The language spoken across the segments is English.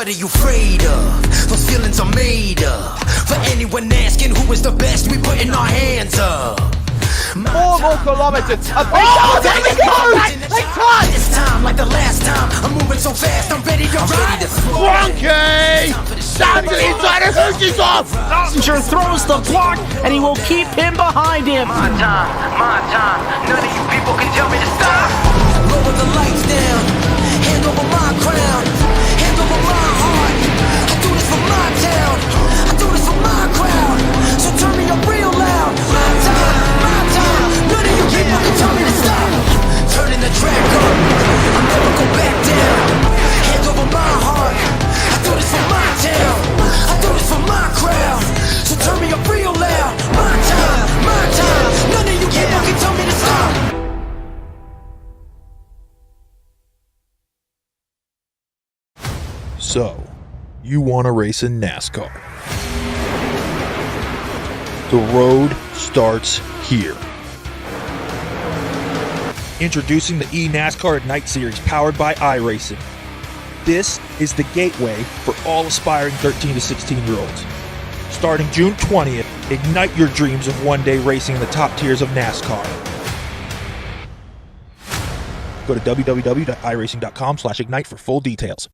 what are you afraid of? Those feelings are made up. For anyone asking who is the best, we putting our hands up. 4 more kilometers. Oh, there we go! This time, like the last time, I'm moving so fast, I'm ready to ride. Frankie! Down to the inside of Hoosie's off! Passenger throws the block, and he will keep him behind him. My time. None of you people can tell me to stop. Lower the lights down. Hand over my crown. Hand over my heart. I do this for my town. I do this for my crowd. So turn me up real loud. My time. None of you people can tell me to stop. Turning the track up. I'll never go back down. Hand over my heart. I do this for my town. I do this for my crowd. So turn me up real loud. My time. None of you people can tell me to stop. So, you want to race in NASCAR. The road starts here. Introducing the eNASCAR Ignite Series powered by iRacing. This is the gateway for all aspiring 13 to 16-year-olds. Starting June 20th, ignite your dreams of one day racing in the top tiers of NASCAR. Go to www.iracing.com/ignite for full details.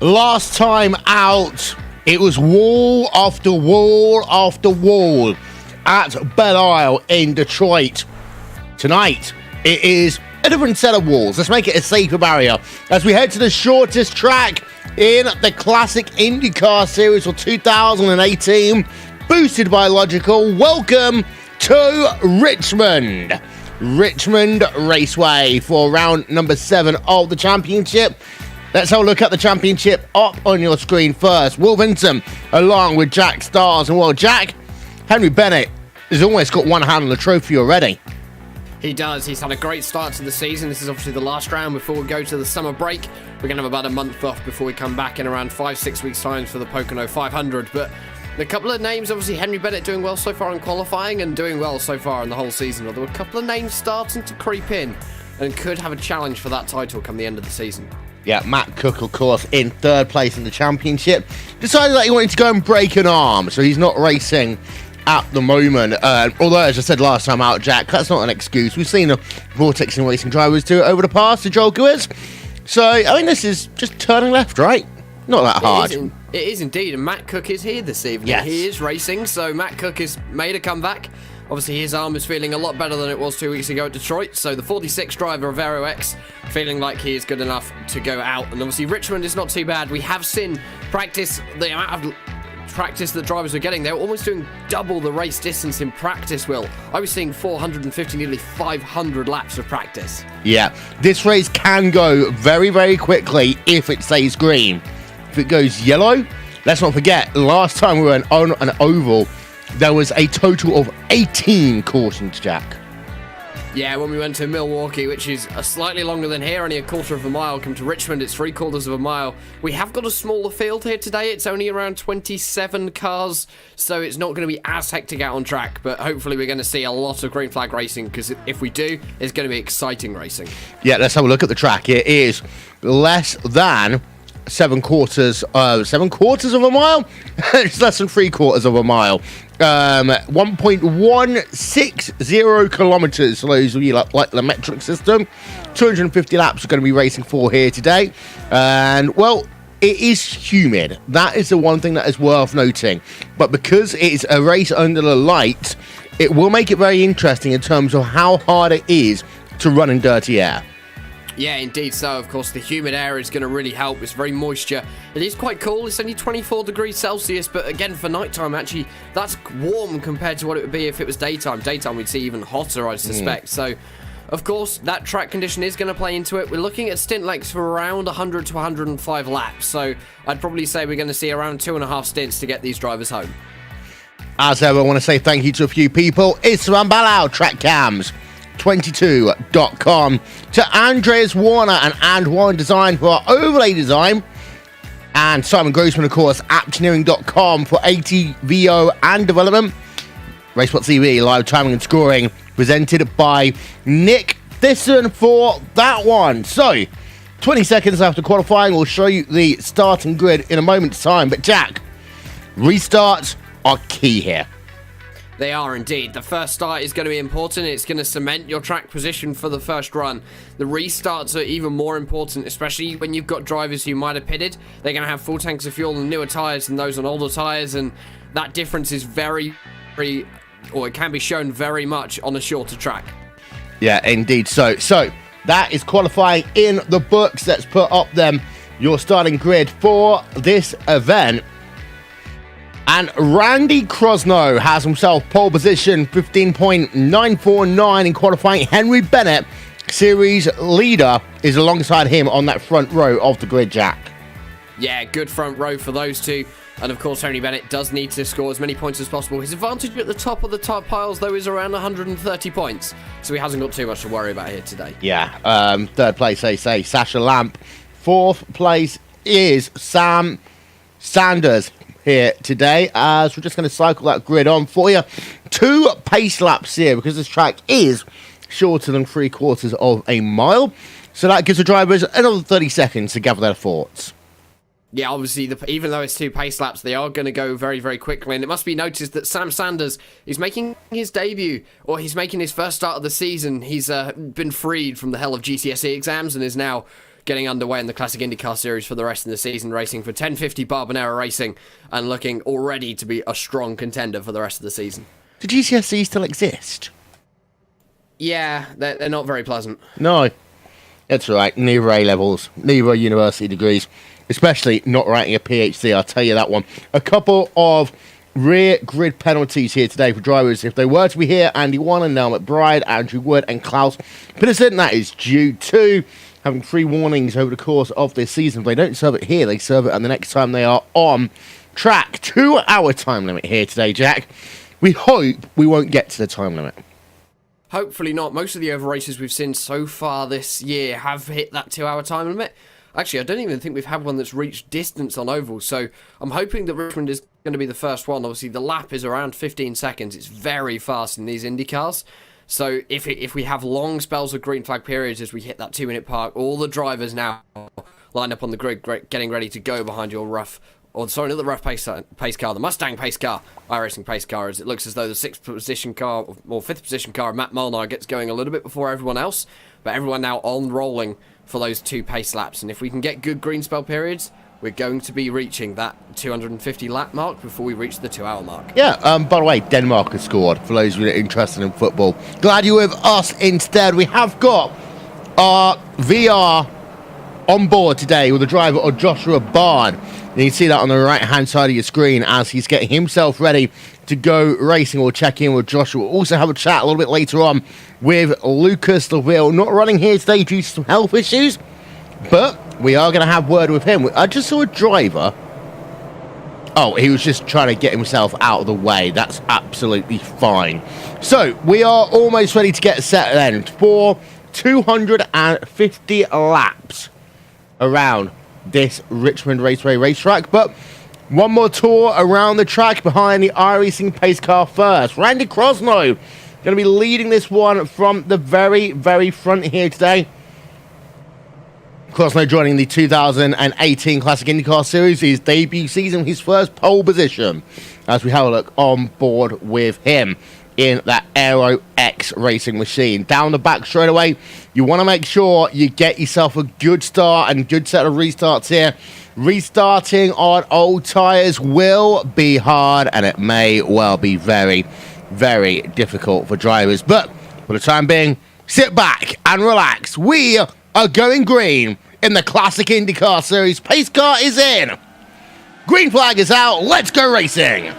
Last time out, it was wall after wall after wall at Belle Isle in Detroit. Tonight, it is a different set of walls. Let's make it a safer barrier as we head to the shortest track in the classic IndyCar series for 2018, boosted by Logical. Welcome to Richmond. Richmond Raceway for round number 7 of the championship. Let's have a look at the championship up on your screen first. Will Vincent along with Jack Stars. And well, Jack, Henry Bennett has almost got one hand on the trophy already. He does. He's had a great start to the season. This is obviously the last round before we go to the summer break. We're going to have about a month off before we come back in around 5-6 weeks' time for the Pocono 500. But a couple of names, obviously Henry Bennett doing well so far in qualifying and doing well so far in the whole season. Although a couple of names starting to creep in and could have a challenge for that title come the end of the season. Yeah, Matt Cook, of course, in 3rd place in the championship. Decided that he wanted to go and break an arm, so he's not racing at the moment. Although, as I said last time out, Jack, that's not an excuse. We've seen the Vortex and racing drivers do it over the past to Joel Guiz. So, I mean, this is just turning left, right? Not that hard. It is indeed, and Matt Cook is here this evening. Yes. He is racing, so Matt Cook has made a comeback. Obviously, his arm is feeling a lot better than it was 2 weeks ago at Detroit, so the 46 driver of Aero X feeling like he is good enough to go out. And obviously, Richmond is not too bad. We have seen practice, the amount of practice that drivers are getting. They're almost doing double the race distance in practice, Will. I was seeing 450, nearly 500 laps of practice. Yeah, this race can go very, very quickly if it stays green. If it goes yellow, let's not forget, last time we were on an oval, there was a total of 18 cautions, Jack. Yeah, when we went to Milwaukee, which is slightly longer than here, only a quarter of a mile. Come to Richmond, it's 3/4 of a mile. We have got a smaller field here today. It's only around 27 cars, so it's not going to be as hectic out on track. But hopefully we're going to see a lot of green flag racing, because if we do, it's going to be exciting racing. Yeah, let's have a look at the track. It is less than 7/4 of a mile. It's less than 3/4 of a mile. 1.160 kilometers for those of you like the metric system. 250 laps are going to be racing for here today. And well, it is humid. That is the one thing that is worth noting. But because it is a race under the lights, it will make it very interesting in terms of how hard it is to run in dirty air. Yeah, indeed so. Of course, the humid air is going to really help. It's very moisture. It is quite cool. It's only 24 degrees Celsius, but again, for nighttime, actually, that's warm compared to what it would be if it was daytime. Daytime, we'd see even hotter, I suspect. So, of course, that track condition is going to play into it. We're looking at stint lengths for around 100 to 105 laps. So, I'd probably say we're going to see around 2.5 stints to get these drivers home. As ever, I want to say thank you to a few people. Isran Balau, TrackCams22.com, to Andreas Warner and And1 Design for our overlay design, and Simon Grossman, of course, Aptioneering.com for ATVO and development. Racebot TV, live timing and scoring, presented by Nick Thisson for that one. So, 20 seconds after qualifying, we'll show you the starting grid in a moment's time. But Jack, restarts are key here. They are indeed. The first start is going to be important. It's going to cement your track position for the first run. The restarts are even more important, especially when you've got drivers who might have pitted. They're going to have full tanks of fuel on newer tyres than those on older tyres, and that difference is it can be shown very much on a shorter track. Yeah, indeed. So that is qualifying in the books. Let's put up then your starting grid for this event. And Randy Krosno has himself pole position, 15.949 in qualifying. Henry Bennett, series leader, is alongside him on that front row of the grid, Jack. Yeah, good front row for those two. And of course, Henry Bennett does need to score as many points as possible. His advantage at the top of the top piles, though, is around 130 points. So he hasn't got too much to worry about here today. Yeah, third place, they say, Sasha Lamp. Fourth place is Sam Sanders here today, as we're just going to cycle that grid on for you. 2 pace laps here because this track is shorter than 3/4 of a mile, so that gives the drivers another 30 seconds to gather their thoughts. Yeah, obviously, even though it's 2 pace laps, they are going to go very, very quickly. And it must be noticed that Sam Sanders is making his debut, or he's making his first start of the season. He's been freed from the hell of GCSE exams and is now getting underway in the Classic IndyCar Series for the rest of the season, racing for 1050 Barbanera Racing and looking already to be a strong contender for the rest of the season. Do GCSE still exist? Yeah, they're not very pleasant. No, that's right. Neither A-levels, neither university degrees, especially not writing a PhD, I'll tell you that one. A couple of rear grid penalties here today for drivers. If they were to be here, Andy Warner, Nell McBride, Andrew Wood and Klaus Pedersen, that is due to having 3 warnings over the course of this season. If they don't serve it here, they serve it on the next time they are on track. 2-hour time limit here today, Jack. We hope we won't get to the time limit. Hopefully not. Most of the over races we've seen so far this year have hit that 2-hour time limit. Actually, I don't even think we've had one that's reached distance on oval, so I'm hoping that Richmond is going to be the first one. Obviously, the lap is around 15 seconds. It's very fast in these Indy cars. So if we have long spells of green flag periods as we hit that 2-minute mark, all the drivers now line up on the grid, getting ready to go behind your not the rough pace car, the Mustang pace car, iRacing pace car, as it looks as though the 5th position car of Matt Molnar gets going a little bit before everyone else, but everyone now on rolling for those 2 pace laps. And if we can get good green spell periods, we're going to be reaching that 250 lap mark before we reach the 2-hour mark. Yeah, by the way, Denmark has scored, for those of you that are interested in football. Glad you're with us instead. We have got our VR on board today with the driver of Joshua Bard. And you can see that on the right-hand side of your screen as he's getting himself ready to go racing. We'll check in with Joshua. We'll also have a chat a little bit later on with Lucas Laville. Not running here today due to some health issues, but we are going to have word with him. I just saw a driver. Oh, he was just trying to get himself out of the way. That's absolutely fine. So, we are almost ready to get set then for 250 laps around this Richmond Raceway racetrack. But one more tour around the track behind the iRacing pace car first. Randy Krosno going to be leading this one from the very, very front here today. Crosno joining the 2018 Classic IndyCar Series, his debut season, his first pole position, as we have a look on board with him in that Aero X racing machine. Down the back straight away, you want to make sure you get yourself a good start and good set of restarts here. Restarting on old tyres will be hard, and it may well be very, very difficult for drivers. But for the time being, sit back and relax. We are going green in the Classic IndyCar Series. Pace car is in. Green flag is out. Let's go racing.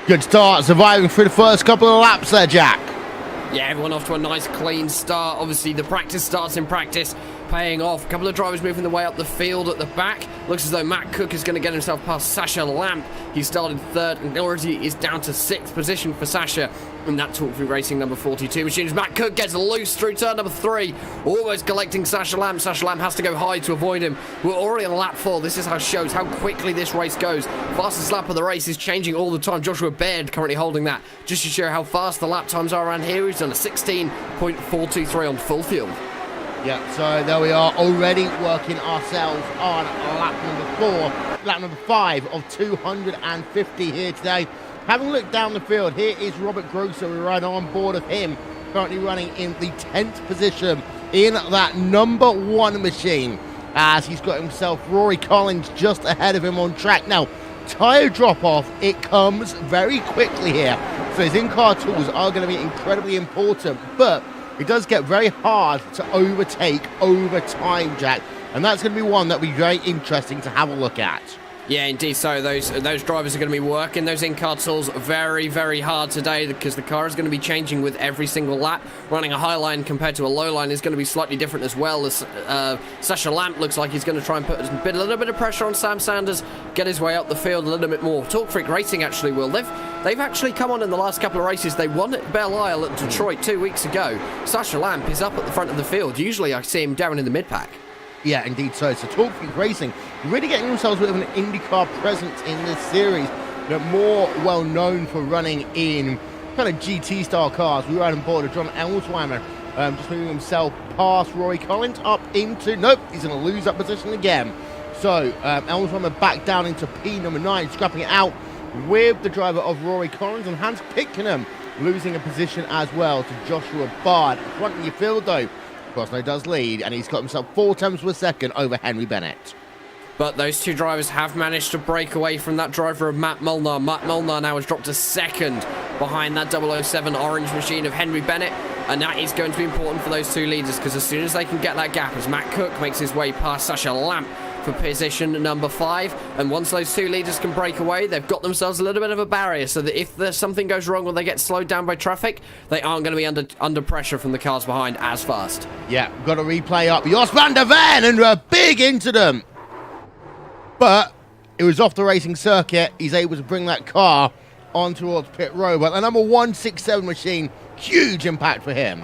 Good start, surviving through the first couple of laps there, Jack. Yeah, everyone off to a nice clean start. Obviously, the practice starts in practice, paying off. A couple of drivers moving their way up the field at the back. Looks as though Matt Cook is going to get himself past Sasha Lamp. He started third and already is down to 6th position for Sasha. And that Talk Free Racing number 42 machines. Matt Cook gets loose through turn number 3, almost collecting Sasha Lamp. Sasha Lamp has to go high to avoid him. We're already on lap 4. This is how shows how quickly this race goes. Fastest lap of the race is changing all the time. Joshua Baird currently holding that. Just to show how fast the lap times are around here, he's done a 16.423 on full field. Yeah, so there we are, already working ourselves on lap number 4, lap number 5 of 250 here today. Having looked down the field, here is Robert Grosser. We're right on board of him, currently running in the 10th position in that number 1 machine, as he's got himself Rory Collins just ahead of him on track. Now, tyre drop-off, it comes very quickly here, so his in-car tools are going to be incredibly important, but it does get very hard to overtake over time, Jack, and that's going to be one that will be very interesting to have a look at. Yeah, indeed. So those drivers are going to be working those in-car tools very, very hard today, because the car is going to be changing with every single lap. Running a high line compared to a low line is going to be slightly different as well. As Sasha Lamp looks like he's going to try and put a little bit of pressure on Sam Sanders, get his way up the field a little bit more. Talk Freak Racing actually will. They've actually come on in the last couple of races. They won at Belle Isle at Detroit 2 weeks ago. Sasha Lamp is up at the front of the field. Usually I see him down in the mid-pack. Yeah, indeed so. So Talk Freak Racing really getting themselves with an IndyCar presence in this series. They're more well known for running in kind of GT style cars. We were on board of John Elsweimer, just moving himself past Rory Collins up into, nope, he's going to lose that position again. So Elsweimer back down into P number 9, scrapping it out with the driver of Rory Collins, and Hans Pitkenham losing a position as well to Joshua Bard. Front in your field though, Crosno does lead, and he's got himself 4 tenths per second over Henry Bennett. But those two drivers have managed to break away from that driver of Matt Molnar. Matt Molnar now has dropped to 2nd behind that 007 orange machine of Henry Bennett. And that is going to be important for those two leaders, because as soon as they can get that gap, as Matt Cook makes his way past Sasha Lamp for position number 5, and once those two leaders can break away, they've got themselves a little bit of a barrier, so that if there's something goes wrong or they get slowed down by traffic, they aren't going to be under pressure from the cars behind as fast. Yeah, got a replay up. Jos van der Ven and a big incident. But it was off the racing circuit. He's able to bring that car on towards pit road. But the number 167 machine, huge impact for him.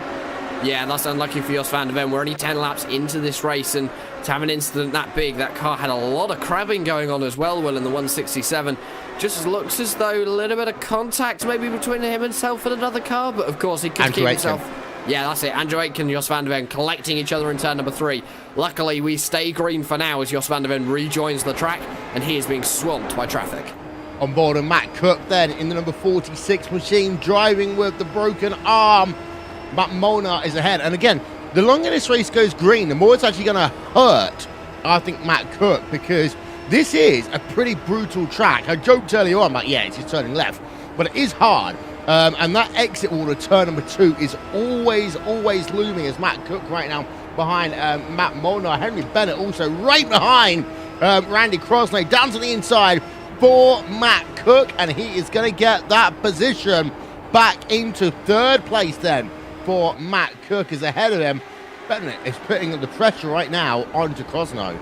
Yeah, that's unlucky for Jos van der Ven. We're only 10 laps into this race, and to have an incident that big, that car had a lot of crabbing going on as well, Will, in the 167. Just looks as though a little bit of contact maybe between himself and another car, but of course he could keep himself... Yeah, that's it. Andrew Aitken and Jos van der Ven collecting each other in turn number 3. Luckily, we stay green for now as Jos van der Ven rejoins the track, and he is being swamped by traffic. On board of Matt Cook then in the number 46 machine, driving with the broken arm. Matt Molnar is ahead. And again, the longer this race goes green, the more it's actually going to hurt, I think, Matt Cook, because this is a pretty brutal track. I joked earlier on about, yeah, it's just turning left, but it is hard. And that exit wall of turn number 2 is always looming as Matt Cook right now behind Matt Molnar. Henry Bennett also right behind Randy Crosney down to the inside for Matt Cook, and he is going to get that position back into 3rd place then for Matt Cook is ahead of him. Bennett is putting the pressure right now onto Crosno.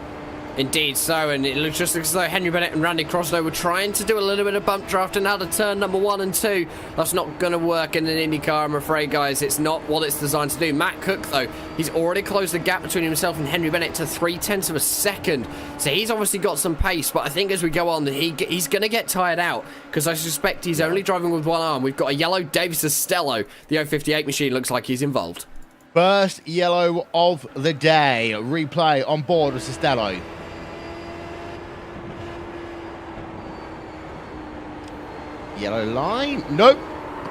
Indeed so, and it looks just as though Henry Bennett and Randy Croslow were trying to do a little bit of bump drafting out of turn number 1 and 2. That's not going to work in an IndyCar, I'm afraid, guys. It's not what it's designed to do. Matt Cook, though, he's already closed the gap between himself and Henry Bennett to 0.3 of a second. So he's obviously got some pace, but I think as we go on, he's going to get tired out, because I suspect he's only driving with one arm. We've got a yellow Davis Estello. The 058 machine looks like he's involved. First yellow of the day. Replay on board with Estello. Yellow line. Nope.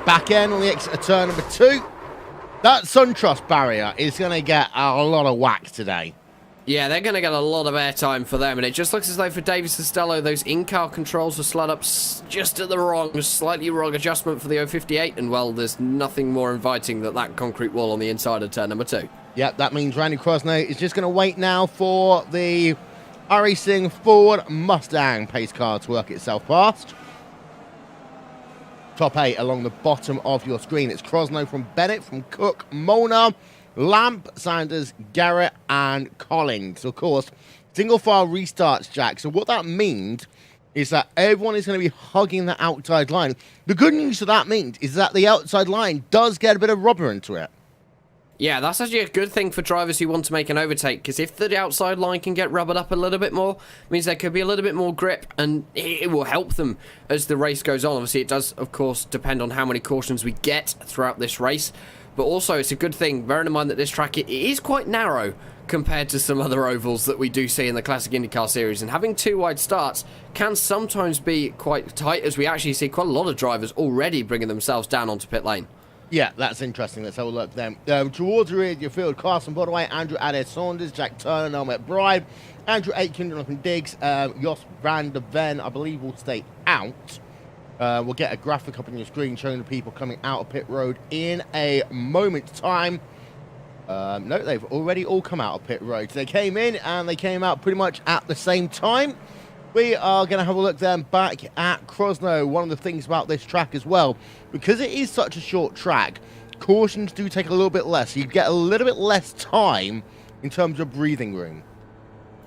Back end on the exit of turn number 2. That SunTrust barrier is going to get a lot of whack today. Yeah, they're going to get a lot of airtime for them, and it just looks as though for Davis Estello, those in-car controls were slid up just at the slightly wrong adjustment for the 058, and well, there's nothing more inviting than that concrete wall on the inside of turn number 2. Yep, that means Randy Croslow is just going to wait now for the iRacing Ford Mustang pace car to work itself past. Top 8 along the bottom of your screen. It's Croslow from Bennett, from Cook, Molnar, Lamp, Sanders, Garrett, and Collins. Of course, single file restarts, Jack. So what that means is that everyone is going to be hugging the outside line. The good news for that means is that the outside line does get a bit of rubber into it. Yeah, that's actually a good thing for drivers who want to make an overtake, because if the outside line can get rubbered up a little bit more, it means there could be a little bit more grip, and it will help them as the race goes on. Obviously, it does, of course, depend on how many cautions we get throughout this race, but also it's a good thing, bearing in mind that this track it is quite narrow compared to some other ovals that we do see in the Classic IndyCar Series, and having 2 wide starts can sometimes be quite tight, as we actually see quite a lot of drivers already bringing themselves down onto pit lane. Yeah, that's interesting. Let's have a look then. Towards the rear of your field, Carson Bodaway, Andrew Adair Saunders, Jack Turner, Noel McBride, Andrew Aitken, Jonathan Diggs, Jos van der Ven, I believe, will stay out. We'll get a graphic up on your screen showing the people coming out of pit road in a moment's time. No, they've already all come out of pit road. So they came in and they came out pretty much at the same time. We are going to have a look then back at Croslow. One of the things about this track as well, because it is such a short track, cautions do take a little bit less. You get a little bit less time in terms of breathing room.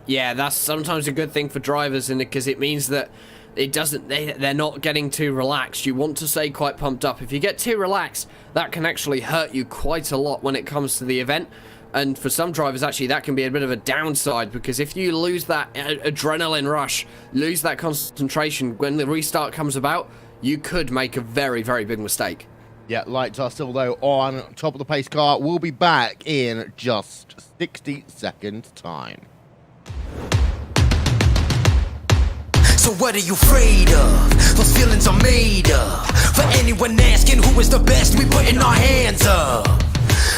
Yeah, that's sometimes a good thing for drivers, and because it means that they're not getting too relaxed. You want to stay quite pumped up. If you get too relaxed, that can actually hurt you quite a lot when it comes to the event. And for some drivers, actually, that can be a bit of a downside, because if you lose that adrenaline rush, lose that concentration when the restart comes about, you could make a very, very big mistake. Yeah, lights are still, though, on top of the pace car. We'll be back in just 60 seconds' time. So what are you afraid of? Those feelings are made up. For anyone asking who is the best, we putting our hands up.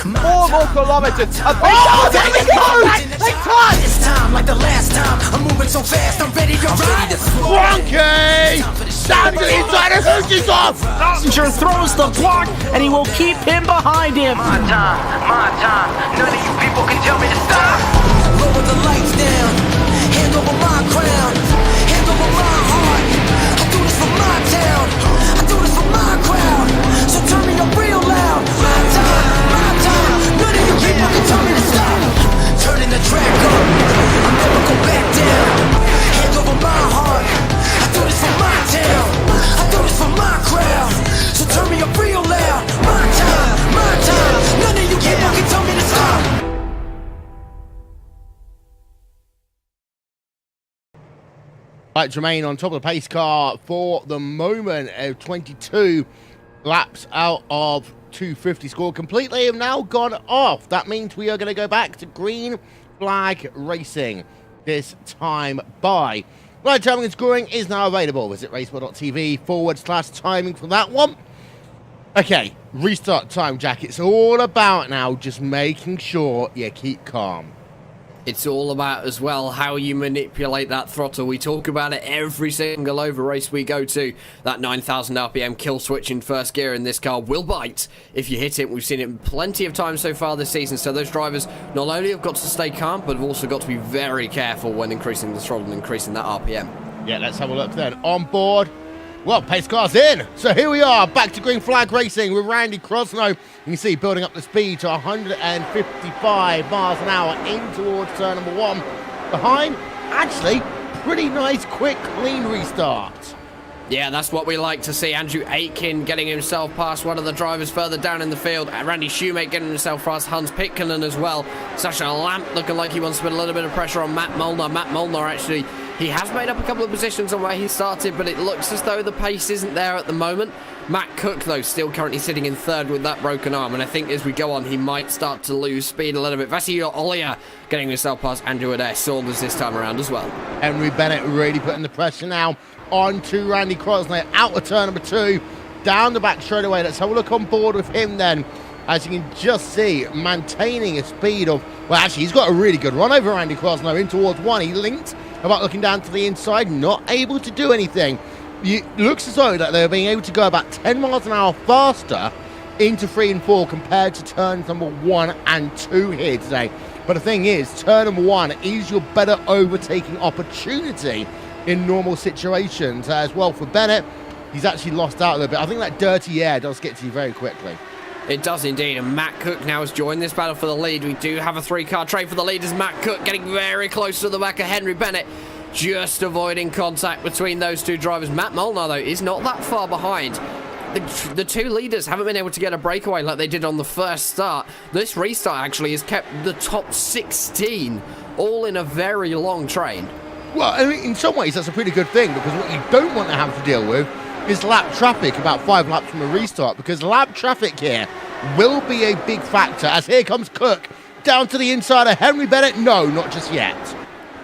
4 more kilometers. Oh, there we go! They touch! This time, like the last time, I'm moving so fast, I'm ready to ride. Frankie! Down to the inside of Hoosie's off! Passenger throws the block, and he will keep him behind him. My time. None of you people can tell me to stop. Lower the lights down. Hand over my crown. Hand over my heart. I do this for my town. I do this for my crowd. So turn me up real loud. My time. None of you people can tell me to stop. Turning the track up. I'll never go back down. Hand over my heart. I do this for my town. I do this for my crowd. So turn me up real loud. My time. None of you people can tell me to stop. Right, Jermaine on top of the pace car for the moment. 22 laps out of 250 score completely have now gone off. That means we are going to go back to green flag racing this time by. Right, timing and scoring is now available. Visit racewell.tv/timing for that one. Okay, restart time, Jack. It's all about now just making sure you keep calm. It's all about, as well, how you manipulate that throttle. We talk about it every single over race we go to. That 9,000 RPM kill switch in first gear in this car will bite if you hit it. We've seen it plenty of times so far this season. So those drivers not only have got to stay calm, but have also got to be very careful when increasing the throttle and increasing that RPM. Yeah, let's have a look then. On board. Well, pace car's in. So here we are, back to green flag racing with Randy Croslow. You can see building up the speed to 155 miles an hour in towards turn number 1. Behind, actually pretty nice, quick, clean restart. Yeah, that's what we like to see. Andrew Aitken getting himself past one of the drivers further down in the field. Randy Shoemake getting himself past Hans Pitkanen as well. Sasha Lamp looking like he wants to put a little bit of pressure on Matt Molnar. Matt Molnar actually, he has made up a couple of positions on where he started, but it looks as though the pace isn't there at the moment. Matt Cook, though, still currently sitting in third with that broken arm, and I think as we go on, he might start to lose speed a little bit. Vasilij Olia getting himself past Andrew Adair Saunders this time around as well. Henry Bennett really putting the pressure now on to Randy Crosney, out of turn number 2, down the back straight away. Let's have a look on board with him then. As you can just see, maintaining a speed of, well, actually, he's got a really good run over Randy Crosney in towards 1. He linked about looking down to the inside, not able to do anything. It looks as though that they're being able to go about 10 miles an hour faster into 3 and 4 compared to turns number 1 and 2 here today. But the thing is, turn number 1 is your better overtaking opportunity in normal situations as well. For Bennett, he's actually lost out a little bit. I think that dirty air does get to you very quickly. It does indeed, and Matt Cook now has joined this battle for the lead. We do have a 3-car trade for the lead as Matt Cook getting very close to the back of Henry Bennett, just avoiding contact between those two drivers. Matt Molnar, though, is not that far behind. The two leaders haven't been able to get a breakaway like they did on the first start. This restart actually has kept the top 16 all in a very long train. Well, I mean, in some ways, that's a pretty good thing, because what you don't want to have to deal with is lap traffic about 5 laps from a restart, because lap traffic here will be a big factor, as here comes Cook down to the inside of Henry Bennett. No, not just yet.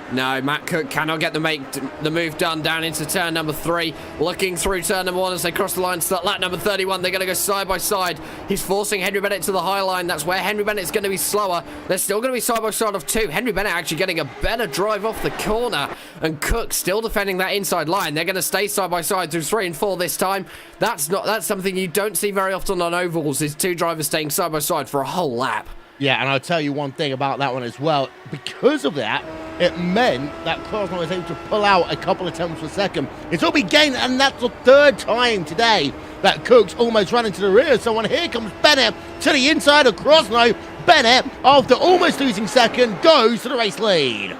No, Matt Cook cannot get the move done down into turn number 3. Looking through turn number 1 as they cross the line. Start lap number 31. They're going to go side by side. He's forcing Henry Bennett to the high line. That's where Henry Bennett's going to be slower. They're still going to be side by side of 2. Henry Bennett actually getting a better drive off the corner. And Cook still defending that inside line. They're going to stay side by side through 3 and 4 this time. That's something you don't see very often on ovals, is 2 drivers staying side by side for a whole lap. Yeah, and I'll tell you one thing about that one as well. Because of that, it meant that Crosney was able to pull out a couple of tenths per second. It's all been gained, and that's the 3rd time today that Cook's almost run into the rear of someone. Here comes Bennett to the inside of Crosney. Bennett, after almost losing second, goes to the race lead.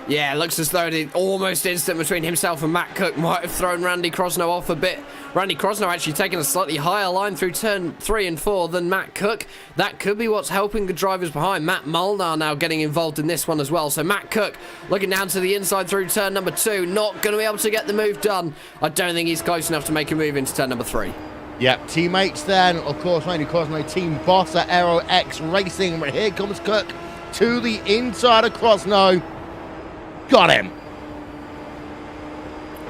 Yeah, it looks as though the almost instant between himself and Matt Cook might have thrown Randy Crosney off a bit. Randy Crosney actually taking a slightly higher line through turn 3 and 4 than Matt Cook. That could be what's helping the drivers behind. Matt Molnar now getting involved in this one as well. So Matt Cook looking down to the inside through turn number 2. Not going to be able to get the move done. I don't think he's close enough to make a move into turn number 3. Yep, teammates then. Of course, Randy Crosney, team boss at Aero X Racing. But here comes Cook to the inside of Crosney. Got him.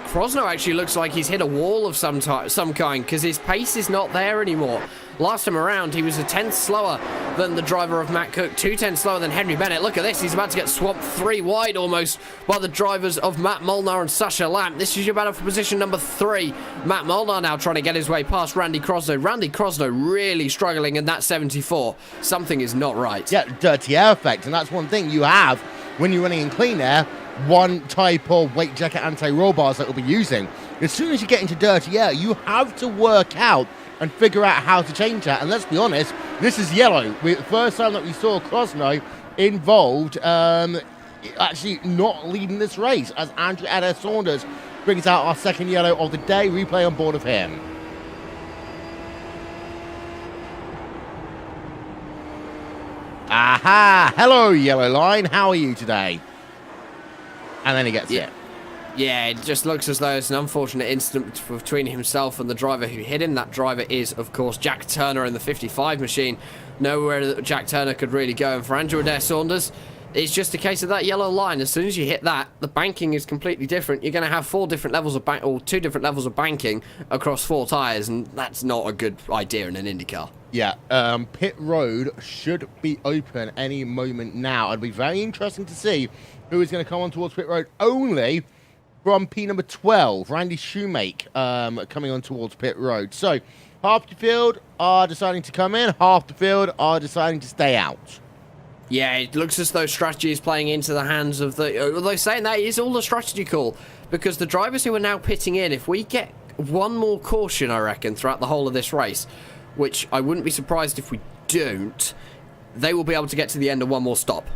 Crosney actually looks like he's hit a wall of some kind, because his pace is not there anymore. Last time around, he was a 10th slower than the driver of Matt Cook, 2 tenths slower than Henry Bennett. Look at this, he's about to get swamped 3 wide almost by the drivers of Matt Molnar and Sasha Lamp. This is your battle for position number 3. Matt Molnar now trying to get his way past Randy Crosney. Randy Crosney really struggling in that 74. Something is not right. Yeah, dirty air effect, and that's one thing you have when you're running in clean air. One type of weight jacket anti-roll bars that we'll be using. As soon as you get into dirty air, you have to work out and figure out how to change that. And let's be honest, this is yellow. The first time that we saw Crosney involved, actually not leading this race, as Andrew Adair Saunders brings out our 2nd yellow of the day. Replay on board of him. Aha! Hello, yellow line. How are you today? And then he gets hit. Yeah, it just looks as though it's an unfortunate incident between himself and the driver who hit him. That driver is, of course, Jack Turner in the 55 machine. Nowhere that Jack Turner could really go. And for Andrew Adair Saunders, it's just a case of that yellow line. As soon as you hit that, the banking is completely different. You're going to have 4 different levels of or 2 different levels of banking across 4 tyres, and that's not a good idea in an IndyCar. Yeah, pit road should be open any moment now. It'd be very interesting to see who is going to come on towards pit road. Only from P number 12, Randy Shoemake, coming on towards pit road. So half the field are deciding to come in, half the field are deciding to stay out. Yeah, it looks as though strategy is playing into the hands of the... Although saying that is all a strategy call, because the drivers who are now pitting in, if we get one more caution, I reckon, throughout the whole of this race, which I wouldn't be surprised if we don't, they will be able to get to the end of one more stop.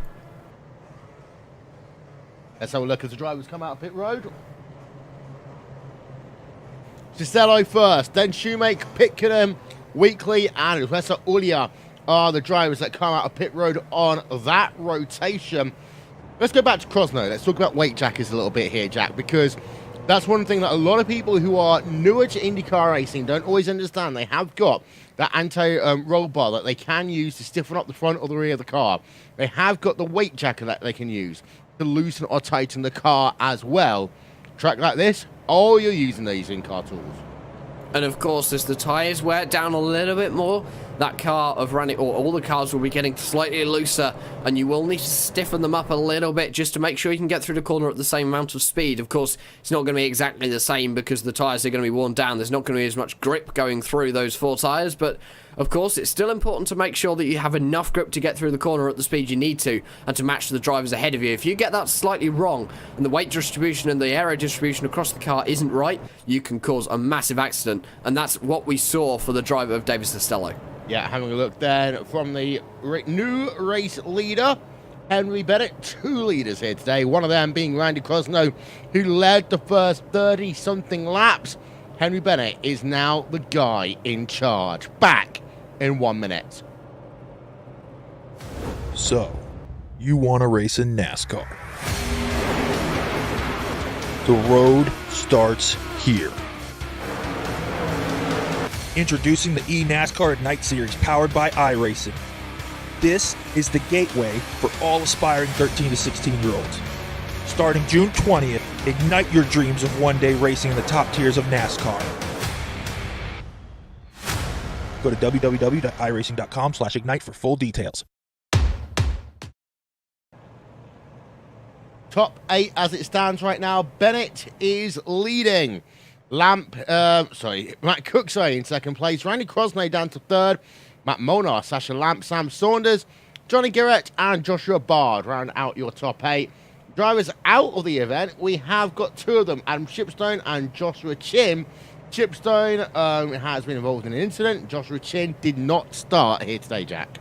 Let's have a look as the drivers come out of pit road. Cisello first, then Shoemaker, Pitcairn, Weekly, and Professor Ulia are the drivers that come out of pit road on that rotation. Let's go back to Krosno. Let's talk about weight jackets a little bit here, Jack, because that's one thing that a lot of people who are newer to IndyCar racing don't always understand. They have got that anti-roll bar that they can use to stiffen up the front or the rear of the car. They have got the weight jacket that they can use to loosen or tighten the car as well. Track like this, oh, you're using these in-car tools. And of course, as the tyres wear down a little bit more, that car of running, or all the cars will be getting slightly looser, and you will need to stiffen them up a little bit just to make sure you can get through the corner at the same amount of speed. Of course, it's not going to be exactly the same because the tyres are going to be worn down. There's not going to be as much grip going through those 4 tyres, but of course, it's still important to make sure that you have enough grip to get through the corner at the speed you need to, and to match the drivers ahead of you. If you get that slightly wrong, and the weight distribution and the aero distribution across the car isn't right, you can cause a massive accident, and that's what we saw for the driver of Davis Costello. Yeah, having a look then from the new race leader, Henry Bennett. 2 leaders here today, one of them being Randy Krosno, who led the first 30-something laps. Henry Bennett is now the guy in charge. Back in 1 minute. So, you want to race in NASCAR. The road starts here. Introducing the eNASCAR at Night Series powered by iRacing. This is the gateway for all aspiring 13 to 16-year-olds. Starting June 20th, ignite your dreams of one-day racing in the top tiers of NASCAR. Go to www.iracing.com/ignite for full details. Top 8 as it stands right now. Bennett is leading. Matt Cook, in second place. Randy Krosno down to third. Matt Molnar, Sasha Lamp, Sam Saunders, Johnny Garrett, and Joshua Bard round out your top 8. Drivers out of the event, we have got 2 of them, Adam Shipstone and Joshua Chin. Shipstone has been involved in an incident. Joshua Chin did not start here today, Jack.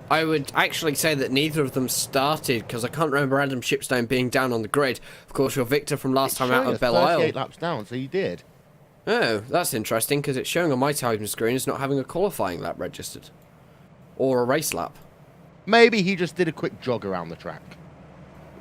I would actually say that neither of them started, because I can't remember Adam Shipstone being down on the grid. Of course, your Victor from last time out of Belle Isle. 38 laps down, so you did. Oh, that's interesting, because it's showing on my time screen as not having a qualifying lap registered. Or a race lap. Maybe he just did a quick jog around the track.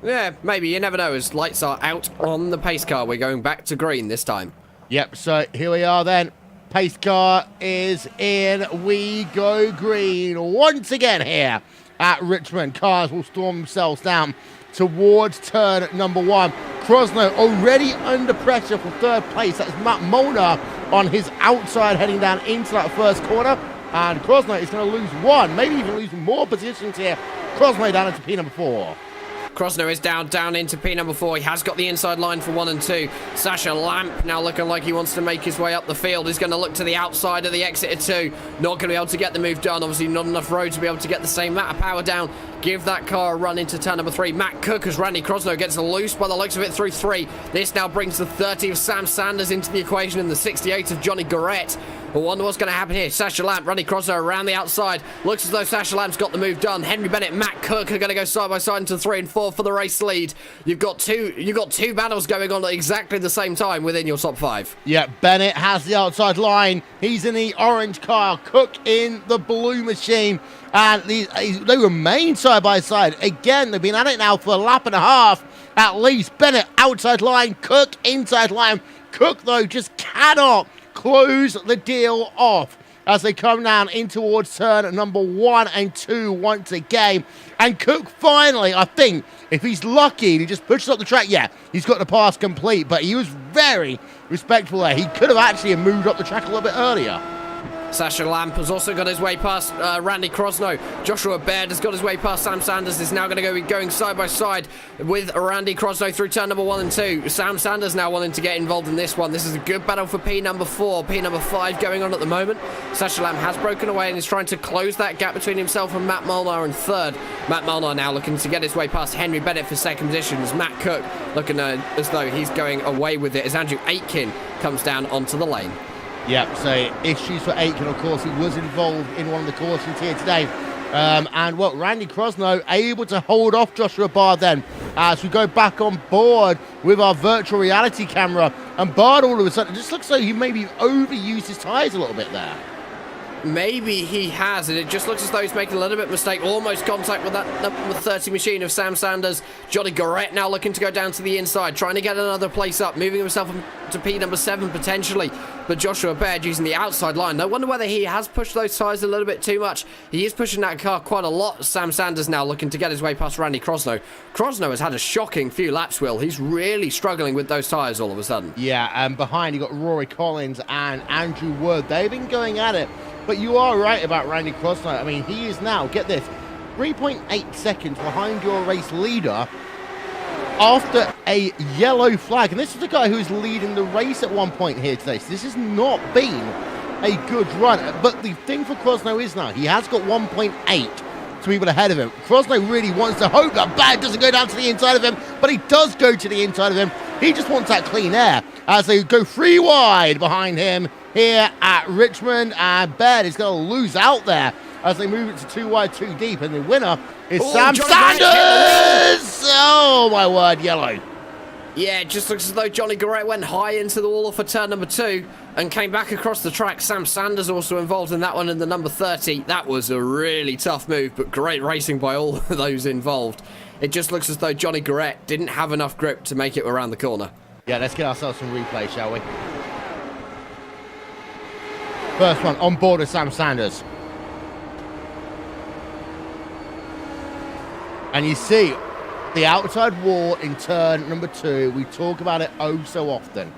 Yeah, maybe. You never know. As lights are out on the pace car, we're going back to green this time. Yep, so here we are then. Pace car is in. We go green once again here at Richmond. Cars will storm themselves down towards turn number 1. Krosno already under pressure for third place. That's Matt Molnar on his outside heading down into that first corner. And Krosno is going to lose 1, maybe even lose more positions here. Krosno down into P number 4. Krosno is down into P number 4. He has got the inside line for 1 and 2. Sasha Lamp now looking like he wants to make his way up the field. He's going to look to the outside of the exit at 2. Not going to be able to get the move done. Obviously not enough road to be able to get the same amount of power down. Give that car a run into turn number 3. Matt Cook as Randy Krosno gets loose by the looks of it through 3. This now brings the 30 of Sam Sanders into the equation and the 68 of Johnny Garrett. I wonder what's going to happen here. Sasha Lamp, Randy Krosno around the outside. Looks as though Sasha Lamp's got the move done. Henry Bennett, Matt Cook are going to go side by side into 3 and 4 for the race lead. You've got two battles going on at exactly the same time within your top 5. Yeah, Bennett has the outside line. He's in the orange car. Cook in the blue machine. And they remain side by side. Again, they've been at it now for a lap and a half at least. Bennett outside line. Cook inside line. Cook, though, just cannot close the deal off as they come down in towards turn number 1 and 2 once again. And Cook finally, I think, if he's lucky, he just pushes up the track. Yeah, he's got the pass complete, but he was very respectful there. He could have actually moved up the track a little bit earlier. Sasha Lamp has also got his way past Randy Krosno. Joshua Baird has got his way past Sam Sanders. Is now going to be going side by side with Randy Krosno through turn number 1 and 2. Sam Sanders now wanting to get involved in this one. This is a good battle for P number 4. P number 5 going on at the moment. Sasha Lamp has broken away and is trying to close that gap between himself and Matt Molnar in third. Matt Molnar now looking to get his way past Henry Bennett for second position. As Matt Cook looking as though he's going away with it as Andrew Aitken comes down onto the lane. Yep, so issues for Aitken, of course. He was involved in one of the cautions here today. And well, Randy Crosno able to hold off Joshua Bard then as we go back on board with our virtual reality camera. And Bard all of a sudden, it just looks like he maybe overused his tyres a little bit there. Maybe he has, and it just looks as though he's making a little bit of mistake. Almost contact with that number 30 machine of Sam Sanders. Johnny Garrett now looking to go down to the inside, trying to get another place up, moving himself to P number 7 potentially. But Joshua Baird using the outside line. No wonder whether he has pushed those tyres a little bit too much. He is pushing that car quite a lot. Sam Sanders now looking to get his way past Randy Crosno. Crosno has had a shocking few laps, Will. He's really struggling with those tyres all of a sudden. Yeah, and behind you got Rory Collins and Andrew Wood. They've been going at it. But you are right about Randy Crosno. I mean, he is now, get this, 3.8 seconds behind your race leader after a yellow flag. And this is the guy who is leading the race at one point here today. So this has not been a good run. But the thing for Crosno is now, he has got 1.8 to people ahead of him. Crosno really wants to hope that Baird doesn't go down to the inside of him, but he does go to the inside of him. He just wants that clean air as they go 3 wide behind him here at Richmond, and Baird is going to lose out there as they move it to 2 wide, 2 deep, and the winner is Sam Sanders! Oh, my word, yellow. Yeah, it just looks as though Johnny Garrett went high into the wall for turn number 2 and came back across the track. Sam Sanders also involved in that one in the number 30. That was a really tough move, but great racing by all of those involved. It just looks as though Johnny Garrett didn't have enough grip to make it around the corner. Yeah, let's get ourselves some replay, shall we? First one on board with Sam Sanders. And you see the outside wall in turn number 2. We talk about it oh so often.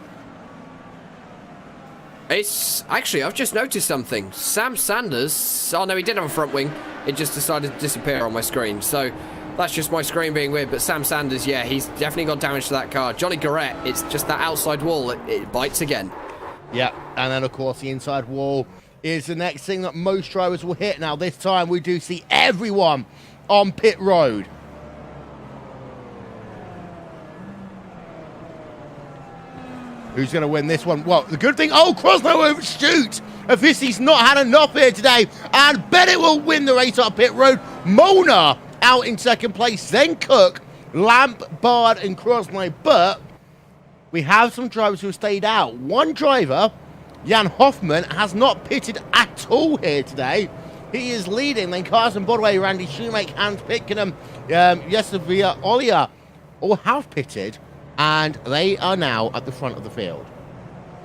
It's actually, I've just noticed something. Sam Sanders, oh no, he did have a front wing. It just decided to disappear on my screen. So that's just my screen being weird. But Sam Sanders, yeah, he's definitely got damage to that car. Johnny Garrett, it's just that outside wall. It bites again. Yeah, and then, of course, the inside wall is the next thing that most drivers will hit. Now, this time, we do see everyone on pit road. Who's going to win this one? Well, the good thing, Crosno overshoot. Avici's not had enough here today, and Bennett will win the race up pit road. Mona out in second place, then Cook, Lamp, Bard, and Crosno, but we have some drivers who have stayed out. One driver, Jan Hoffman, has not pitted at all here today. He is leading. Then Carson Bodway, Randy Shoemake, Hans Pitkenham, Yesavia Olia all have pitted, and they are now at the front of the field.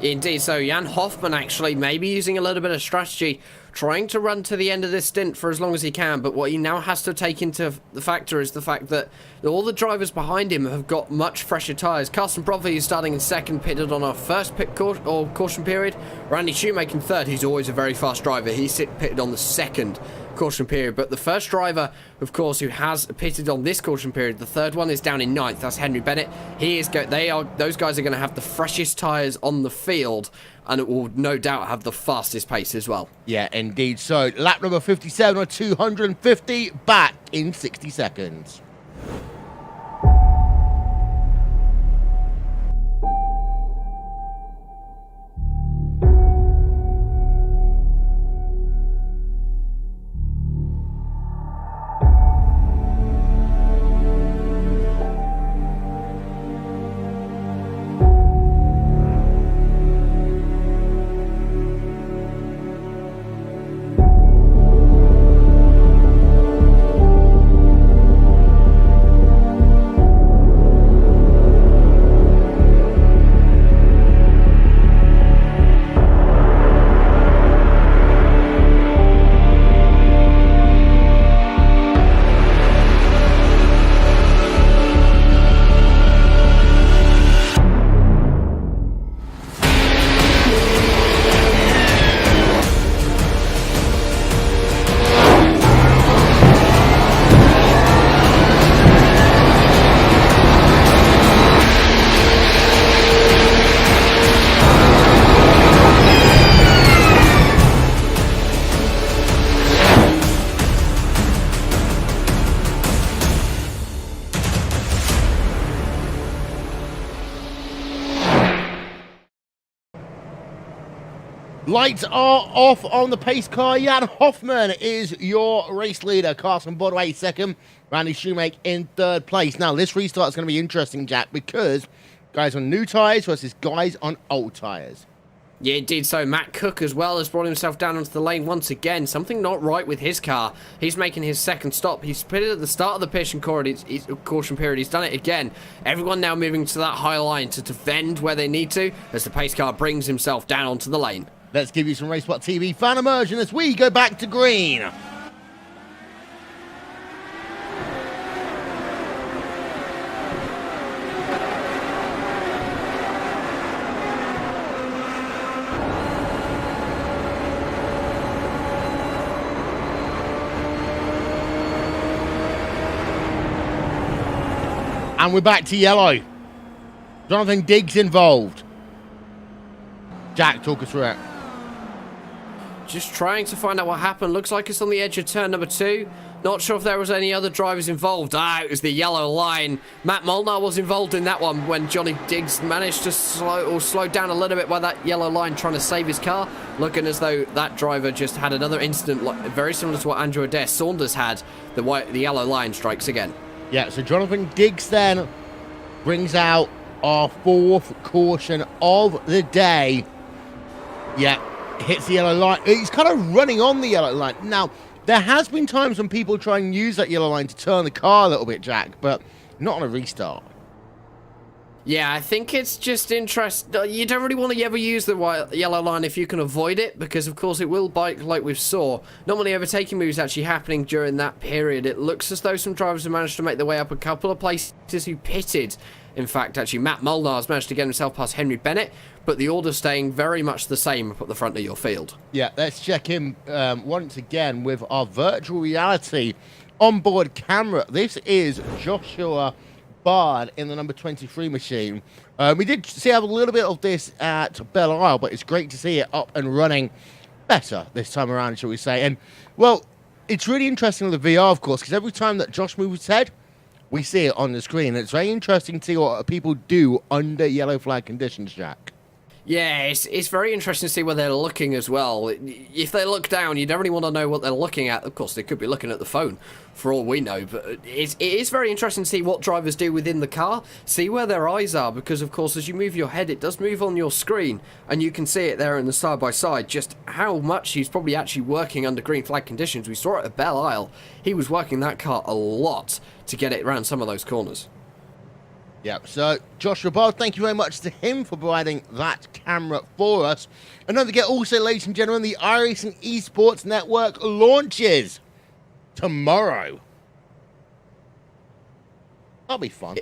Indeed, so Jan Hoffman actually maybe using a little bit of strategy, trying to run to the end of this stint for as long as he can, but what he now has to take into the factor is the fact that all the drivers behind him have got much fresher tyres. Carson Brovey is starting in second, pitted on our first caution period. Randy Shoemake in third. He's always a very fast driver. He's pitted on the second caution period, but the first driver, of course, who has pitted on this caution period, the third one is down in ninth. That's Henry Bennett. Those guys are going to have the freshest tyres on the field, and it will no doubt have the fastest pace as well. Yeah, indeed. So lap number 57 or 250 back in 60 seconds. Lights are off on the pace car. Jan Hoffman is your race leader. Carson Bodway second. Randy Shoemake in third place. Now, this restart is going to be interesting, Jack, because guys on new tyres versus guys on old tyres. Yeah, indeed. So Matt Cook as well has brought himself down onto the lane once again. Something not right with his car. He's making his second stop. He's put it at the start of the caution period. He's done it again. Everyone now moving to that high line to defend where they need to as the pace car brings himself down onto the lane. Let's give you some RaceSpot TV fan immersion as we go back to green. And we're back to yellow. Jonathan Diggs involved. Jack, talk us through it. Just trying to find out what happened. Looks like it's on the edge of turn number 2. Not sure if there was any other drivers involved. It was the yellow line. Matt Molnar was involved in that one when Johnny Diggs managed to slow down a little bit by that yellow line trying to save his car. Looking as though that driver just had another incident very similar to what Andrew Adair Saunders had. The yellow line strikes again. Yeah, so Jonathan Diggs then brings out our fourth caution of the day. Yeah, hits the yellow line. He's kind of running on the yellow line. Now, there has been times when people try and use that yellow line to turn the car a little bit, Jack, but not on a restart. Yeah, I think it's just interesting. You don't really want to ever use the yellow line if you can avoid it, because of course it will bite like we saw. Not many overtaking moves actually happening during that period. It looks as though some drivers have managed to make their way up a couple of places who pitted. In fact, actually, Matt Molnar's managed to get himself past Henry Bennett, but the order staying very much the same up at the front of your field. Yeah, let's check in once again with our virtual reality onboard camera. This is Joshua Bard in the number 23 machine. We did see a little bit of this at Belle Isle, but it's great to see it up and running better this time around, shall we say. And, well, it's really interesting with the VR, of course, because every time that Josh moves his head, we see it on the screen. It's very interesting to see what people do under yellow flag conditions, Jack. Yeah, it's very interesting to see where they're looking as well. If they look down, you don't really want to know what they're looking at. Of course, they could be looking at the phone, for all we know. But it is very interesting to see what drivers do within the car, see where their eyes are, because, of course, as you move your head, it does move on your screen, and you can see it there in the side-by-side, just how much he's probably actually working under green flag conditions. We saw it at Belle Isle. He was working that car a lot to get it around some of those corners. Yeah, so Joshua Bard, thank you very much to him for providing that camera for us. And don't forget also, ladies and gentlemen, the iRacing Esports Network launches tomorrow. That'll be fun.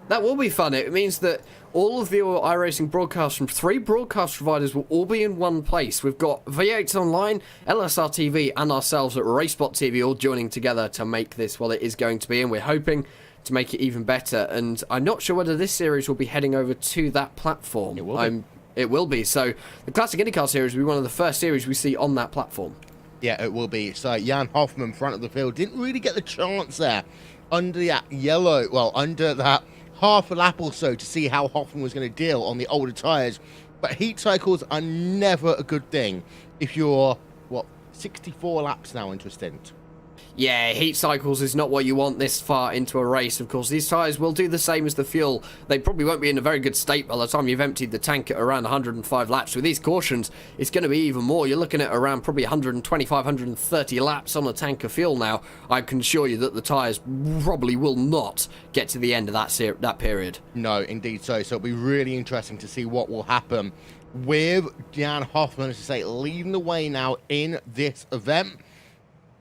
That will be fun. It means that all of the iRacing broadcasts from 3 broadcast providers will all be in one place. We've got V8 Online, LSR TV, and ourselves at RaceSpot TV all joining together to make this what it is going to be, and we're hoping to make it even better. And I'm not sure whether this series will be heading over to that platform. It will be. It will be. So the Classic IndyCar series will be one of the first series we see on that platform. Yeah, it will be. So Jan Hoffman, front of the field, didn't really get the chance there under that yellow, well, under that half a lap or so to see how Hoffman was going to deal on the older tyres. But heat cycles are never a good thing if you're, 64 laps now into a stint. Yeah, heat cycles is not what you want this far into a race. Of course, these tyres will do the same as the fuel. They probably won't be in a very good state by the time you've emptied the tank at around 105 laps. With these cautions, it's going to be even more. You're looking at around probably 125, 130 laps on a tank of fuel now. I can assure you that the tyres probably will not get to the end of that period. No, indeed so. So it'll be really interesting to see what will happen with Jan Hoffman, as I say, leading the way now in this event.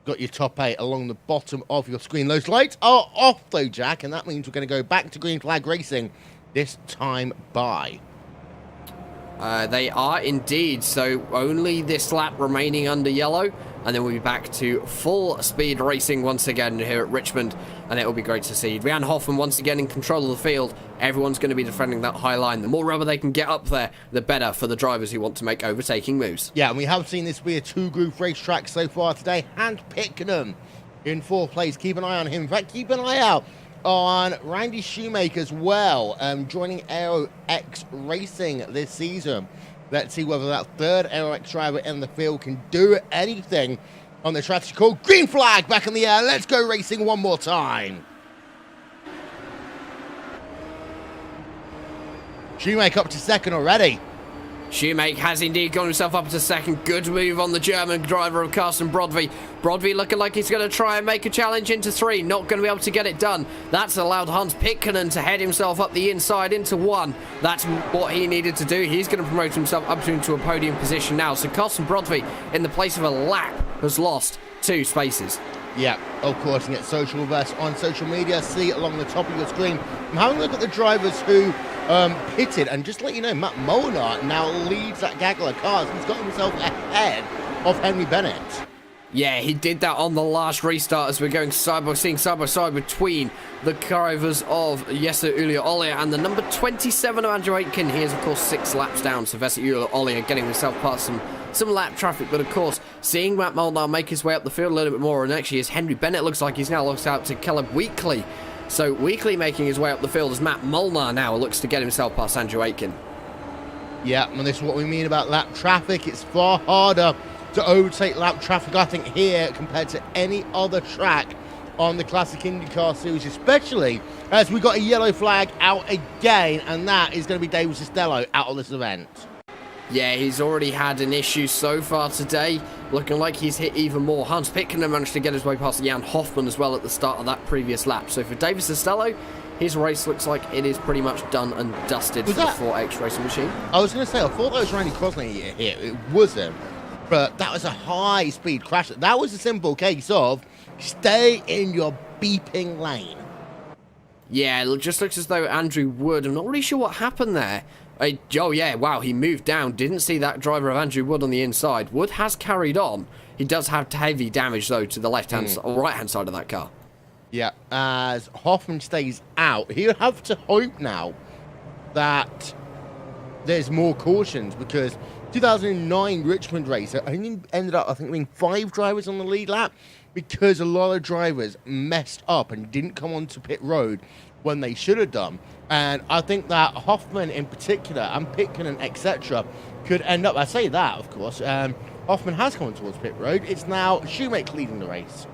Got your top 8 along the bottom of your screen. Those lights are off though, Jack, and that means we're going to go back to green flag racing this time by. They are indeed, so only this lap remaining under yellow, and then we'll be back to full speed racing once again here at Richmond, and it will be great to see Jan Hoffman once again in control of the field. Everyone's going to be defending that high line. The more rubber they can get up there, the better for the drivers who want to make overtaking moves. Yeah, and we have seen this be a 2-group racetrack so far today. Hand Pickenham in 4th place. Keep an eye on him. In fact, keep an eye out on Randy Shoemake as well, joining Aero X Racing this season. Let's see whether that third AeroX driver in the field can do anything on the strategy call. Green flag back in the air. Let's go racing one more time. Shoemake up to second already. Shoemake has indeed got himself up to second. Good move on the German driver of Carsten Brodvey. Brodvey looking like he's going to try and make a challenge into 3. Not going to be able to get it done. That's allowed Hans Pitkänen to head himself up the inside into 1. That's what he needed to do. He's going to promote himself up into a podium position now. So Carsten Brodvey, in the place of a lap, has lost 2 spaces. Yeah, of course, and get social with us on social media. See along the top of your screen. I'm having a look at the drivers who pitted, and just to let you know, Matt Molnar now leads that gaggle of cars. He's got himself ahead of Henry Bennett. Yeah, he did that on the last restart as we're going side by side between the drivers of Jesse Ulia Ollier and the number 27 of Andrew Aitken. He is, of course, 6 laps down. So Jesse Ulia Ollier getting himself past some lap traffic. But, of course, seeing Matt Molnar make his way up the field a little bit more, and actually as Henry Bennett looks like he's now lost out to Caleb Weekly. So Weekly making his way up the field as Matt Molnar now looks to get himself past Andrew Aitken. Yeah, and this is what we mean about lap traffic. It's far harder to overtake lap traffic, I think, here compared to any other track on the Classic IndyCar Series, especially as we got a yellow flag out again, and that is going to be David Costello out of this event. Yeah, he's already had an issue so far today, looking like he's hit even more. Hans Pitkänen managed to get his way past Jan Hoffman as well at the start of that previous lap. So for David Costello, his race looks like it is pretty much done and dusted for the 4X racing machine. I was going to say, I thought that was Randy Crossley here. It wasn't. But that was a high-speed crash. That was a simple case of stay in your beeping lane. Yeah, it just looks as though Andrew Wood, I'm not really sure what happened there. Oh, yeah, wow, he moved down. Didn't see that driver of Andrew Wood on the inside. Wood has carried on. He does have heavy damage, though, to the left-hand or right-hand side of that car. Yeah, as Hoffman stays out, he'll have to hope now that there's more cautions, because 2009 Richmond race only ended up, I think, being 5 drivers on the lead lap because a lot of drivers messed up and didn't come onto pit road when they should have done. And I think that Hoffman in particular and Pitkänen, etc., could end up, I say that, of course, Hoffman has come towards pit road. It's now Shoemake leading the race.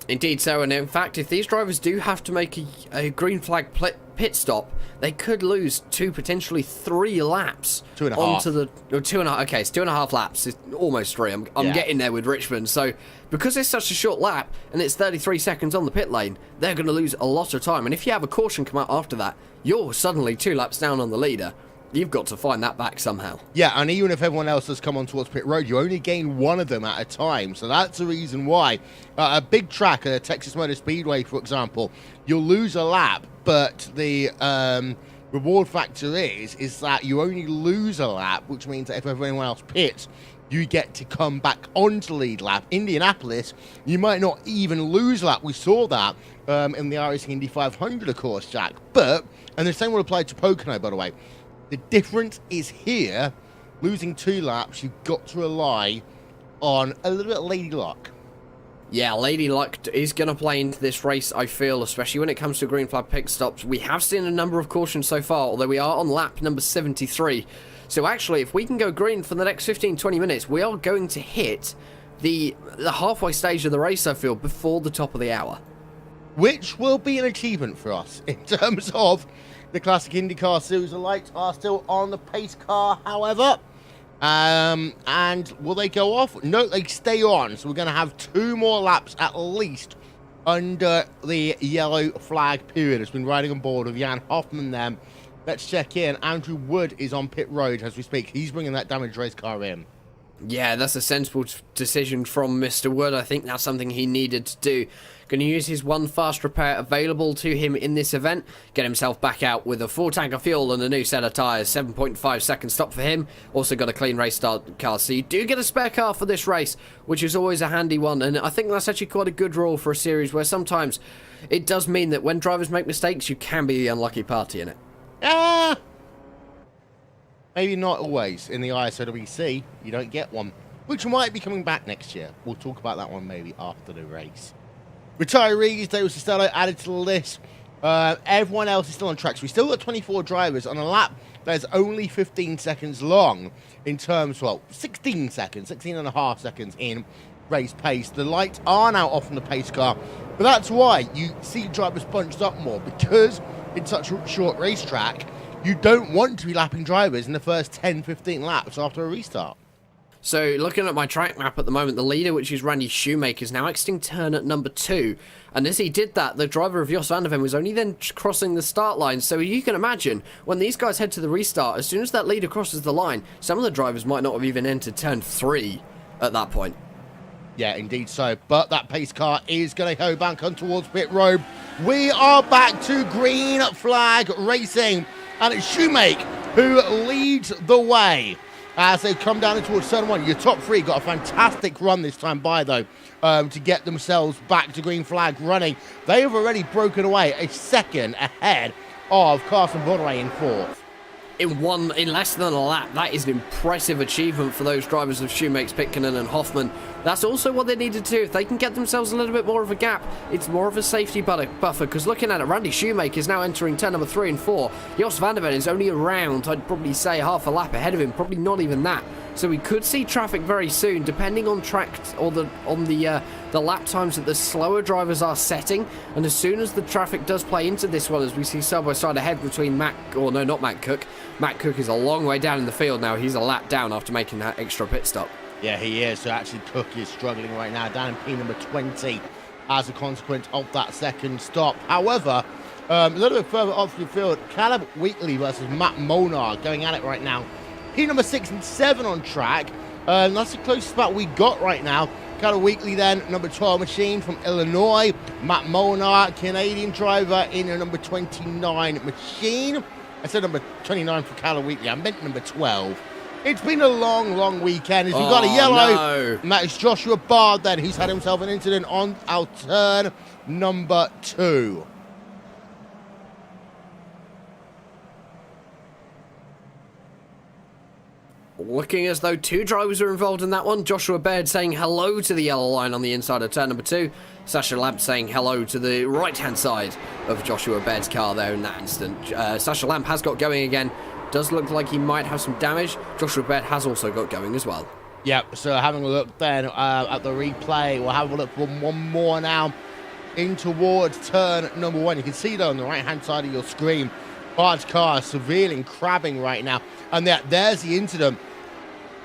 Indeed so, and in fact, if these drivers do have to make a green flag pit stop, they could lose 2, potentially 3 laps. 2.5. Onto the 2.5. Okay, it's 2.5 laps. It's almost 3. I'm getting there with Richmond. So because it's such a short lap and it's 33 seconds on the pit lane, they're going to lose a lot of time. And if you have a caution come out after that, you're suddenly 2 laps down on the leader. You've got to find that back somehow. Yeah, and even if everyone else has come on towards pit road, you only gain 1 of them at a time. So that's the reason why. A big track, Texas Motor Speedway, for example, you'll lose a lap, but the reward factor is that you only lose a lap, which means that if everyone else pits, you get to come back onto lead lap. Indianapolis, you might not even lose a lap. We saw that in the iRacing Indy 500, of course, Jack. But, and the same will apply to Pocono, by the way. The difference is here, losing 2 laps, you've got to rely on a little bit of lady luck. Yeah, lady luck is going to play into this race, I feel, especially when it comes to green flag pit stops. We have seen a number of cautions so far, although we are on lap number 73. So actually, if we can go green for the next 15-20 minutes, we are going to hit the halfway stage of the race, I feel, before the top of the hour. Which will be an achievement for us in terms of the Classic IndyCar Series. The lights are still on the pace car, however. And will they go off? No, they stay on. So we're going to have 2 more laps at least under the yellow flag period. It's been riding on board with Jan Hoffman then. Let's check in. Andrew Wood is on pit road as we speak. He's bringing that damaged race car in. Yeah, that's a sensible decision from Mr. Wood. I think that's something he needed to do. Going to use his 1 fast repair available to him in this event. Get himself back out with a full tank of fuel and a new set of tyres. 7.5 second stop for him. Also got a clean race start car. So you do get a spare car for this race, which is always a handy one. And I think that's actually quite a good rule for a series where sometimes it does mean that when drivers make mistakes, you can be the unlucky party in it. Maybe not always. In the ISOWC, you don't get one, which might be coming back next year. We'll talk about that one maybe after the race. Retirees, David Costello added to the list Everyone else is still on track. So we still got 24 drivers on a lap that is only 15 seconds long in terms, well, 16 and a half seconds in race pace. The lights are now off on the pace car, but that's why you see drivers bunched up more, because it's such a short racetrack. You don't want to be lapping drivers in the first 10-15 laps after a restart. So, looking at my track map at the moment, the leader, which is Randy Shoemaker, is now exiting turn at number 2. And as he did that, the driver of Jos van der Ven was only then crossing the start line. So you can imagine, when these guys head to the restart, as soon as that leader crosses the line, some of the drivers might not have even entered turn 3 at that point. Yeah, indeed so. But that pace car is going to go back on towards pit road. We are back to green flag racing. And it's Shoemaker who leads the way as they come down towards turn 1. Your top 3 got a fantastic run this time by, though, to get themselves back to green flag running. They have already broken away a second ahead of Carson Bonaway in 4th. In less than a lap. That is an impressive achievement for those drivers of Shoemaker, Pitkanen and Hoffman. That's also what they need to do. If they can get themselves a little bit more of a gap, it's more of a safety buffer, because looking at it, Randy Shoemaker is now entering turn number 3 and 4. Jos van der Ven is only around, I'd probably say, half a lap ahead of him, probably not even that. So we could see traffic very soon, depending on track or the lap times that the slower drivers are setting. And as soon as the traffic does play into this one, as we see side by side ahead between Matt Cook. Matt Cook is a long way down in the field now. He's a lap down after making that extra pit stop. Yeah, he is. So actually, Cook is struggling right now, down in P number 20 as a consequence of that second stop. However, a little bit further off the field, Caleb Wheatley versus Matt Monar going at it right now. P number 6 and 7 on track. That's the closest spot we got right now. Caleb Wheatley then, number 12 machine from Illinois. Matt Monar, Canadian driver, in a number 29 machine. I said number 29 for Caleb Wheatley. I meant number 12. It's been a long, long weekend. As we've got a yellow. No. And that is Joshua Bard then, who's had himself an incident on our turn number 2. Looking as though 2 drivers are involved in that one. Joshua Baird saying hello to the yellow line on the inside of turn number 2. Sasha Lamp saying hello to the right-hand side of Joshua Baird's car there in that instant. Sasha Lamp has got going again. Does look like he might have some damage. Joshua Baird has also got going as well. Yep, so having a look then at the replay, we'll have a look for one more now in towards turn number 1. You can see though on the right-hand side of your screen, Bard's car is severely crabbing right now. And there's the incident.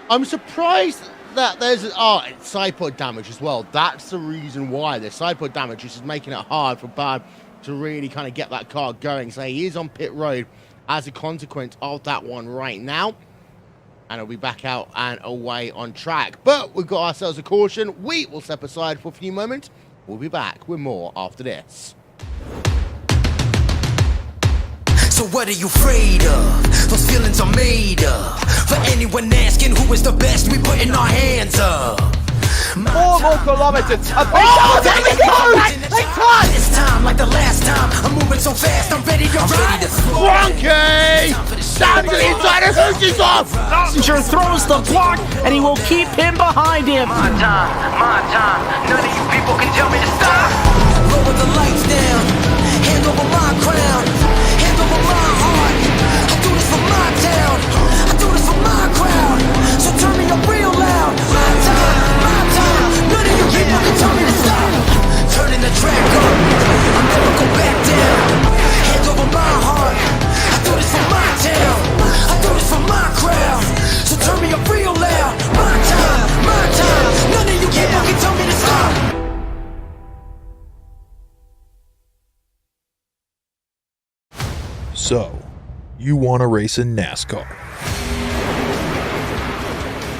I'm surprised that there's side pod damage as well. That's the reason why there's side pod damage, which is making it hard for Bard to really kind of get that car going. So he is on pit road as a consequence of that one right now. And he'll be back out and away on track. But we've got ourselves a caution. We will step aside for a few moments. We'll be back with more after this. So what are you afraid of? Those feelings are made up. For anyone asking who is the best, we putting our hands up. 4 more kilometers. Oh, there we go! They touched! This time, like the last time, I'm moving so fast, I'm ready to ride. Frankie! Down to the inside, and who's off? Passenger throws the block, and he will keep him behind him. My time. None of you people can tell me to stop. Lower the lights down, hand over my crown, hand over my heart. I do this for my town, I do this for my crowd. So turn me up real loud. My time. None of you people can tell me to stop. Turning the track up, I'll never go back down. Hand over my heart, I do this for my town, I do this for my crowd. So turn me up real loud. My time. None of you people can tell me to stop. So, you want to race in NASCAR.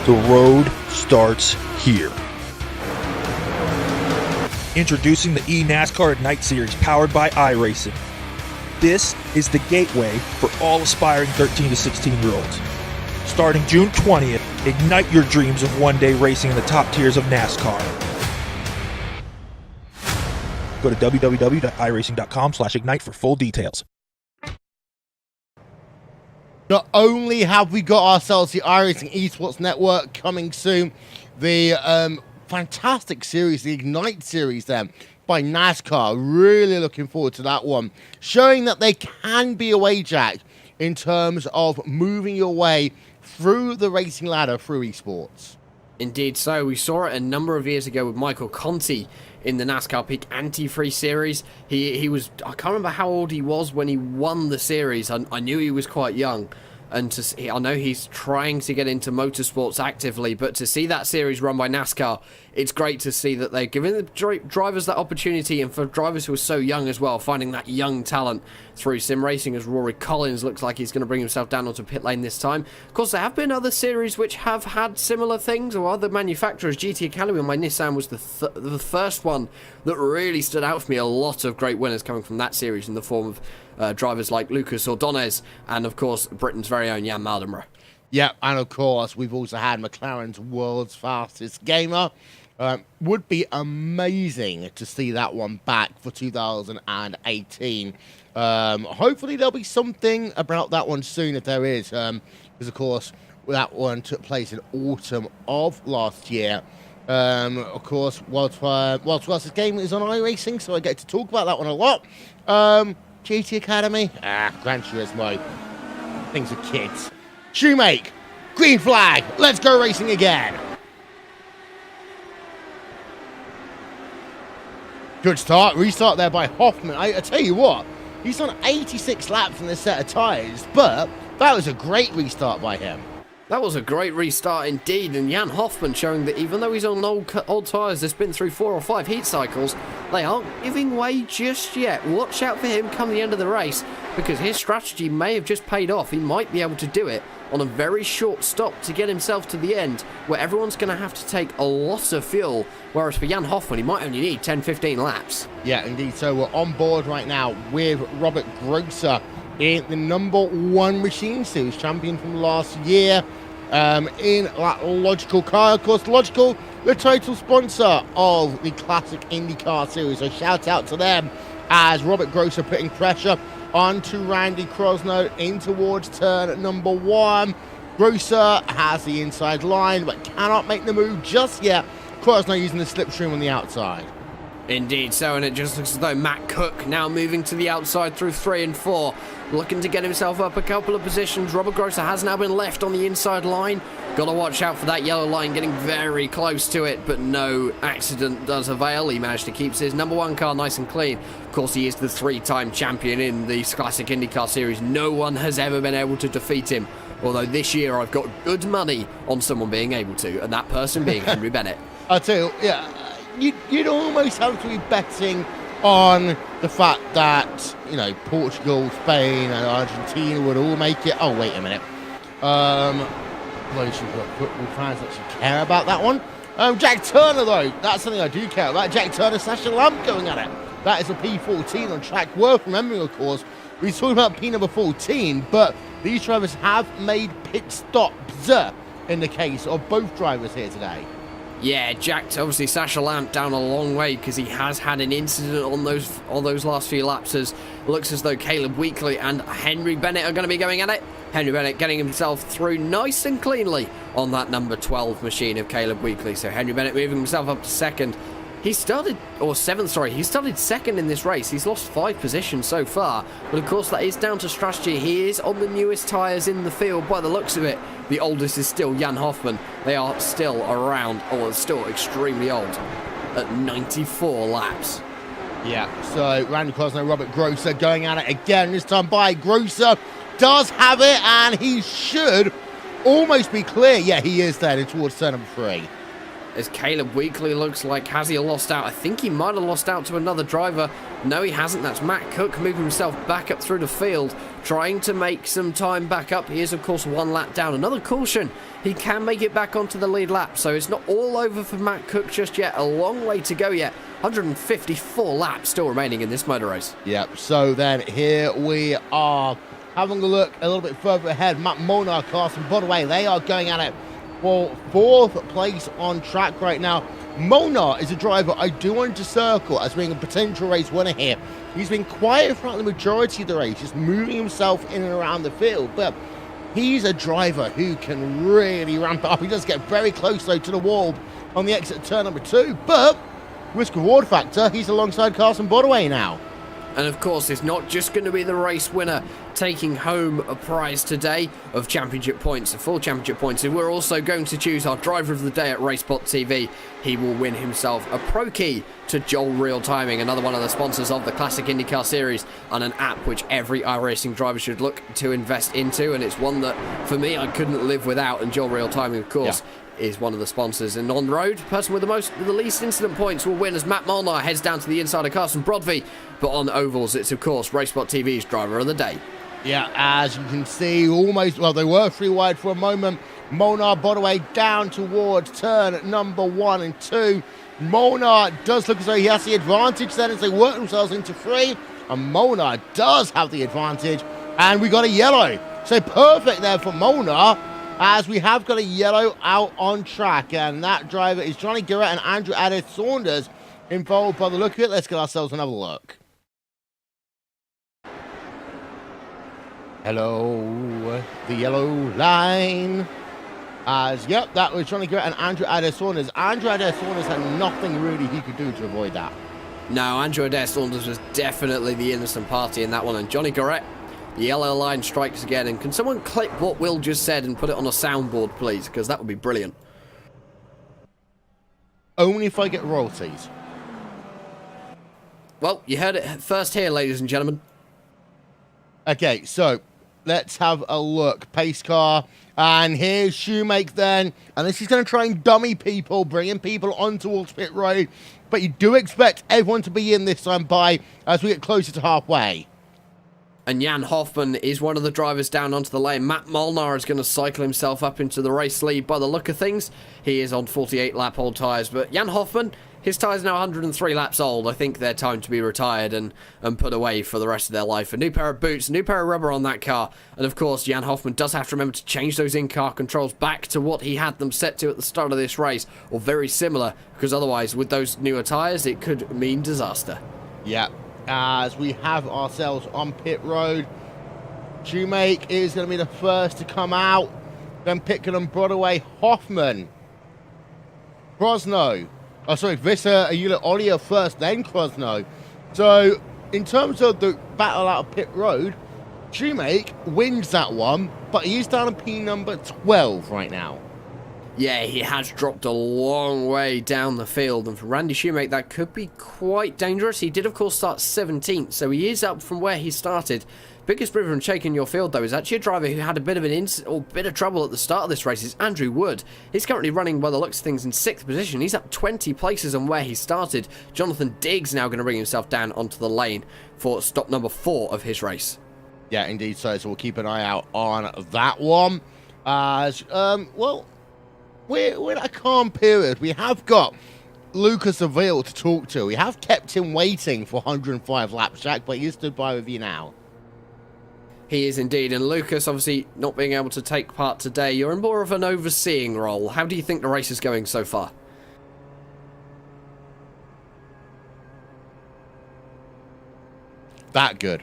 The road starts here. Introducing the eNASCAR at Night Series powered by iRacing. This is the gateway for all aspiring 13 to 16-year-olds. Starting June 20th, ignite your dreams of one day racing in the top tiers of NASCAR. Go to www.iracing.com/ignite for full details. Not only have we got ourselves the iRacing Esports Network coming soon, the fantastic series, the Ignite series then by NASCAR. Really looking forward to that one. Showing that they can be a way, Jack, in terms of moving your way through the racing ladder through esports. Indeed so. We saw it a number of years ago with Michael Conti in the NASCAR Peak Anti-Free Series. He was, I can't remember how old he was when he won the series. I knew he was quite young. And I know he's trying to get into motorsports actively, but to see that series run by NASCAR, it's great to see that they're giving the drivers that opportunity, and for drivers who are so young as well, finding that young talent through sim racing, as Rory Collins looks like he's going to bring himself down onto pit lane this time. Of course, there have been other series which have had similar things, or other manufacturers. GT Academy on my Nissan was the first one that really stood out for me. A lot of great winners coming from that series in the form of drivers like Lucas Ordonez and, of course, Britain's very own Jan Mardenborough. Yeah, and of course, we've also had McLaren's world's fastest gamer. Would be amazing to see that one back for 2018. Hopefully, there'll be something about that one soon if there is. Because, of course, that one took place in autumn of last year. Of course, world's fastest game is on iRacing, so I get to talk about that one a lot. GT Academy, Gran Turismo, things are kids. Shoemake, green flag, let's go racing again. Good start, restart there by Hoffman. I tell you what, he's done 86 laps in this set of tyres, but that was a great restart by him. That was a great restart indeed, and Jan Hoffman showing that even though he's on old tyres that's been through 4 or 5 heat cycles, they aren't giving way just yet. Watch out for him come the end of the race, because his strategy may have just paid off. He might be able to do it on a very short stop to get himself to the end, where everyone's going to have to take a lot of fuel, whereas for Jan Hoffman, he might only need 10-15 laps. Yeah, indeed. So we're on board right now with Robert Grosser in the number 1 Machine Series champion from last year. In that Logical car, of course, Logical, the title sponsor of the classic IndyCar series. So shout out to them as Robert Grosser putting pressure onto Randy Krosno in towards turn number 1. Grosser has the inside line but cannot make the move just yet. Krosno using the slipstream on the outside. Indeed so, and it just looks as though Matt Cook now moving to the outside through 3 and 4, looking to get himself up a couple of positions. Robert Grosser has now been left on the inside line. Gotta watch out for that yellow line getting very close to it, but no accident does avail. He managed to keep his number 1 car nice and clean. Of course, he is the 3-time champion in the classic IndyCar series. No one has ever been able to defeat him, although this year I've got good money on someone being able to, and that person being Henry Bennett. I'll tell you, yeah, you'd almost have to be betting on the fact that, you know, Portugal, Spain and Argentina would all make it. Oh, wait a minute. Those football fans actually care about that one. Jack Turner, though, that's something I do care about. Jack Turner, Sasha Lamp going at it. That is a P14 on track. Worth remembering, of course, we talked about P number 14, but these drivers have made pit stops in the case of both drivers here today. Yeah, Jack, obviously Sasha Lamp down a long way because he has had an incident on those last few laps. As looks as though Caleb Weekly and Henry Bennett are going to be going at it. Henry Bennett getting himself through nice and cleanly on that number 12 machine of Caleb Weekly. So Henry Bennett moving himself up to second. He started second in this race. He's lost 5 positions so far, but of course that is down to strategy. He is on the newest tyres in the field by the looks of it. The oldest is still Jan Hoffman. They are still around, or still extremely old, at 94 laps. Yeah, so Randy Krosno, Robert Grosser going at it again, this time by Grosser. Does have it, and he should almost be clear. Yeah, he is there towards turn number 3. As Caleb Weekly looks like, has he lost out? I think he might have lost out to another driver. No, he hasn't. That's Matt Cook moving himself back up through the field, trying to make some time back up. He is, of course, 1 lap down. Another caution. He can make it back onto the lead lap, so it's not all over for Matt Cook just yet. A long way to go yet. 154 laps still remaining in this motor race. Yep, so then here we are having a look a little bit further ahead. Matt Molnar, Carson Bodaway, they are going at it for 4th place on track right now. Molnar is a driver I do want to circle as being a potential race winner here. He's been quiet throughout the majority of the race, just moving himself in and around the field, but he's a driver who can really ramp it up. He does get very close though to the wall on the exit of turn number 2, but risk-reward factor, he's alongside Carson Bodaway now. And of course, it's not just going to be the race winner taking home a prize today of championship points, a full championship points. And we're also going to choose our driver of the day at RaceBot TV. He will win himself a Pro Key to Joel Real Timing, another one of the sponsors of the Classic IndyCar Series, and an app which every iRacing driver should look to invest into. And it's one that, for me, I couldn't live without. And Joel Real Timing, of course, is one of the sponsors. And on road, the person with the least incident points will win as Matt Molnar heads down to the inside of Carson Brodvey. But on ovals, it's of course RaceBot TV's driver of the day. Yeah, as you can see, almost, well, they were 3 wide for a moment. Molnar Bodaway down towards turn number 1 and 2. Molnar does look as though he has the advantage then as they work themselves into 3. And Molnar does have the advantage. And we got a yellow. So perfect there for Molnar, as we have got a yellow out on track. And that driver is Johnny Garrett and Andrew Adair Saunders involved by the look of it. Let's get ourselves another look. Hello, the yellow line. Yep, that was Johnny Garrett and Andrew Adair Saunders. Andrew Adair Saunders had nothing really he could do to avoid that. No, Andrew Adair Saunders was definitely the innocent party in that one. And Johnny Garrett, the yellow line strikes again. And can someone clip what Will just said and put it on a soundboard, please? Because that would be brilliant. Only if I get royalties. Well, you heard it first here, ladies and gentlemen. Okay, so let's have a look. Pace car. And here's Shoemake then. And this is going to try and dummy people, bringing people on towards pit road. But you do expect everyone to be in this time by as we get closer to halfway. And Jan Hoffman is one of the drivers down onto the lane. Matt Molnar is going to cycle himself up into the race lead by the look of things. He is on 48-lap old tyres. But Jan Hoffman, his tyres are now 103 laps old. I think they're time to be retired and put away for the rest of their life. A new pair of boots, a new pair of rubber on that car. And of course, Jan Hoffman does have to remember to change those in-car controls back to what he had them set to at the start of this race, or very similar, because otherwise, with those newer tyres, it could mean disaster. Yeah. As we have ourselves on pit road, Shoemake is going to be the first to come out. Then Pitkin and Broadway, Hoffman, Krosno. Oh, sorry, Visser, Ayula, Olia first, then Krosno. So, in terms of the battle out of pit road, Shoemake wins that one, but he is down to P number 12 right now. Yeah, he has dropped a long way down the field, and for Randy Shoemake, that could be quite dangerous. He did, of course, start 17th, so he is up from where he started. Biggest mover and shake in your field, though, is actually a driver who had a bit of bit of trouble at the start of this race. Is Andrew Wood. He's currently running, by the looks of things, in 6th position. He's up 20 places on where he started. Jonathan Diggs now going to bring himself down onto the lane for stop number 4 of his race. Yeah, indeed so we'll keep an eye out on that one. Well, we're in a calm period. We have got Lucas Avil to talk to. We have kept him waiting for 105 laps, Jack, but he stood by with you now. He is indeed, and Lucas, obviously not being able to take part today, you're in more of an overseeing role. How do you think the race is going so far? That good.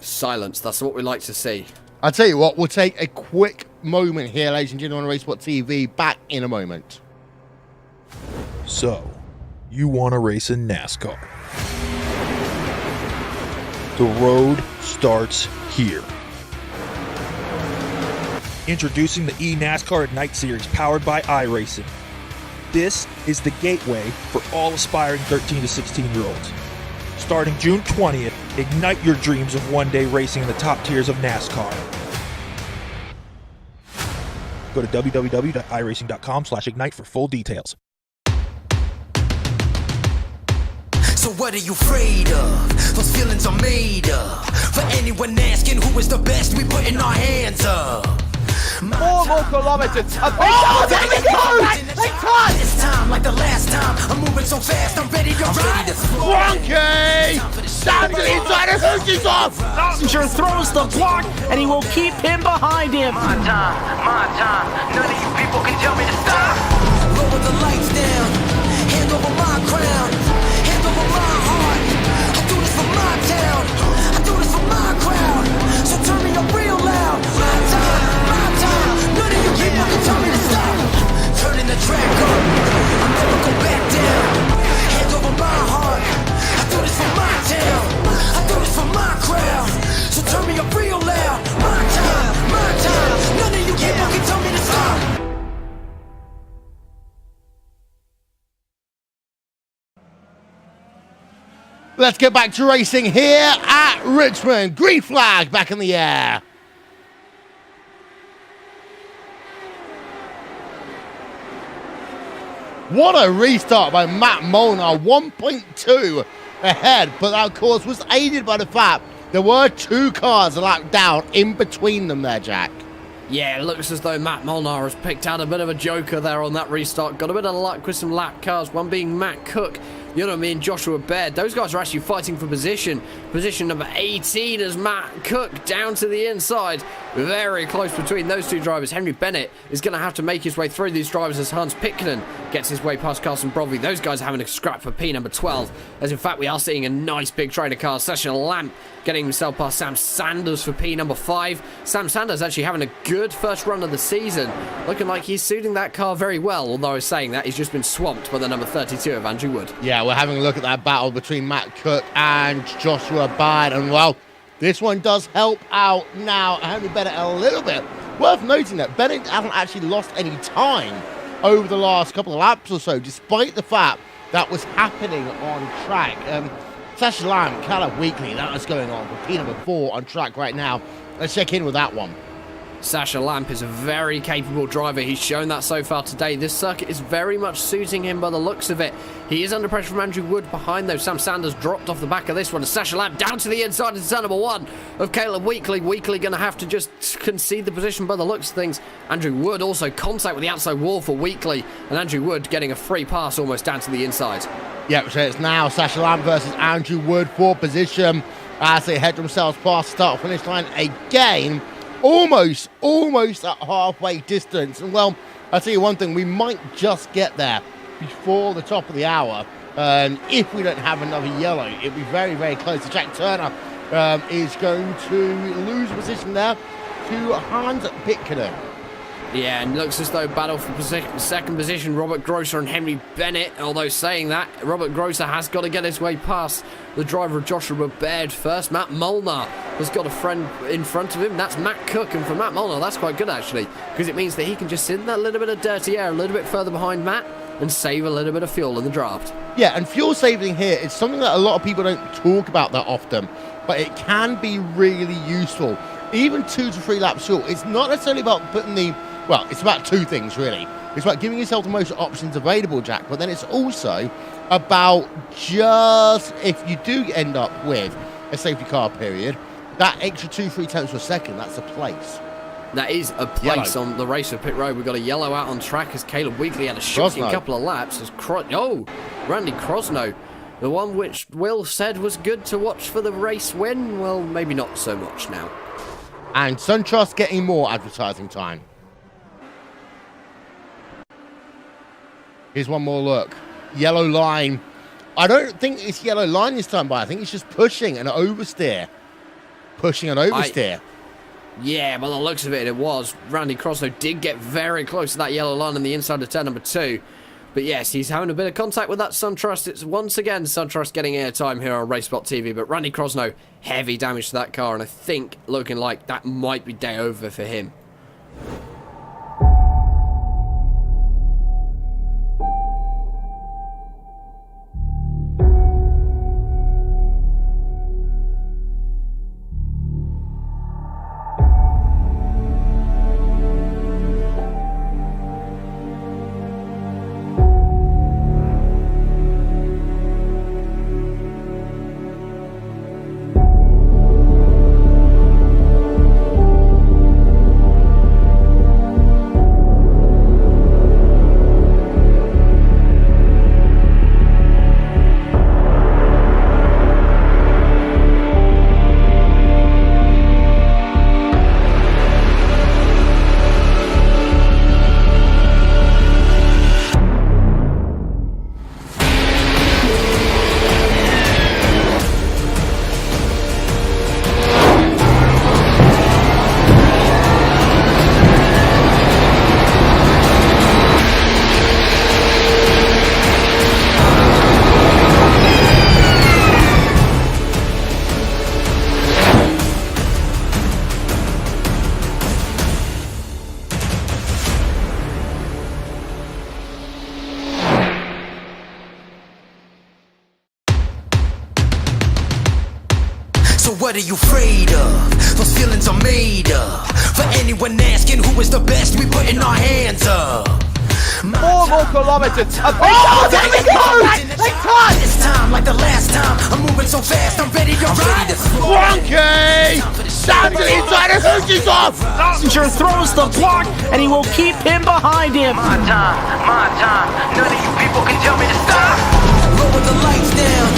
Silence, that's what we like to see. I'll tell you what, we'll take a quick moment here, ladies and gentlemen, on RaceBot TV. Back in a moment. So, you want to race in NASCAR. The road starts here. Introducing the eNASCAR at Night Series powered by iRacing. This is the gateway for all aspiring 13 to 16-year-olds. Starting June 20th, ignite your dreams of one day racing in the top tiers of NASCAR. Go to www.iracing.com/ignite for full details. So what are you afraid of? Those feelings are made up. For anyone asking who is the best, we putting our hands up. 4 more kilometers. Oh, there we go! They touch! This time, like the last time, I'm moving so fast, I'm ready to ride. Frankie! Down to the inside of Hoosie's off! Messenger throws the block, and he will keep him behind him. My time. None of you people can tell me to stop. Lower the lights down. Hand over my crown. Hand over my heart. I do this for my town. I do this for my crowd. So turn me up real loud. My time. None of you people can tell me to stop. Turning the Let's get back to racing here at Richmond. Green flag back in the air. What a restart by Matt Molnar, 1.2 ahead, but that of course was aided by the fact there were 2 cars a lap down in between them there, Jack. Yeah, it looks as though Matt Molnar has picked out a bit of a joker there on that restart. Got a bit of luck with some lap cars, one being Matt Cook, the other being Joshua Baird. Those guys are actually fighting for position. Position number 18 as Matt Cook down to the inside. Very close between those 2 drivers. Henry Bennett is going to have to make his way through these drivers as Hans Pitkanen gets his way past Carson Brovey. Those guys are having a scrap for P number 12. As in fact, we are seeing a nice big trainer car. Sasha Lamp getting himself past Sam Sanders for P number 5. Sam Sanders actually having a good first run of the season. Looking like he's suiting that car very well. Although I was saying that, he's just been swamped by the number 32 of Andrew Wood. Yeah, we're having a look at that battle between Matt Cook and Joshua Baird. And well, this one does help out now Henry Bennett a little bit. Worth noting that Bennett hasn't actually lost any time over the last couple of laps or so, despite the fact that was happening on track. Sasha Lamb, Caleb Weekly, that was going on for P number 4 on track right now. Let's check in with that one. Sasha Lamp is a very capable driver. He's shown that so far today. This circuit is very much suiting him by the looks of it. He is under pressure from Andrew Wood behind, though. Sam Sanders dropped off the back of this one. Sasha Lamp down to the inside into turn number 1 of Caleb Weekly. Weekly going to have to just concede the position by the looks of things. Andrew Wood also contact with the outside wall for Weekly, and Andrew Wood getting a free pass almost down to the inside. Yep, so it's now Sasha Lamb versus Andrew Wood for position as they head themselves past the start-finish line again. Almost at halfway distance. And well, I'll tell you one thing, we might just get there before the top of the hour. If we don't have another yellow, it'll be very, very close. So Jack Turner is going to lose position there to Hans Pitkanen. Yeah, and looks as though battle for second position, Robert Grosser and Henry Bennett. Although saying that, Robert Grosser has got to get his way past the driver of Joshua Baird first. Matt Molnar has got a friend in front of him. That's Matt Cook, and for Matt Molnar, that's quite good actually, because it means that he can just sit in that little bit of dirty air a little bit further behind Matt and save a little bit of fuel in the draft. Yeah, and fuel saving here is something that a lot of people don't talk about that often, but it can be really useful. Even 2 to 3 laps short, it's not necessarily about putting the... Well, it's about 2 things, really. It's about giving yourself the most options available, Jack, but then it's also about just, if you do end up with a safety car period, that extra 2-3 tenths per second, that's a place. That is a place yellow on the race of pit road. We've got a yellow out on track as Caleb Weekly had a shocking couple of laps. As Randy Crosno, the one which Will said was good to watch for the race win. Well, maybe not so much now. And SunTrust getting more advertising time. Here's one more look. Yellow line. I don't think it's yellow line this time, but I think it's just pushing an oversteer. Yeah, by the looks of it, it was. Randy Crosno did get very close to that yellow line on the inside of turn number 2. But yes, he's having a bit of contact with that SunTrust. It's once again SunTrust getting airtime here on RaceSpot TV. But Randy Crosno, heavy damage to that car. And I think looking like that might be day over for him. what are you afraid of? Those feelings are made up. For anyone asking who is the best, we putting our hands up. 4 more kilometers. Oh, there we go! They cut! This time, like the last time, I'm moving so fast, I'm ready to ride. Frankie! Down to the inside of Hoosie's off! Passenger throws the block, and he will keep him behind him. My time. None of you people can tell me to stop. Lower the lights down.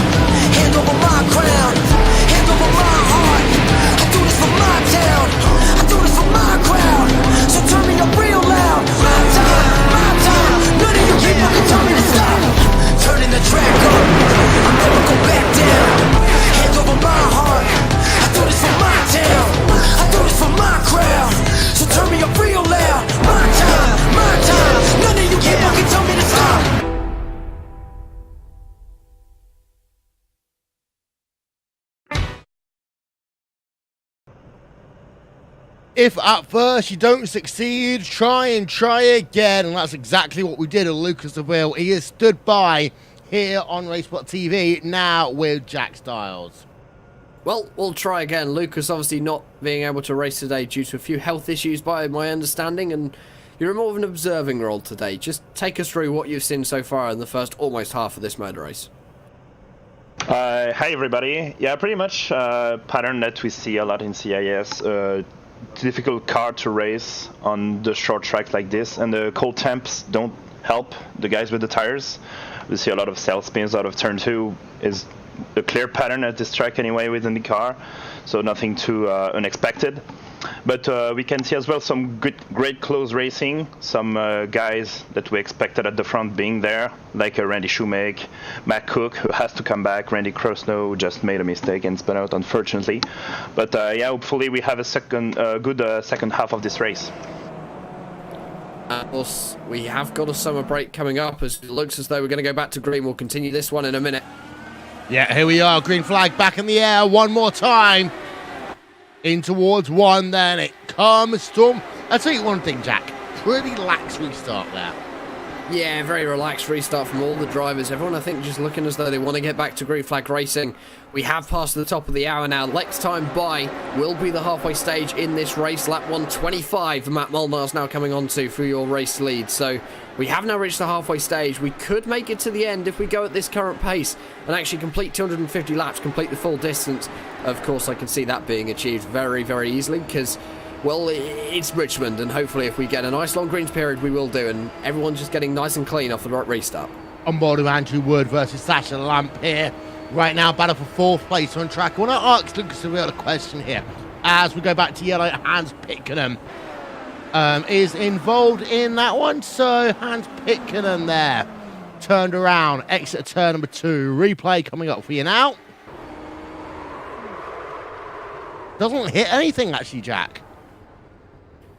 Hand over my crown. Hand over my heart. I do this for my town. I do this for my crowd. So turn me up real loud. My time. None of you people can tell me to stop. Turning the track up. I'll never go back down. Hand over my heart. I do this for my town. I do this for my crowd. So turn me up real loud. My time. None of you people can tell me to stop. If at first you don't succeed, try again. And that's exactly what we did with Lucas DeVille. He has stood by here on Racebot TV, now with Jack Styles. Well, we'll try again. Lucas obviously not being able to race today due to a few health issues by my understanding, and you're more of an observing role today. Just take us through what you've seen so far in the first almost half of this motor race. Hi everybody. Yeah, pretty much pattern that we see a lot in CIS. Difficult car to race on the short track like this, and the cold temps don't help the guys with the tires. We see a lot of sail spins out of turn 2 is a clear pattern at this track anyway within the car, so nothing too unexpected. But we can see as well some great close racing, some guys that we expected at the front being there, like Randy Shoemake, Matt Cook, who has to come back, Randy Crosno just made a mistake and spun out unfortunately. But yeah, hopefully we have a good second half of this race. Of course, we have got a summer break coming up, as it looks as though we're going to go back to green. We'll continue this one in a minute. Yeah, here we are, green flag back in the air one more time. In towards 1, then it comes Storm. I'll tell you one thing, Jack. Pretty lax restart there. Yeah, very relaxed restart from all the drivers. Everyone, I think, just looking as though they want to get back to green flag racing. We have passed the top of the hour now. Next time by will be the halfway stage in this race. Lap 125, Matt Molnar's now coming on to for your race lead. So we have now reached the halfway stage. We could make it to the end if we go at this current pace and actually complete 250 laps, complete the full distance. Of course, I can see that being achieved very, very easily because, well, it's Richmond, and hopefully if we get a nice long greens period, we will do, and everyone's just getting nice and clean off the right restart. On board with Andrew Wood versus Sasha Lamp here. Right now, battle for 4th place on track. I want to ask Lucas a real question here. As we go back to yellow, Hans Pitcairn is involved in that one. So Hans Pitcairn there, turned around, exit turn number 2. Replay coming up for you now. Doesn't hit anything actually, Jack.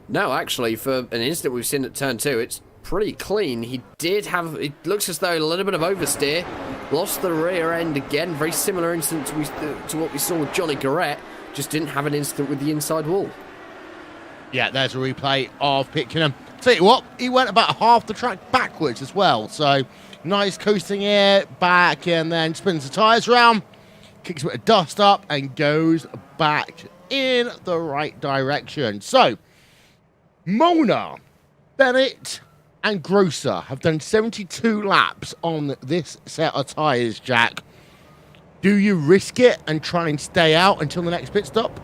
No, actually, for an instant we've seen at turn 2, it's pretty clean. He did have, it looks as though a little bit of oversteer, lost the rear end again, very similar incident to what we saw with Johnny Garrett, just didn't have an incident with the inside wall. Yeah, there's a replay of Pitcairn. Tell you what, he went about half the track backwards as well, so nice coasting here, back, and then spins the tyres around, kicks a bit of dust up, and goes back in the right direction. So, Mona, Bennett, and Grosser have done 72 laps on this set of tyres, Jack. Do you risk it and try and stay out until the next pit stop?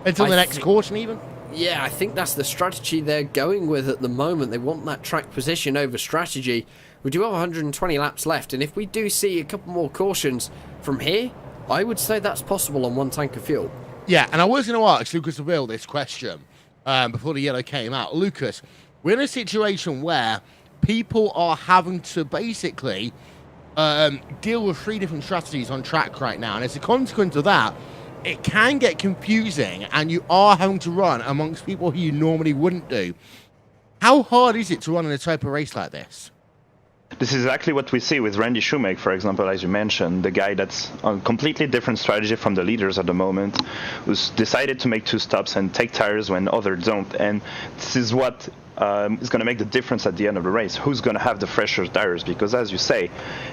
Until the next caution, even? Yeah, I think that's the strategy they're going with at the moment. They want that track position over strategy. We do have 120 laps left, and if we do see a couple more cautions from here, I would say that's possible on 1 tank of fuel. Yeah, and I was going to ask Lucas DeVille this question before the yellow came out. Lucas, we're in a situation where people are having to basically deal with 3 different strategies on track right now, and as a consequence of that, it can get confusing, and you are having to run amongst people who you normally wouldn't do. How hard is it to run in a type of race like this? This is exactly what we see with Randy Shoemake, for example, as you mentioned, the guy that's on a completely different strategy from the leaders at the moment, who's decided to make 2 stops and take tires when others don't. And this is what is going to make the difference at the end of the race. Who's going to have the fresher tires? Because as you say,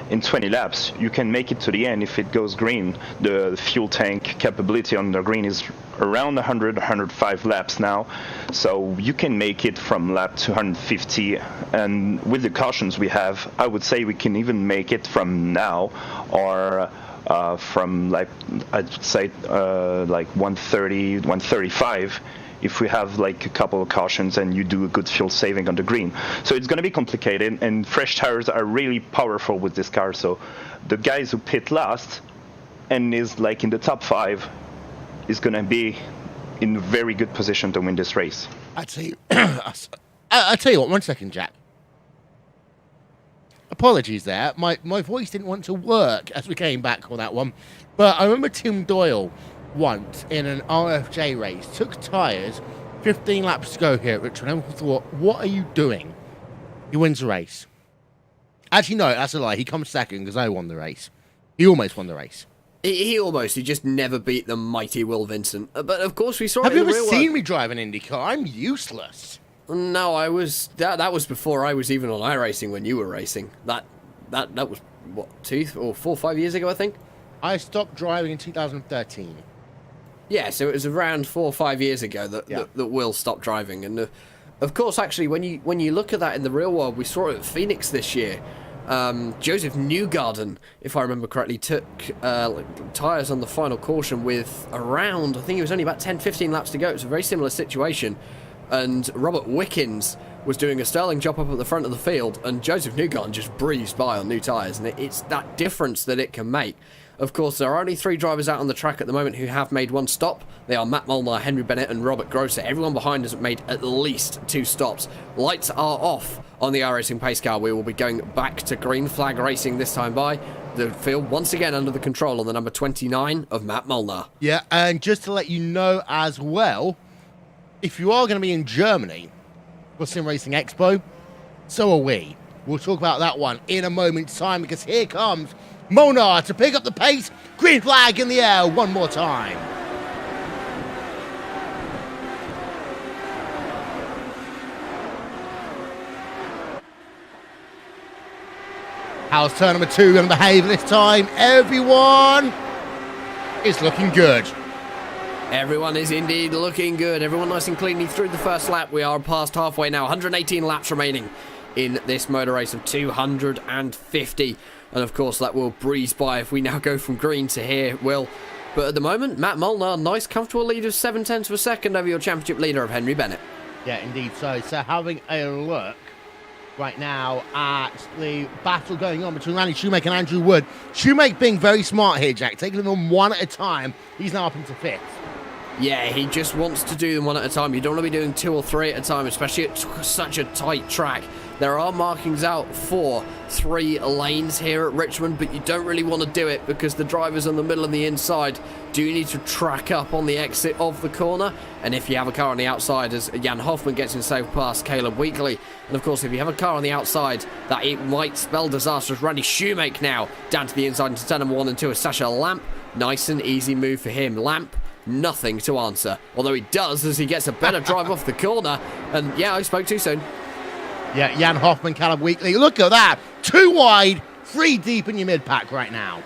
in 20 laps, you can make it to the end if it goes green. The fuel tank capability on the green is around 100, 105 laps now. So you can make it from lap 250. And with the cautions we have, I would say we can even make it from now or from like, I'd say like 130, 135. If we have like a couple of cautions and you do a good fuel saving on the green. So it's going to be complicated, and fresh tires are really powerful with this car. So the guys who pit last and is like in the top 5 is going to be in a very good position to win this race. I'll tell you what, 1 second, Jack. Apologies there. My voice didn't want to work as we came back on that one. But I remember Tim Doyle once in an RFJ race took tyres 15 laps to go here at Richmond, and thought, what are you doing? He wins the race. Actually, no, that's a lie. He comes second because I won the race. He almost won the race. He just never beat the mighty Will Vincent. But of course we saw Have it you in ever the real seen world. me drive an IndyCar? I'm useless. No, I was that was before I was even on iRacing when you were racing. That was what, 2 or 4 or 5 years ago, I think. I stopped driving in 2013. Yeah, so it was around 4 or 5 years ago that Will stopped driving, and of course, actually, when you look at that in the real world, we saw it at Phoenix this year. Joseph Newgarden, if I remember correctly, took tyres on the final caution with around, I think it was only about 10-15 laps to go. It was a very similar situation, and Robert Wickens was doing a sterling job up at the front of the field, and Joseph Newgarden just breezed by on new tyres, and it's that difference that it can make. Of course, there are only 3 drivers out on the track at the moment who have made 1 stop. They are Matt Molnar, Henry Bennett and Robert Grosser. Everyone behind has made at least 2 stops. Lights are off on the iRacing pace car. We will be going back to green flag racing this time by the field, once again under the control of the number 29 of Matt Molnar. Yeah, and just to let you know as well, if you are going to be in Germany for Sim Racing Expo, so are we. We'll talk about that one in a moment's time, because here comes Molnar to pick up the pace. Green flag in the air one more time. How's turn number 2 going to behave this time? Everyone is looking good. Everyone is indeed looking good. Everyone nice and cleanly through the first lap. We are past halfway now. 118 laps remaining in this motor race of 250. And of course, that will breeze by if we now go from green to here, Will. But at the moment, Matt Molnar, nice comfortable lead of 0.7 of a second over your championship leader of Henry Bennett. Yeah, indeed. So having a look right now at the battle going on between Randy Shoemake and Andrew Wood. Shoemake being very smart here, Jack, taking them 1 at a time. He's now up into 5th. Yeah, he just wants to do them 1 at a time. You don't want to be doing 2 or 3 at a time, especially at such a tight track. There are markings out for 3 lanes here at Richmond, but you don't really want to do it because the drivers on the middle and the inside do need to track up on the exit of the corner. And if you have a car on the outside, as Jan Hoffman gets himself past Caleb Weekly, and of course if you have a car on the outside, that it might spell disaster. As Randy Shoemake now down to the inside into turn number 1 and 2 as Sasha Lamp. Nice and easy move for him. Lamp, nothing to answer. Although he does as he gets a better drive off the corner. And yeah, I spoke too soon. Yeah, Jan Hoffman, Caleb Weekly. Look at that. 2 wide, 3 deep in your mid-pack right now.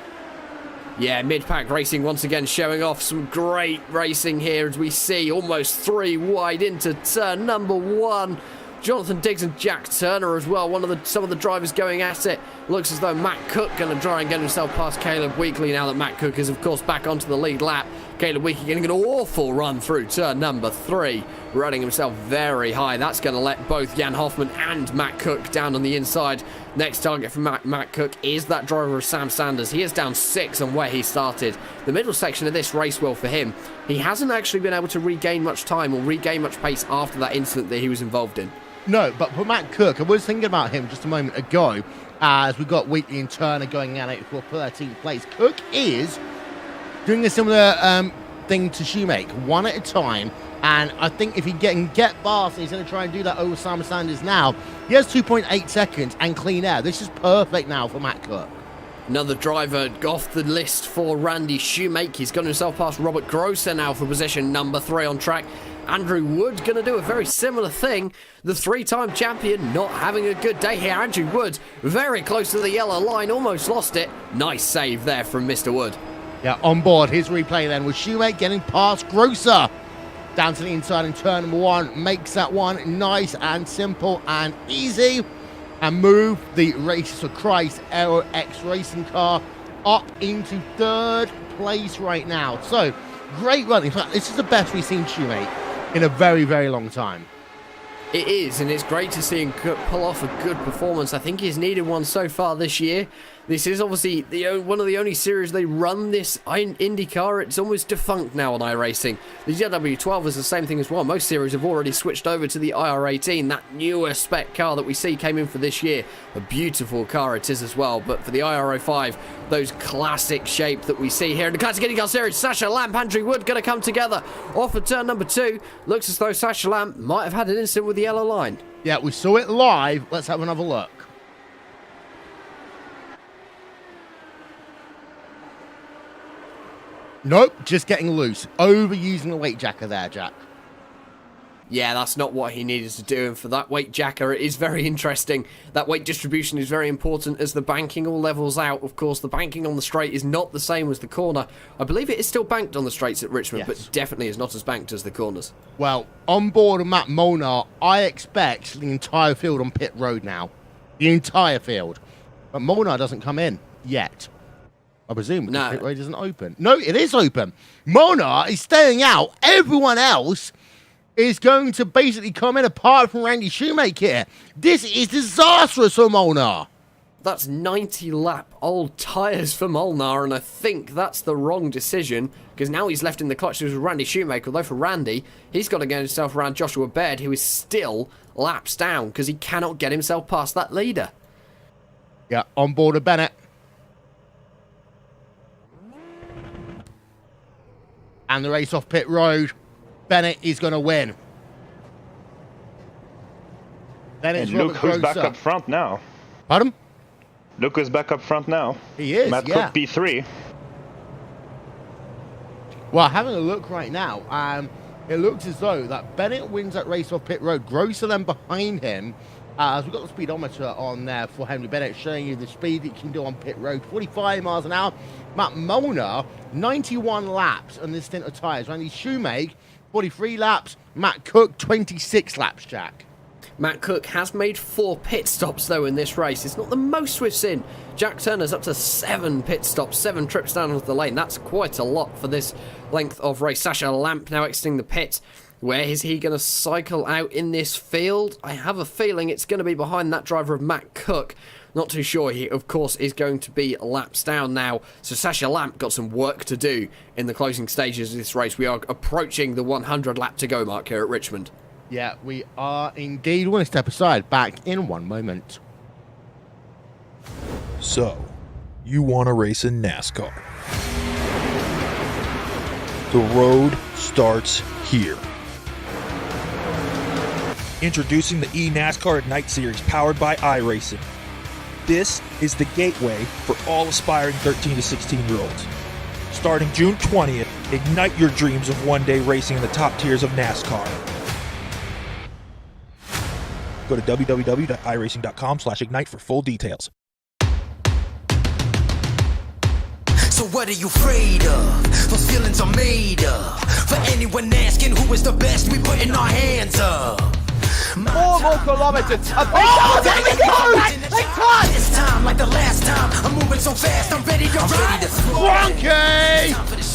Yeah, mid-pack racing once again showing off some great racing here as we see almost 3 wide into turn number 1. Jonathan Diggs and Jack Turner as well. Some of the drivers going at it. Looks as though Matt Cook going to try and get himself past Caleb Weekly now that Matt Cook is, of course, back onto the lead lap. Caleb Weekly getting an awful run through turn number 3, running himself very high. That's going to let both Jan Hoffman and Matt Cook down on the inside. Next target for Matt Cook is that driver of Sam Sanders. He is down 6 on where he started. The middle section of this race, well, for him, he hasn't actually been able to regain much time or regain much pace after that incident that he was involved in. No, but for Matt Cook, I was thinking about him just a moment ago as we got Wheatley and Turner going at it for 13th place. Cook is doing a similar thing to Shoemake, 1 at a time, and I think if he can get past, he's going to try and do that over Sam Sanders now. He has 2.8 seconds and clean air. This is perfect now for Matt Cook. Another driver off the list for Randy Shoemake. He's got himself past Robert Grosser now for position number 3 on track. Andrew Wood going to do a very similar thing. The three-time champion not having a good day here. Andrew Wood very close to the yellow line, almost lost it. Nice save there from Mr. Wood. Yeah, on board. His replay then was Shoemake getting past Grosser. Down to the inside in turn number one. Makes that one nice and simple and easy. And move the Races for Christ Aero X racing car up into third place right now. So, great run. In fact, this is the best we've seen Shoemake in a very, very long time. It is, and it's great to see him pull off a good performance. I think he's needed one so far this year. This is obviously one of the only series they run this IndyCar. It's almost defunct now on iRacing. The GW12 is the same thing as well. Most series have already switched over to the IR18. That newer spec car that we see came in for this year. A beautiful car it is as well. But for the IR05, those classic shape that we see here in the Classic IndyCar Series, Sasha Lamp, Andrew Wood going to come together off of turn number 2. Looks as though Sasha Lamp might have had an incident with the yellow line. Yeah, we saw it live. Let's have another look. Nope, just getting loose. Overusing the weight jacker there, Jack. Yeah, that's not what he needed to do, and for that weight jacker, it is very interesting. That weight distribution is very important as the banking all levels out. Of course, the banking on the straight is not the same as the corner. I believe it is still banked on the straights at Richmond, yes, but definitely is not as banked as the corners. Well, on board of Matt Molnar, I expect the entire field on pit road now. The entire field. But Molnar doesn't come in yet. I presume because pit road isn't open. No, it is open. Molnar is staying out. Everyone else is going to basically come in apart from Randy Shoemake here. This is disastrous for Molnar. That's 90 lap old tyres for Molnar, and I think that's the wrong decision because now he's left in the clutch with Randy Shoemake. Although for Randy, he's got to get himself around Joshua Baird, who is still laps down because he cannot get himself past that leader. Yeah, on board of Bennett. And the race off pit road. Bennett is going to win. Then it's and look who's back up front now. Pardon? Look who's back up front now. He is, Matt yeah. Cook P3. Well, having a look right now, it looks as though that Bennett wins that race off pit road. Grosser then behind him. As we've got the speedometer on there for Henry Bennett, showing you the speed that you can do on pit road. 45 miles an hour. Matt Molnar, 91 laps on this stint of tyres. Randy Shoemake, 43 laps. Matt Cook, 26 laps, Jack. Matt Cook has made 4 pit stops, though, in this race. It's not the most we've seen. Jack Turner's up to 7 pit stops, 7 trips down onto the lane. That's quite a lot for this length of race. Sasha Lamp now exiting the pit. Where is he going to cycle out in this field? I have a feeling it's going to be behind that driver of Matt Cook. Not too sure. He, of course, is going to be laps down now. So Sasha Lamp got some work to do in the closing stages of this race. We are approaching the 100 lap to go mark here at Richmond. Yeah, we are indeed. We're going to step aside. Back in one moment. So, you want to race in NASCAR. The road starts here. Introducing the eNASCAR at Night Series powered by iRacing. This is the gateway for all aspiring 13 to 16-year-olds. Starting June 20th, ignite your dreams of one day racing in the top tiers of NASCAR. Go to www.iracing.com/ignite for full details. So what are you afraid of? Those feelings are made up. For anyone asking who is the best, we putting our hands up. 4 more kilometers. Oh, there we go! This time, like the last time, I'm moving so fast, I'm ready to ride. Frankie!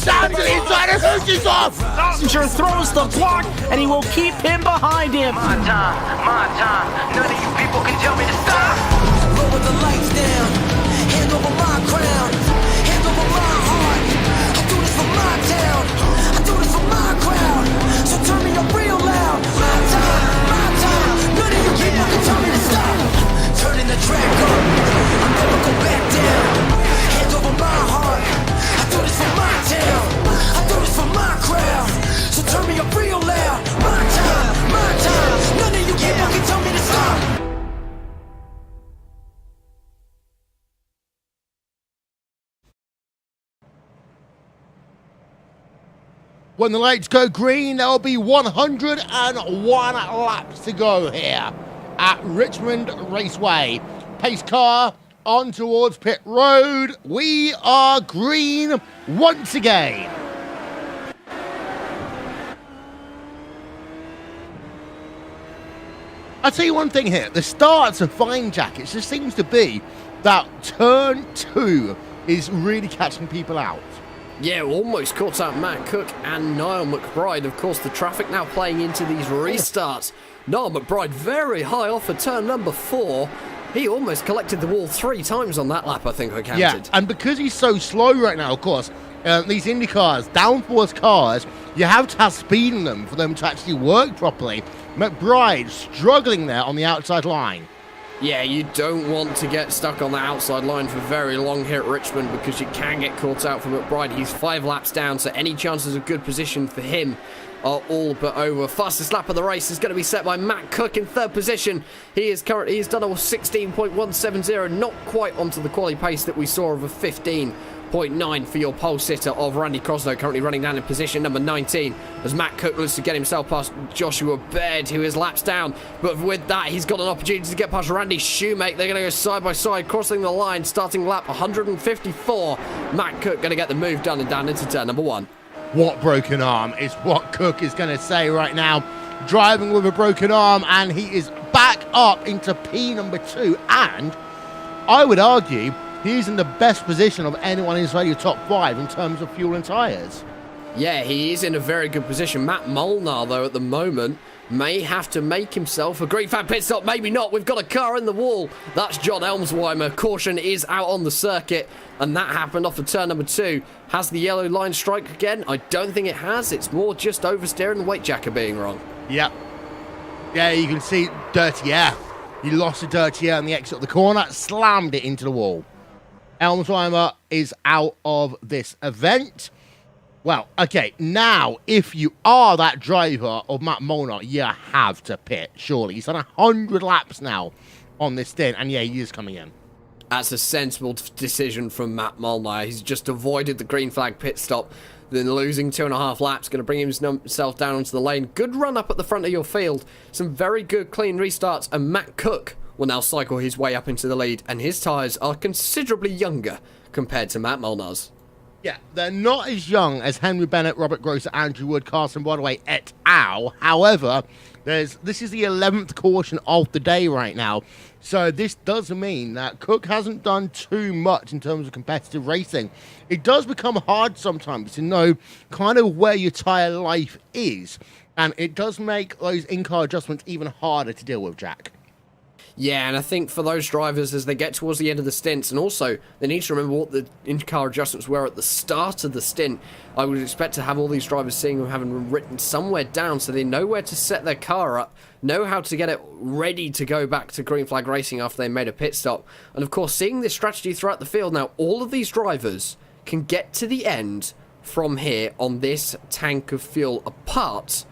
Down to the inside, and who's off? Messenger throws the block, and he will keep him behind him. My time. None of you people can tell me to stop. Lower the lights down. Hand over my crown. Hand over my heart. I do this for my town. I do this for my crowd. So turn me up real loud. My time. None of you people can tell me to stop. Turning the track up. I'll never go back down. Hand over my heart. I do this for my town. I do this for my crowd. So turn me up real loud. My time. None of you people can tell me to stop. When the lights go green, there will be 101 laps to go here at Richmond Raceway. Pace car on towards pit road. We are green once again. I'll tell you one thing here. The starts are fine, Jack. It just seems to be that turn 2 is really catching people out. Yeah, almost caught out Matt Cook and Niall McBride. Of course, the traffic now playing into these restarts. Niall McBride very high off at turn number 4. He almost collected the wall 3 times on that lap, I think I counted. Yeah, and because he's so slow right now, of course, these IndyCars, downforce cars, you have to have speed in them for them to actually work properly. McBride struggling there on the outside line. Yeah, you don't want to get stuck on the outside line for very long here at Richmond because you can get caught out for McBride. He's 5 laps down, so any chances of good position for him are all but over. Fastest lap of the race is going to be set by Matt Cook in 3rd position. He's done a 16.170, not quite onto the quali pace that we saw of a 15.9 for your pole sitter of Randy Crosno, currently running down in position number 19 as Matt Cook looks to get himself past Joshua Baird, who is laps down. But with that, he's got an opportunity to get past Randy Shoemake. They're going to go side by side, crossing the line, starting lap 154. Matt Cook going to get the move done and down into turn number 1. What broken arm is what Cook is going to say right now. Driving with a broken arm, and he is back up into P number 2. And I would argue he's in the best position of anyone inside your top 5 in terms of fuel and tyres. Yeah, he is in a very good position. Matt Molnar, though, at the moment, may have to make himself a green flag pit stop. Maybe not. We've got a car in the wall. That's John Elmsweimer. Caution is out on the circuit, and that happened off of turn number 2. Has the yellow line strike again? I don't think it has. It's more just oversteer and the weight jacker being wrong. Yep. Yeah, you can see dirty air. He lost the dirty air on the exit of the corner, slammed it into the wall. Elmsweimer is out of this event. Well, okay, now, if you are that driver of Matt Molnar, you have to pit, surely. He's done 100 laps now on this stint, and yeah, he is coming in. That's a sensible decision from Matt Molnar. He's just avoided the green flag pit stop, then losing 2.5 laps, going to bring himself down onto the lane. Good run up at the front of your field. Some very good clean restarts, and Matt Cook will now cycle his way up into the lead, and his tyres are considerably younger compared to Matt Molnar's. Yeah, they're not as young as Henry Bennett, Robert Grosser, Andrew Wood, Carson Broadway, et al. However, this is the 11th caution of the day right now. So this does mean that Cook hasn't done too much in terms of competitive racing. It does become hard sometimes to know kind of where your tyre life is. And it does make those in-car adjustments even harder to deal with, Jack. Yeah, and I think for those drivers, as they get towards the end of the stints, and also they need to remember what the in-car adjustments were at the start of the stint, I would expect to have all these drivers seeing them having them written somewhere down so they know where to set their car up, know how to get it ready to go back to green flag racing after they made a pit stop. And of course, seeing this strategy throughout the field now, all of these drivers can get to the end from here on this tank of fuel, apart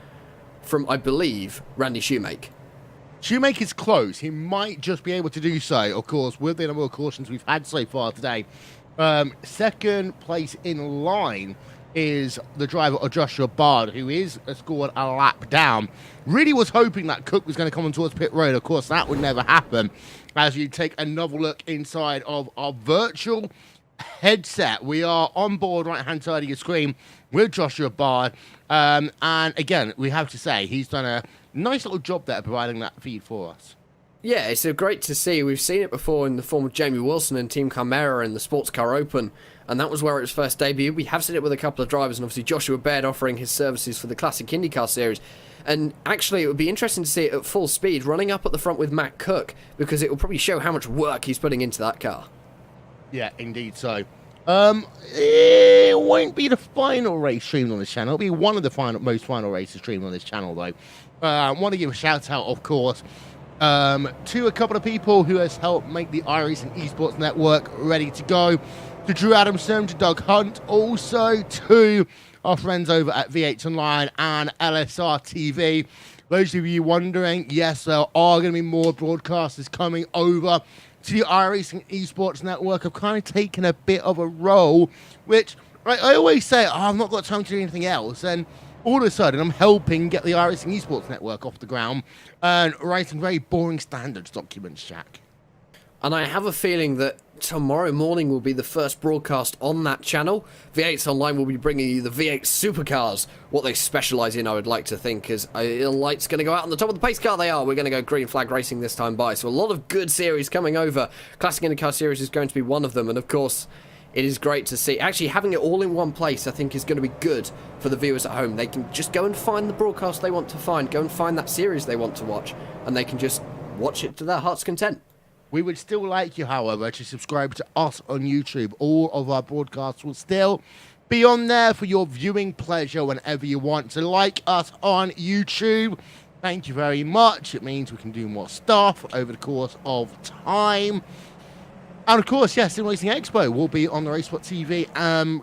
from, I believe, Randy Shoemake. Shoemake is close. He might just be able to do so, of course, with the number of cautions we've had so far today. Second place in line is the driver of Joshua Bard, who is scored a lap down. Really was hoping that Cook was going to come on towards pit road. Of course, that would never happen. As you take another look inside of our virtual headset, we are on board right-hand side of your screen with Joshua Bard. And again, we have to say, he's done a nice little job there providing that feed for us. Yeah, it's great to see. We've seen it before in the form of Jamie Wilson and Team Chimera in the Sports Car Open, and that was where it was first debuted. We have seen it with a couple of drivers, and obviously Joshua Baird offering his services for the Classic IndyCar Series. And actually, it would be interesting to see it at full speed, running up at the front with Matt Cook, because it will probably show how much work he's putting into that car. Yeah, indeed so. It won't be the final race streamed on this channel. It'll be one of the most final races streamed on this channel, though. I want to give a shout out, of course, to a couple of people who has helped make the iRacing Esports Network ready to go. To Drew Adamson, to Doug Hunt, also to our friends over at V8 Online and LSR TV. Those of you wondering, yes, there are going to be more broadcasters coming over to the iRacing Esports Network. I've kind of taken a bit of a role, which Right, I always say, I've not got time to do anything else, and all of a sudden I'm helping get the iRacing Esports Network off the ground and writing very boring standards documents, Jack. And I have a feeling that tomorrow morning will be the first broadcast on that channel. V8s Online will be bringing you the V8 supercars, what they specialise in, I would like to think, as a light's going to go out on the top of the pace car. They are. We're going to go green flag racing this time by. So a lot of good series coming over. Classic IndyCar Series is going to be one of them. And of course, it is great to see. Actually, having it all in one place, I think, is going to be good for the viewers at home. They can just go and find the broadcast they want to find, go and find that series they want to watch, and they can just watch it to their heart's content. We would still like you, however, to subscribe to us on YouTube. All of our broadcasts will still be on there for your viewing pleasure whenever you want to like us on YouTube. Thank you very much. It means we can do more stuff over the course of time. And of course, yes, Sim Racing Expo will be on the Racesport TV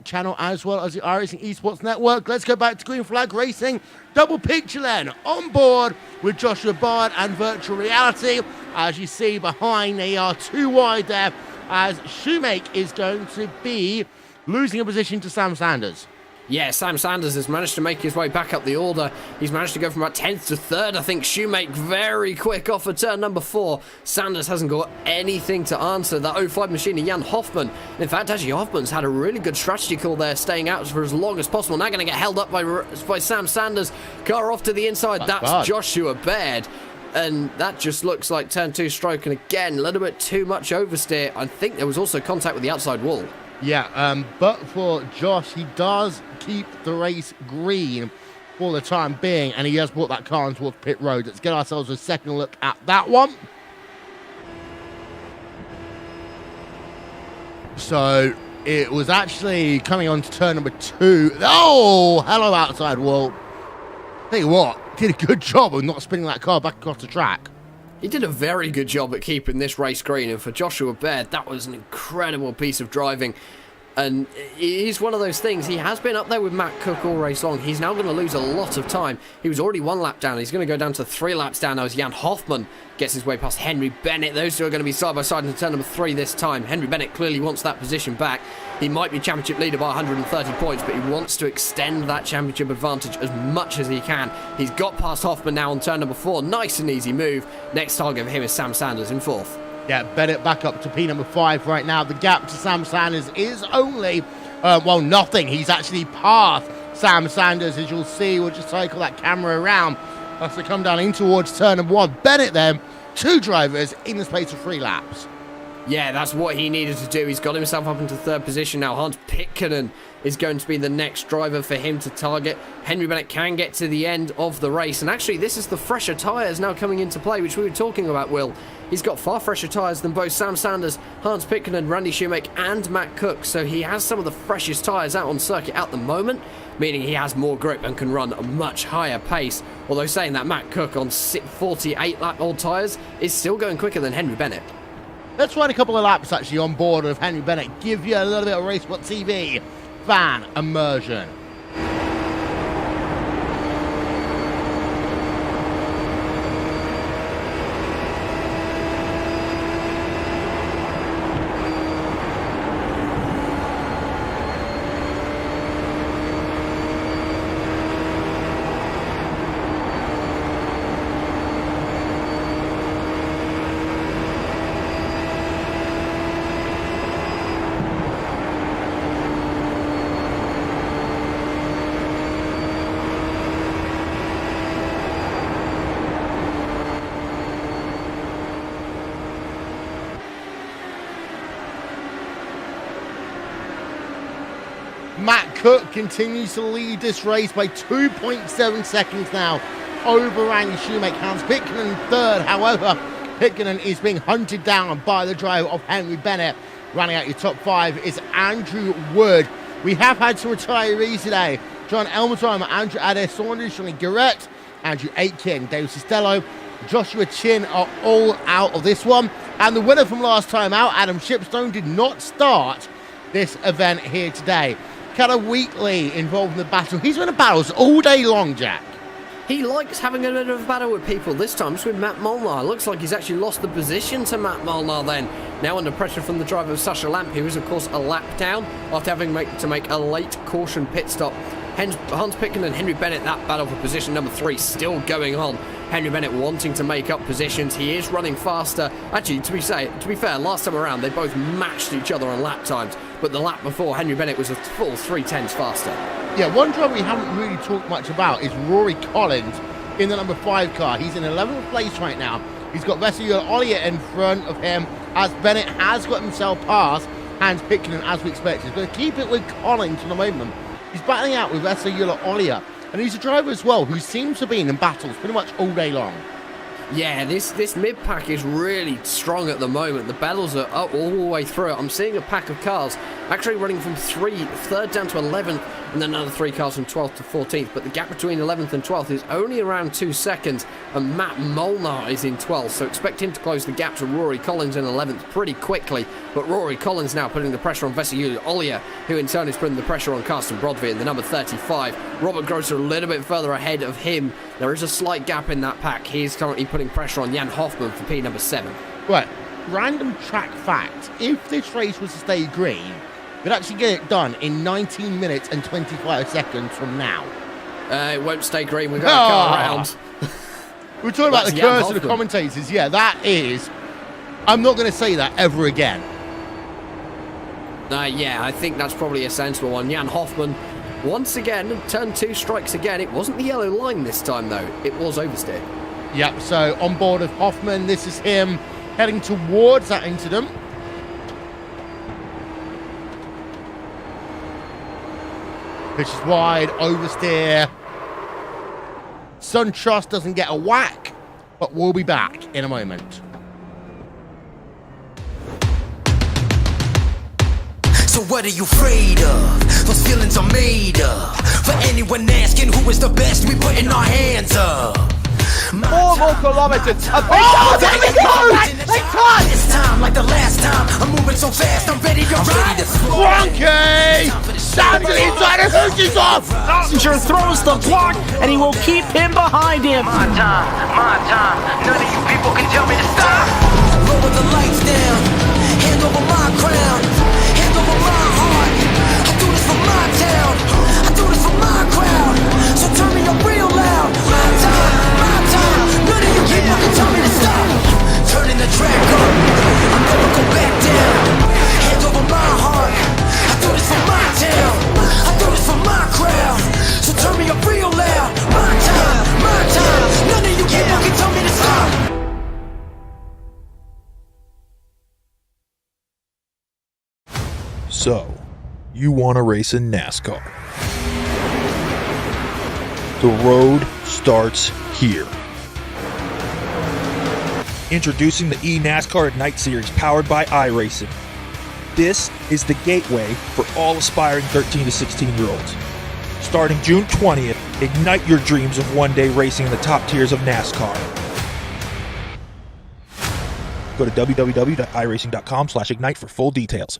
channel as well as the iRacing Esports Network. Let's go back to Green Flag Racing. Double picture then on board with Joshua Bard and Virtual Reality. As you see behind, they are too wide there as Shoemake is going to be losing a position to Sam Sanders. Yeah, Sam Sanders has managed to make his way back up the order. He's managed to go from about 10th to 3rd. I think Shoemake very quick off of turn number 4. Sanders hasn't got anything to answer. That 05 machine of Jan Hoffman. In fact, actually, Hoffman's had a really good strategy call there, staying out for as long as possible. Now going to get held up by Sam Sanders. Car off to the inside. That's Joshua Baird. And that just looks like turn 2 stroke. And again, a little bit too much oversteer. I think there was also contact with the outside wall. Yeah, but for Josh, he does keep the race green for the time being, and he has brought that car on towards pit road. Let's get ourselves a second look at that one. So it was actually coming on to turn number 2. Oh, hello outside wall. Tell you what, did a good job of not spinning that car back across the track. He did a very good job at keeping this race green, and for Joshua Baird, that was an incredible piece of driving. And he's one of those things, he has been up there with Matt Cook all race long. He's now going to lose a lot of time. He was already 1 lap down. He's going to go down to 3 laps down now as Jan Hoffman gets his way past Henry Bennett. Those two are going to be side by side into turn number 3 this time. Henry Bennett clearly wants that position back. He might be championship leader by 130 points, but he wants to extend that championship advantage as much as he can. He's got past Hoffman now on turn number 4. Nice and easy move. Next target for him is Sam Sanders in 4th. Yeah, Bennett back up to P number 5 right now. The gap to Sam Sanders is only, well, nothing. He's actually past Sam Sanders, as you'll see. We'll just cycle that camera around as they come down in towards turn number 1. Bennett then, 2 drivers in the space of 3 laps. Yeah, that's what he needed to do. He's got himself up into 3rd position now. Hans Pitkanen is going to be the next driver for him to target. Henry Bennett can get to the end of the race. And actually, this is the fresher tyres now coming into play, which we were talking about, Will. He's got far fresher tyres than both Sam Sanders, Hans Pitkanen, Randy Shoemake and Matt Cook. So he has some of the freshest tyres out on circuit at the moment, meaning he has more grip and can run a much higher pace. Although saying that, Matt Cook on 48-lap-old tyres is still going quicker than Henry Bennett. Let's run a couple of laps actually on board of Henry Bennett. Give you a little bit of Racesport TV fan immersion. Matt Cook continues to lead this race by 2.7 seconds now over Randy Shoemake. Hans Pitkanen in 3rd. However, Pitkanen is being hunted down by the driver of Henry Bennett. Running out your top 5 is Andrew Wood. We have had some retirees today. John Elmersheimer, Andrew Adair Saunders, Johnny Garrett, Andrew Aitken, Dave Costello, Joshua Chin are all out of this one. And the winner from last time out, Adam Shipstone, did not start this event here today. Callum Wheatley involved in the battle. He's been in battles all day long, Jack. He likes having a bit of a battle with people. This time it's with Matt Molnar. Looks like he's actually lost the position to Matt Molnar then. Now under pressure from the driver of Sasha Lamp, who is of course a lap down after having to make a late caution pit stop. Hans Pitkin and Henry Bennett, that battle for position number 3 still going on. Henry Bennett wanting to make up positions. He is running faster. Actually, to be fair, last time around they both matched each other on lap times, but the lap before Henry Bennett was a full 3/10 faster. Yeah, one driver we haven't really talked much about is Rory Collins in the number 5 car. He's in 11th place right now. He's got Vesely Ollier in front of him, as Bennett has got himself past Hans Pitkin, as we expected. But keep it with Collins for the moment. He's battling out with Vesely Ollier, and he's a driver as well who seems to be in battles pretty much all day long. Yeah, this mid-pack is really strong at the moment. The battles are up all the way through it. I'm seeing a pack of cars actually running from 3rd down to 11th, and then another 3 cars from 12th to 14th. But the gap between 11th and 12th is only around 2 seconds, and Matt Molnar is in 12th. So expect him to close the gap to Rory Collins in 11th pretty quickly. But Rory Collins now putting the pressure on Vesely Ollier, who in turn is putting the pressure on Carsten Brodby in the number 35. Robert Grosser a little bit further ahead of him. There is a slight gap in that pack. He is currently putting pressure on Jan Hoffman for P number 7. Right, random track fact. If this race was to stay green, we'd actually get it done in 19 minutes and 25 seconds from now. It won't stay green. We've got a car around. We're talking about the Jan curse of the Hoffman. commentators. Yeah, that is... I'm not going to say that ever again. Yeah, I think that's probably a sensible one. Jan Hoffman, once again, turn 2 strikes again. It wasn't the yellow line this time, though. It was oversteer. Yep, so on board of Hoffman, this is him heading towards that incident. Pitch is wide, oversteer. SunTrust doesn't get a whack, but we'll be back in a moment. So what are you afraid of? Those feelings are made up. For anyone asking who is the best, we putting our hands up. 4 more kilometers. Oh, there we go! They cut! This time, like the last time, I'm moving so fast, I'm ready to ride. Frankie! Down to the inside of Hoosie's off! Passenger throws the block, and he will keep him behind him. My time. None of you people can tell me to stop. Lower the lights down. Hand over my crown. Hand over my heart. I do this for my town. I do this for my crowd. So turn me up real loud. My time. None of you people can tell me to stop. Turning the track up. I'm never go back down. Hand over my heart. I do this for my town. I do this for my crowd. So turn me up real loud. My time. None of you people can tell me to stop. So, you want to race in NASCAR. The road starts here. Introducing the eNASCAR Ignite Series powered by iRacing. This is the gateway for all aspiring 13 to 16-year-olds. Starting June 20th, ignite your dreams of one-day racing in the top tiers of NASCAR. Go to www.iracing.com/ignite for full details.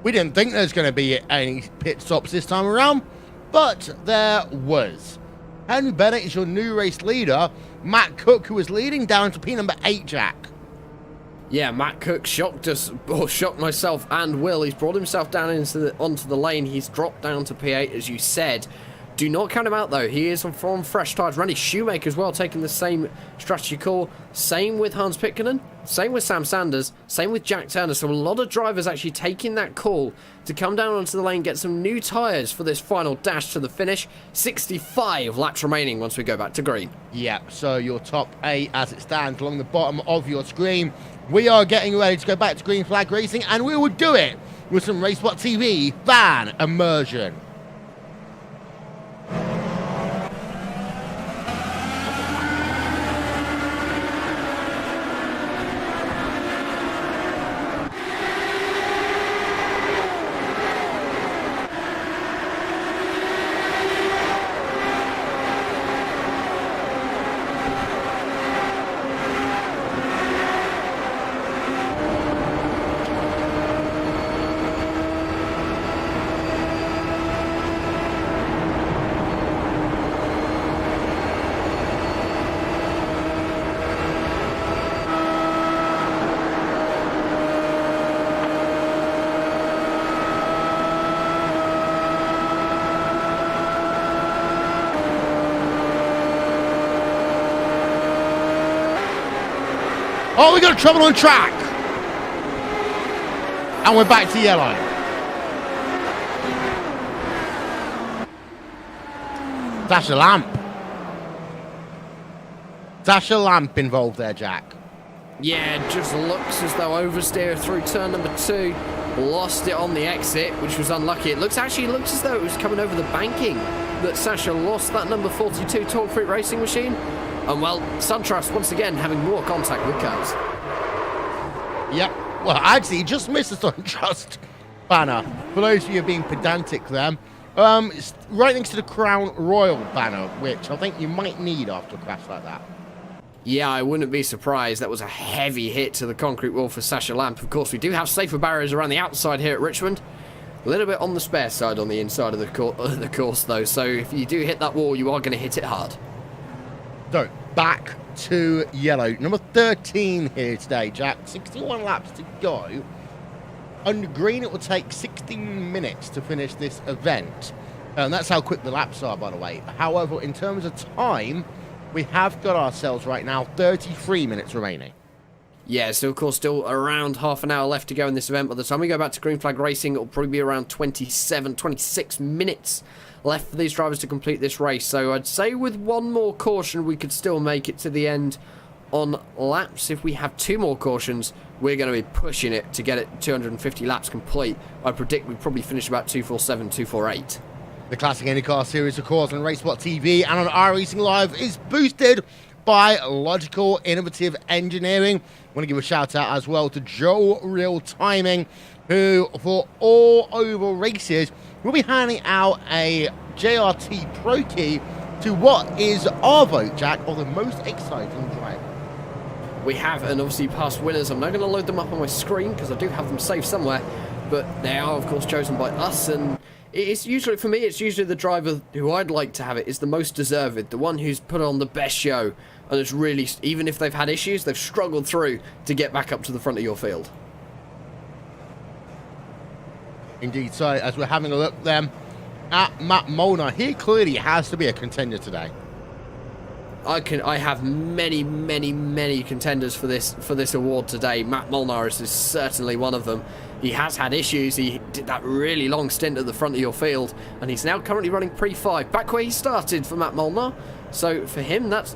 We didn't think there was going to be any pit stops this time around, but there was. Henry Bennett is your new race leader. Matt Cook, who was leading, down to P number 8, Jack. Yeah, Matt Cook shocked us, or shocked myself and Will. He's brought himself down onto the lane. He's dropped down to P8, as you said. Do not count him out, though. He is on fresh tyres. Randy Shoemaker as well, taking the same strategy call. Same with Hans Pitkanen. Same with Sam Sanders. Same with Jack Turner. So a lot of drivers actually taking that call to come down onto the lane, get some new tyres for this final dash to the finish. 65 laps remaining once we go back to green. Yeah, so your top 8 as it stands along the bottom of your screen. We are getting ready to go back to green flag racing, and we will do it with some Racebot TV fan immersion. Oh, we got trouble on track. And we're back to yellow. Dasher Lamp. Dasher Lamp involved there, Jack. Yeah, it just looks as though oversteer through turn number 2. Lost it on the exit, which was unlucky. It looks as though it was coming over the banking that Sasha lost that number 42 Torque Fruit racing machine. And, well, SunTrust, once again, having more contact with cars. Yep. Well, actually, he just missed the SunTrust banner. For those of you being pedantic there. It's right next to the Crown Royal banner, which I think you might need after a crash like that. Yeah, I wouldn't be surprised. That was a heavy hit to the concrete wall for Sasha Lamp. Of course, we do have safer barriers around the outside here at Richmond. A little bit on the spare side on the inside of the course, though. So if you do hit that wall, you are going to hit it hard. So, back to yellow. Number 13 here today, Jack. 61 laps to go. Under green, it will take 16 minutes to finish this event. And that's how quick the laps are, by the way. However, in terms of time, we have got ourselves right now 33 minutes remaining. Yeah, so of course still around half an hour left to go in this event. By the time we go back to green flag racing, it'll probably be around 26 minutes left for these drivers to complete this race. So I'd say with one more caution, we could still make it to the end on laps. If we have 2 more cautions, we're going to be pushing it to get it 250 laps complete. I predict we probably finish about 247, 248. The Classic IndyCar Series, of course, on Racebot TV and on iRacing Live is boosted by Logical Innovative Engineering. I want to give a shout out as well to Joe Real Timing, who for all oval races will be handing out a JRT Pro Key to what is our vote, Jack, of the most exciting driver. We have, and obviously past winners. I'm not going to load them up on my screen because I do have them saved somewhere, but they are of course chosen by us, and it's usually, for me, it's usually the driver who I'd like to have it is the most deserved, the one who's put on the best show, and it's really, even if they've had issues, they've struggled through to get back up to the front of your field. Indeed, so as we're having a look then at Matt Molnar, he clearly has to be a contender today. I have many contenders for this award today. Matt Molnar is certainly one of them. He has had issues. He did that really long stint at the front of your field, and he's now currently running pre-5, back where he started for Matt Molnar. So for him, that's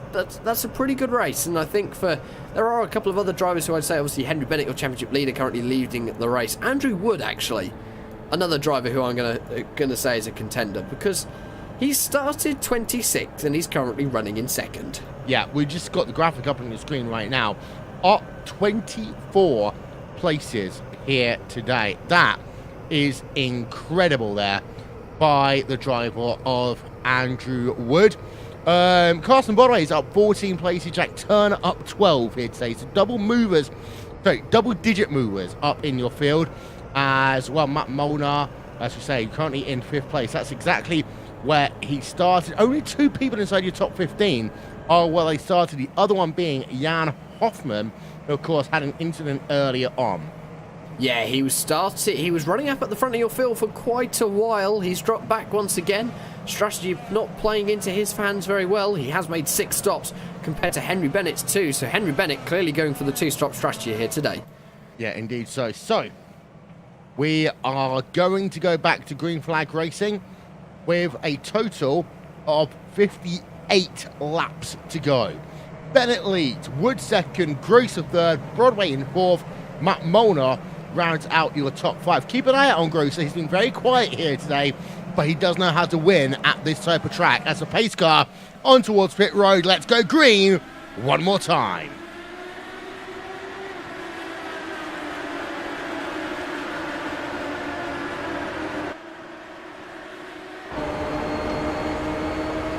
a pretty good race. And I think there are a couple of other drivers who I'd say, obviously Henry Bennett, your championship leader, currently leading the race. Andrew Wood, actually, another driver who I'm gonna say is a contender, because he started 26th and he's currently running in 2nd. Yeah, we just got the graphic up on the screen right now. Up 24 places here today. That is incredible there by the driver of Andrew Wood. Carson Bodway is up 14 places. Jack Turner up 12 here today. So double digit movers up in your field. as well. Matt Molnar, as we say, currently in 5th place. That's exactly where he started. Only 2 people inside your top 15 are where they started. The other one being Jan Hoffman, who of course had an incident earlier on. Yeah, he was running up at the front of your field for quite a while. He's dropped back once again. Strategy not playing into his hands very well. He has made 6 stops compared to Henry Bennett's 2. So Henry Bennett clearly going for the 2-stop strategy here today. Yeah, indeed so. So, we are going to go back to green flag racing with a total of 58 laps to go. Bennett leads, Wood second, Grocer third, Broadway in 4th, Matt Molnar rounds out your top 5. Keep an eye out on Grocer. He's been very quiet here today, but he does know how to win at this type of track. As a pace car on towards pit road. Let's go green one more time.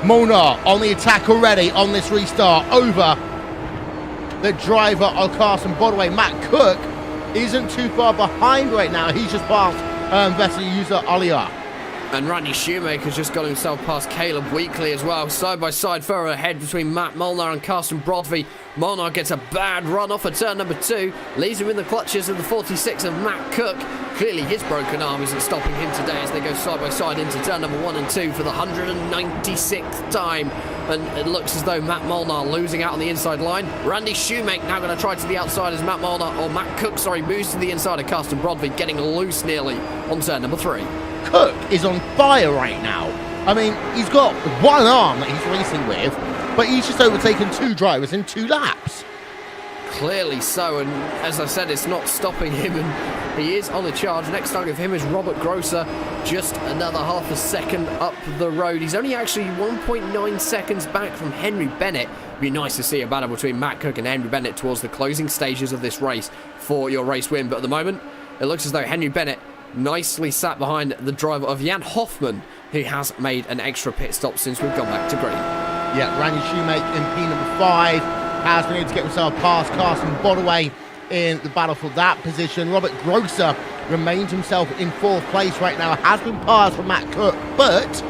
Molnar on the attack already on this restart over the driver of Carson Bodway. Matt Cook isn't too far behind right now. He's just passed vessel user Aliyah. And Randy Shoemaker's just got himself past Caleb Weekly as well. Side by side, further ahead between Matt Molnar and Carson Brodby. Molnar gets a bad run off at turn number 2. Leaves him in the clutches of the 46 of Matt Cook. Clearly his broken arm isn't stopping him today as they go side by side into turn number 1 and 2 for the 196th time. And it looks as though Matt Molnar losing out on the inside line. Randy Shoemaker now going to try to the outside as Matt Cook moves to the inside of Carson Brodby, getting loose nearly on turn number 3. Cook is on fire right now. I mean, he's got one arm that he's racing with, but he's just overtaken 2 drivers in 2 laps. Clearly so, and as I said, it's not stopping him, and he is on the charge. Next target of him is Robert Grocer, just another half a second up the road. He's only actually 1.9 seconds back from Henry Bennett. It'd be nice to see a battle between Matt Cook and Henry Bennett towards the closing stages of this race for your race win, but at the moment, it looks as though Henry Bennett nicely sat behind the driver of Jan Hoffman, who has made an extra pit stop since we've gone back to green. Yeah, Randy Shoemaker in P number 5 has been able to get himself past Carson Bodaway in the battle for that position. Robert Grocer remains himself in 4th place right now, has been passed from Matt Cook, but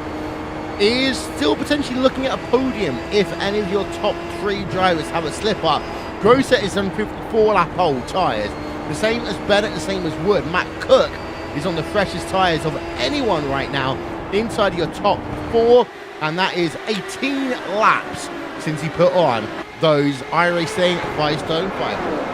is still potentially looking at a podium if any of your top 3 drivers have a slip-up. Grocer is on 54-lap old tyres, the same as Bennett, the same as Wood. Matt Cook is on the freshest tyres of anyone right now inside your top 4, and that is 18 laps since he put on those iRacing Firestone Fireboard.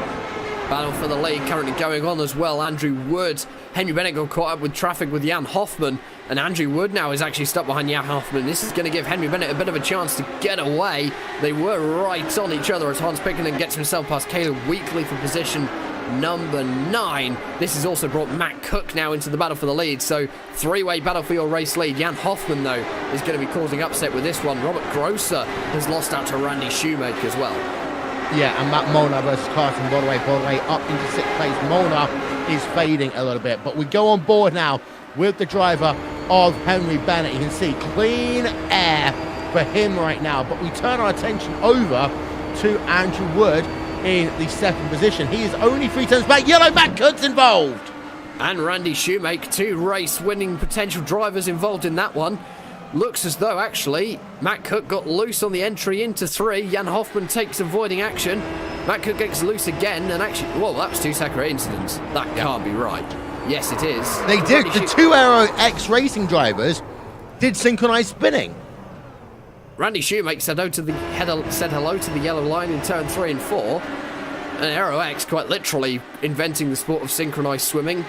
Battle for the lead currently going on as well. Andrew Wood, Henry Bennett got caught up with traffic with Jan Hoffman, and Andrew Wood now is actually stuck behind Jan Hoffman. This is going to give Henry Bennett a bit of a chance to get away. They were right on each other as Hans Pickenden gets himself past Caleb Weekly for position number 9. This has also brought Matt Cook now into the battle for the lead, so 3-way battle for your race lead. Jan Hoffman, though, is going to be causing upset with this one. Robert Grocer has lost out to Randy Shoemaker as well. Yeah, and Matt Molnar versus Carson Bodaway. Bodaway up into 6th place. Molnar is fading a little bit, but we go on board now with the driver of Henry Bennett. You can see clean air for him right now, but we turn our attention over to Andrew Wood in the 2nd position. He is only 3 turns back. Yellow Matt Cook's involved. And Randy Shoemaker, 2 race-winning potential drivers involved in that one. Looks as though, actually, Matt Cook got loose on the entry into 3. Jan Hoffman takes avoiding action. Matt Cook gets loose again, and actually, whoa, that was 2 separate incidents. That can't be right. Yes, it is. They did. The 2 Aero X racing drivers did synchronized spinning. Randy Shoemaker said hello to the yellow line in turn 3 and 4. And Aero X quite literally inventing the sport of synchronized spinning.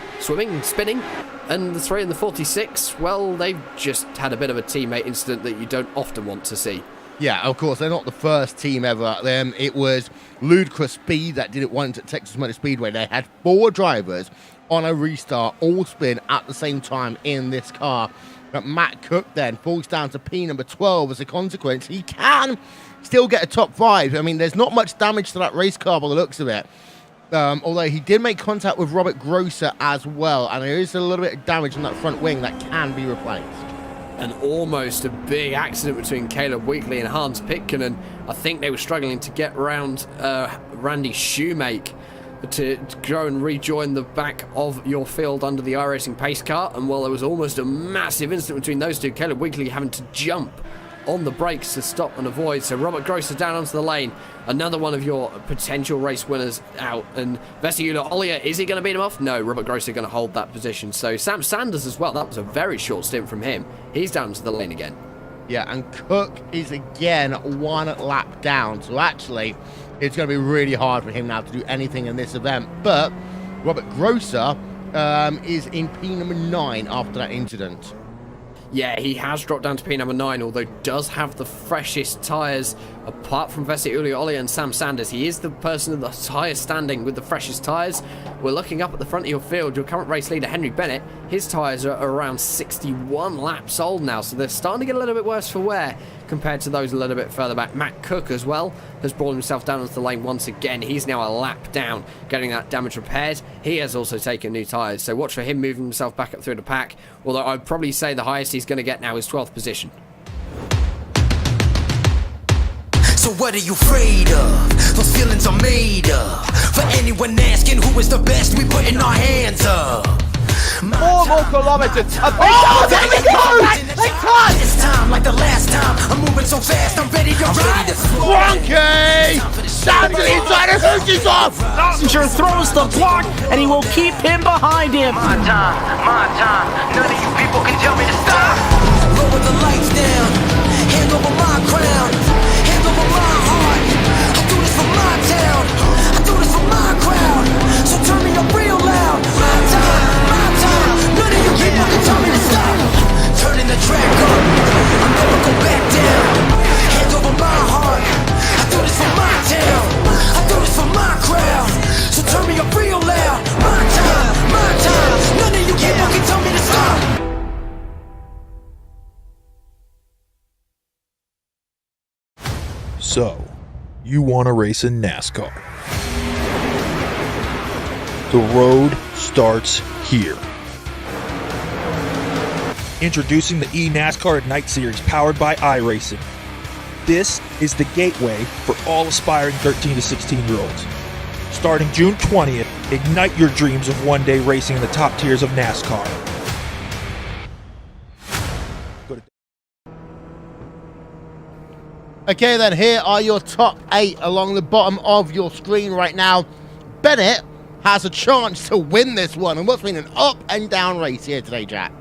And the 3 and the 46, well, they've just had a bit of a teammate incident that you don't often want to see. Yeah, of course, they're not the first team ever. It was Ludicrous Speed that did it once at Texas Motor Speedway. They had 4 drivers on a restart, all spin at the same time in this car. But Matt Cook then falls down to P number 12 as a consequence. He can still get a top 5. I mean, there's not much damage to that race car by the looks of it. Although he did make contact with Robert Grocer as well, and there is a little bit of damage on that front wing that can be replaced. And almost a big accident between Caleb Weekly and Hans Pitkinen. I think they were struggling to get around Randy Shoemaker to go and rejoin the back of your field under the iRacing pace car. And while there was almost a massive incident between those two, Caleb Weekly having to jump on the brakes to stop and avoid. So Robert Grosser down onto the lane. Another one of your potential race winners out. And Vesiula Ollier, is he going to beat him off? No, Robert Grosser going to hold that position. So Sam Sanders as well. That was a very short stint from him. He's down to the lane again. Yeah, and Cook is again 1 lap down. So actually, it's going to be really hard for him now to do anything in this event. But Robert Grosser is in P number 9 after that incident. Yeah, he has dropped down to P number 9, although does have the freshest tyres apart from Vesiula Ollier and Sam Sanders. He is the person of the highest standing with the freshest tyres. We're looking up at the front of your field. Your current race leader, Henry Bennett, his tyres are around 61 laps old now, so they're starting to get a little bit worse for wear compared to those a little bit further back. Matt Cook as well has brought himself down onto the lane once again. He's now a lap down, getting that damage repaired. He has also taken new tyres, so watch for him moving himself back up through the pack, although I'd probably say the highest he's going to get now is 12th position. So what are you afraid of? Those feelings are made up. For anyone asking who is the best, we putting our hands up. 4 more kilometers. Oh, there we go! They cut! This time, like the last time, I'm moving so fast, I'm ready to ride. Wonky! Down to the inside of Hoosie's off! Passenger throws the block, and he will keep him behind him. My time. None of you people can tell me to stop. Lower the lights down, hand over my crown, hand over my heart. I do this for my town, I do this for my crowd. So turn me up real loud. My time. None of you people can tell me to stop. Turning the track up, I'll never go back down. Hand over my heart, I do this for my town, I do this for my crowd. So turn me up real loud. My time. None of you people can tell me to stop. So, you want to race in NASCAR. The road starts here. Introducing the eNASCAR Ignite Series powered by iRacing. This is the gateway for all aspiring 13 to 16-year-olds. Starting June 20th, ignite your dreams of one day racing in the top tiers of NASCAR. Okay, then here are your top 8 along the bottom of your screen right now. Bennett has a chance to win this one, and what's been an up and down race here today, Jack?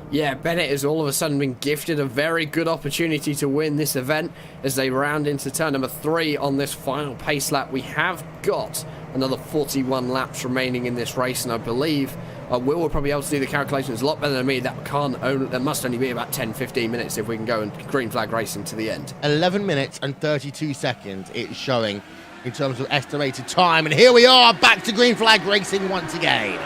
Yeah, Bennett has all of a sudden been gifted a very good opportunity to win this event as they round into turn number 3 on this final pace lap. We have got another 41 laps remaining in this race, and I believe Will will probably be able to do the calculations a lot better than me. That must only be about 10-15 minutes if we can go and green flag racing to the end. 11 minutes and 32 seconds it's showing in terms of estimated time, and here we are back to green flag racing once again.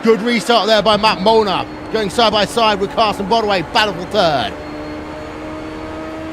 Good restart there by Matt Molnar, going side by side with Carson Bodway, battle for third.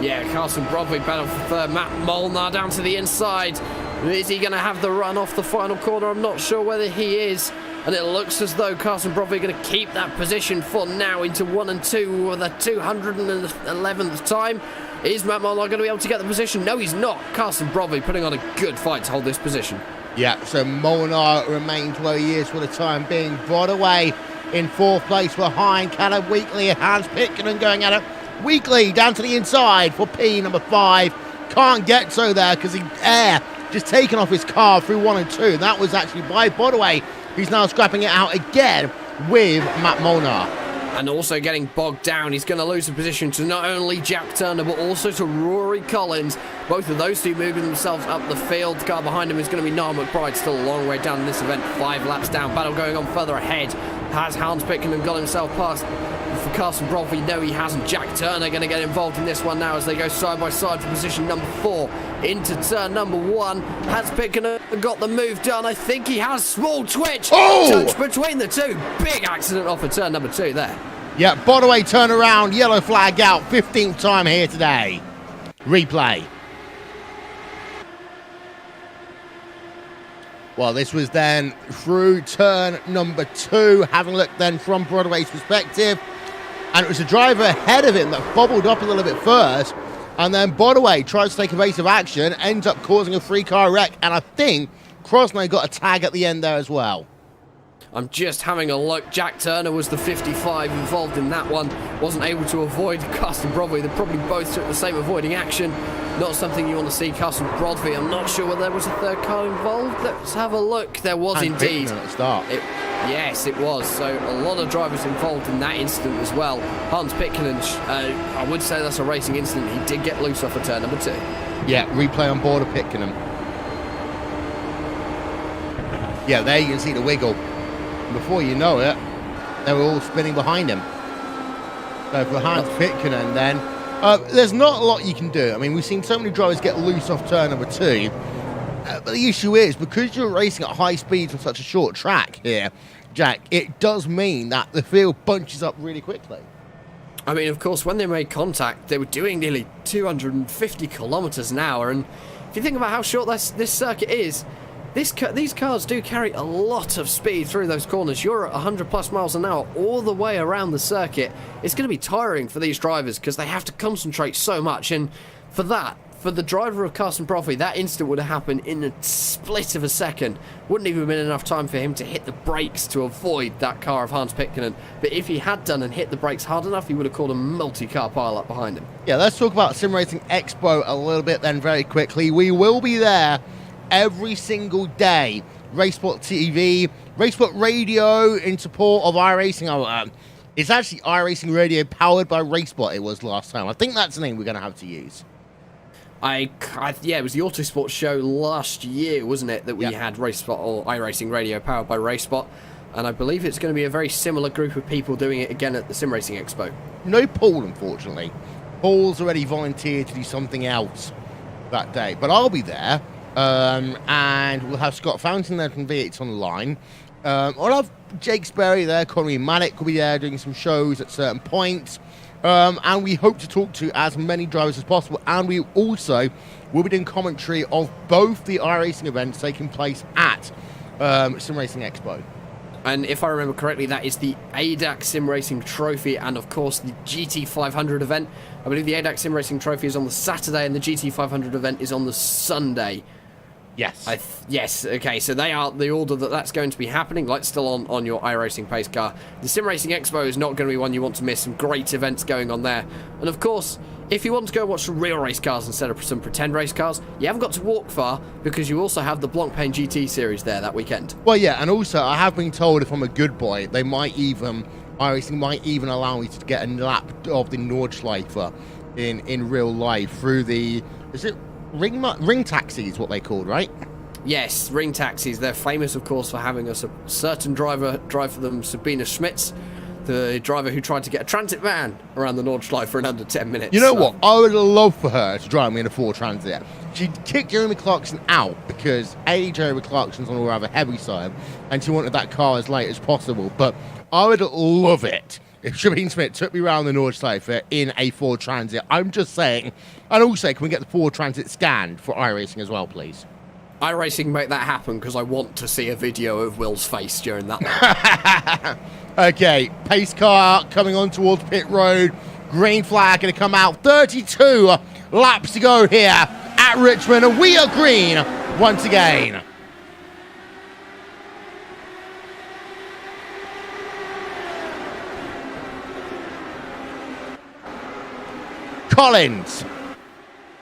Yeah, Carson Bodway battle for third. Matt Molnar down to the inside. Is he going to have the run off the final corner? I'm not sure whether he is. And it looks as though Carson Bodway going to keep that position for now into 1 and 2 with a 211th time. Is Matt Molnar going to be able to get the position? No, he's not. Carson Bodway putting on a good fight to hold this position. Yeah, so Molnar remains where he is for the time being. Bodway in 4th place behind Caleb Weekly and Hans Pitkanen going at it. Weekly down to the inside for P number 5. Can't get so there because the air just taken off his car through 1 and 2. That was actually by Bodway. He's now scrapping it out again with Matt Molnar. And also getting bogged down. He's going to lose a position to not only Jack Turner, but also to Rory Collins. Both of those two moving themselves up the field. The car behind him is going to be Niall McBride, still a long way down in this event. 5 laps down. Battle going on further ahead. Has Hans Pitkanen got himself past? For Carson Bodway, no, he hasn't. Jack Turner going to get involved in this one now as they go side by side for position number 4 into turn number 1. Has Pitkanen got the move done? I think he has. Small twitch. Touch between the two. Big accident off of turn number 2 there. Yeah, Bodway turn around, yellow flag out, 15th time here today. Replay. Well, this was then through turn number 2, having a look then from Bodway's perspective. And it was the driver ahead of him that bobbled up a little bit first. And then Bodaway tries to take evasive action, ends up causing a 3-car wreck, and I think Crosney got a tag at the end there as well. I'm just having a look. Jack Turner was the 55 involved in that one. Wasn't able to avoid Carsten Broadway. They probably both took the same avoiding action. Not something you want to see. Carsten Broadway, I'm not sure whether there was a third car involved. Let's have a look. There was And indeed. Pittman at the start. Yes, it was. So a lot of drivers involved in that incident as well. Hans Pitkänen, I would say that's a racing incident. He did get loose off of turn number 2. Yeah, replay on board of Pitkänen. Yeah, there you can see the wiggle. Before you know it, they were all spinning behind him. So for Hans Pitkänen then, there's not a lot you can do. I mean, we've seen so many drivers get loose off turn number 2. But the issue is, because you're racing at high speeds on such a short track here, Jack, it does mean that the field bunches up really quickly. I mean, of course, when they made contact, they were doing nearly 250 kilometers an hour. And if you think about how short this circuit is, these cars do carry a lot of speed through those corners. You're at 100 plus miles an hour all the way around the circuit. It's going to be tiring for these drivers because they have to concentrate so much. And for the driver of Carsten Broadway, that incident would have happened in a split of a second. Wouldn't even have been enough time for him to hit the brakes to avoid that car of Hans Pitkänen. But if he had done and hit the brakes hard enough, he would have caught a multi-car pile-up behind him. Yeah, let's talk about Sim Racing Expo a little bit then very quickly. We will be there every single day. Racesport TV, Racesport Radio in support of iRacing. It's actually iRacing Radio powered by Racesport, it was last time. I think that's the name we're going to have to use. Yeah, it was the Autosport show last year, wasn't it, that we had Racesport or iRacing Radio powered by Racesport. And I believe it's going to be a very similar group of people doing it again at the Sim Racing Expo. No Paul, unfortunately. Paul's already volunteered to do something else that day. But I'll be there. And we'll have Scott Fountain there from V8 on the line. I'll have Jake Sperry there, Connery Maddock will be there doing some shows at certain points. And we hope to talk to as many drivers as possible. And we also will be doing commentary of both the iRacing events taking place at Sim Racing Expo. And if I remember correctly, that is the ADAC Sim Racing Trophy and, of course, the GT500 event. I believe the ADAC Sim Racing Trophy is on the Saturday and the GT500 event is on the Sunday. Yes. Yes, okay, so they are the order that's going to be happening, like still on your iRacing pace car. The Sim Racing Expo is not going to be one you want to miss. Some great events going on there. And of course, if you want to go watch some real race cars instead of some pretend race cars, you haven't got to walk far because you also have the Blancpain GT series there that weekend. Well, yeah, and also I have been told if I'm a good boy, they might even, iRacing might even allow me to get a lap of the Nordschleife in real life through the, is it ring taxis, what they called, right? Yes, ring taxis. They're famous, of course, for having a certain driver drive for them, Sabina Schmitz, the driver who tried to get a transit van around the Nordschleife in under 10 minutes. You know what? I would love for her to drive me in a Ford Transit. She kicked Jeremy Clarkson out because Jeremy Clarkson's on a rather heavy side and she wanted that car as late as possible. But I would love it if Sabine Smith took me around the Nordschleife in a Ford Transit. I'm just saying. And also, can we get the Ford Transit scanned for iRacing as well, please? iRacing make that happen because I want to see a video of Will's face during that. Okay, pace car coming on towards pit road. Green flag going to come out. 32 laps to go here at Richmond. And we are green once again. Collins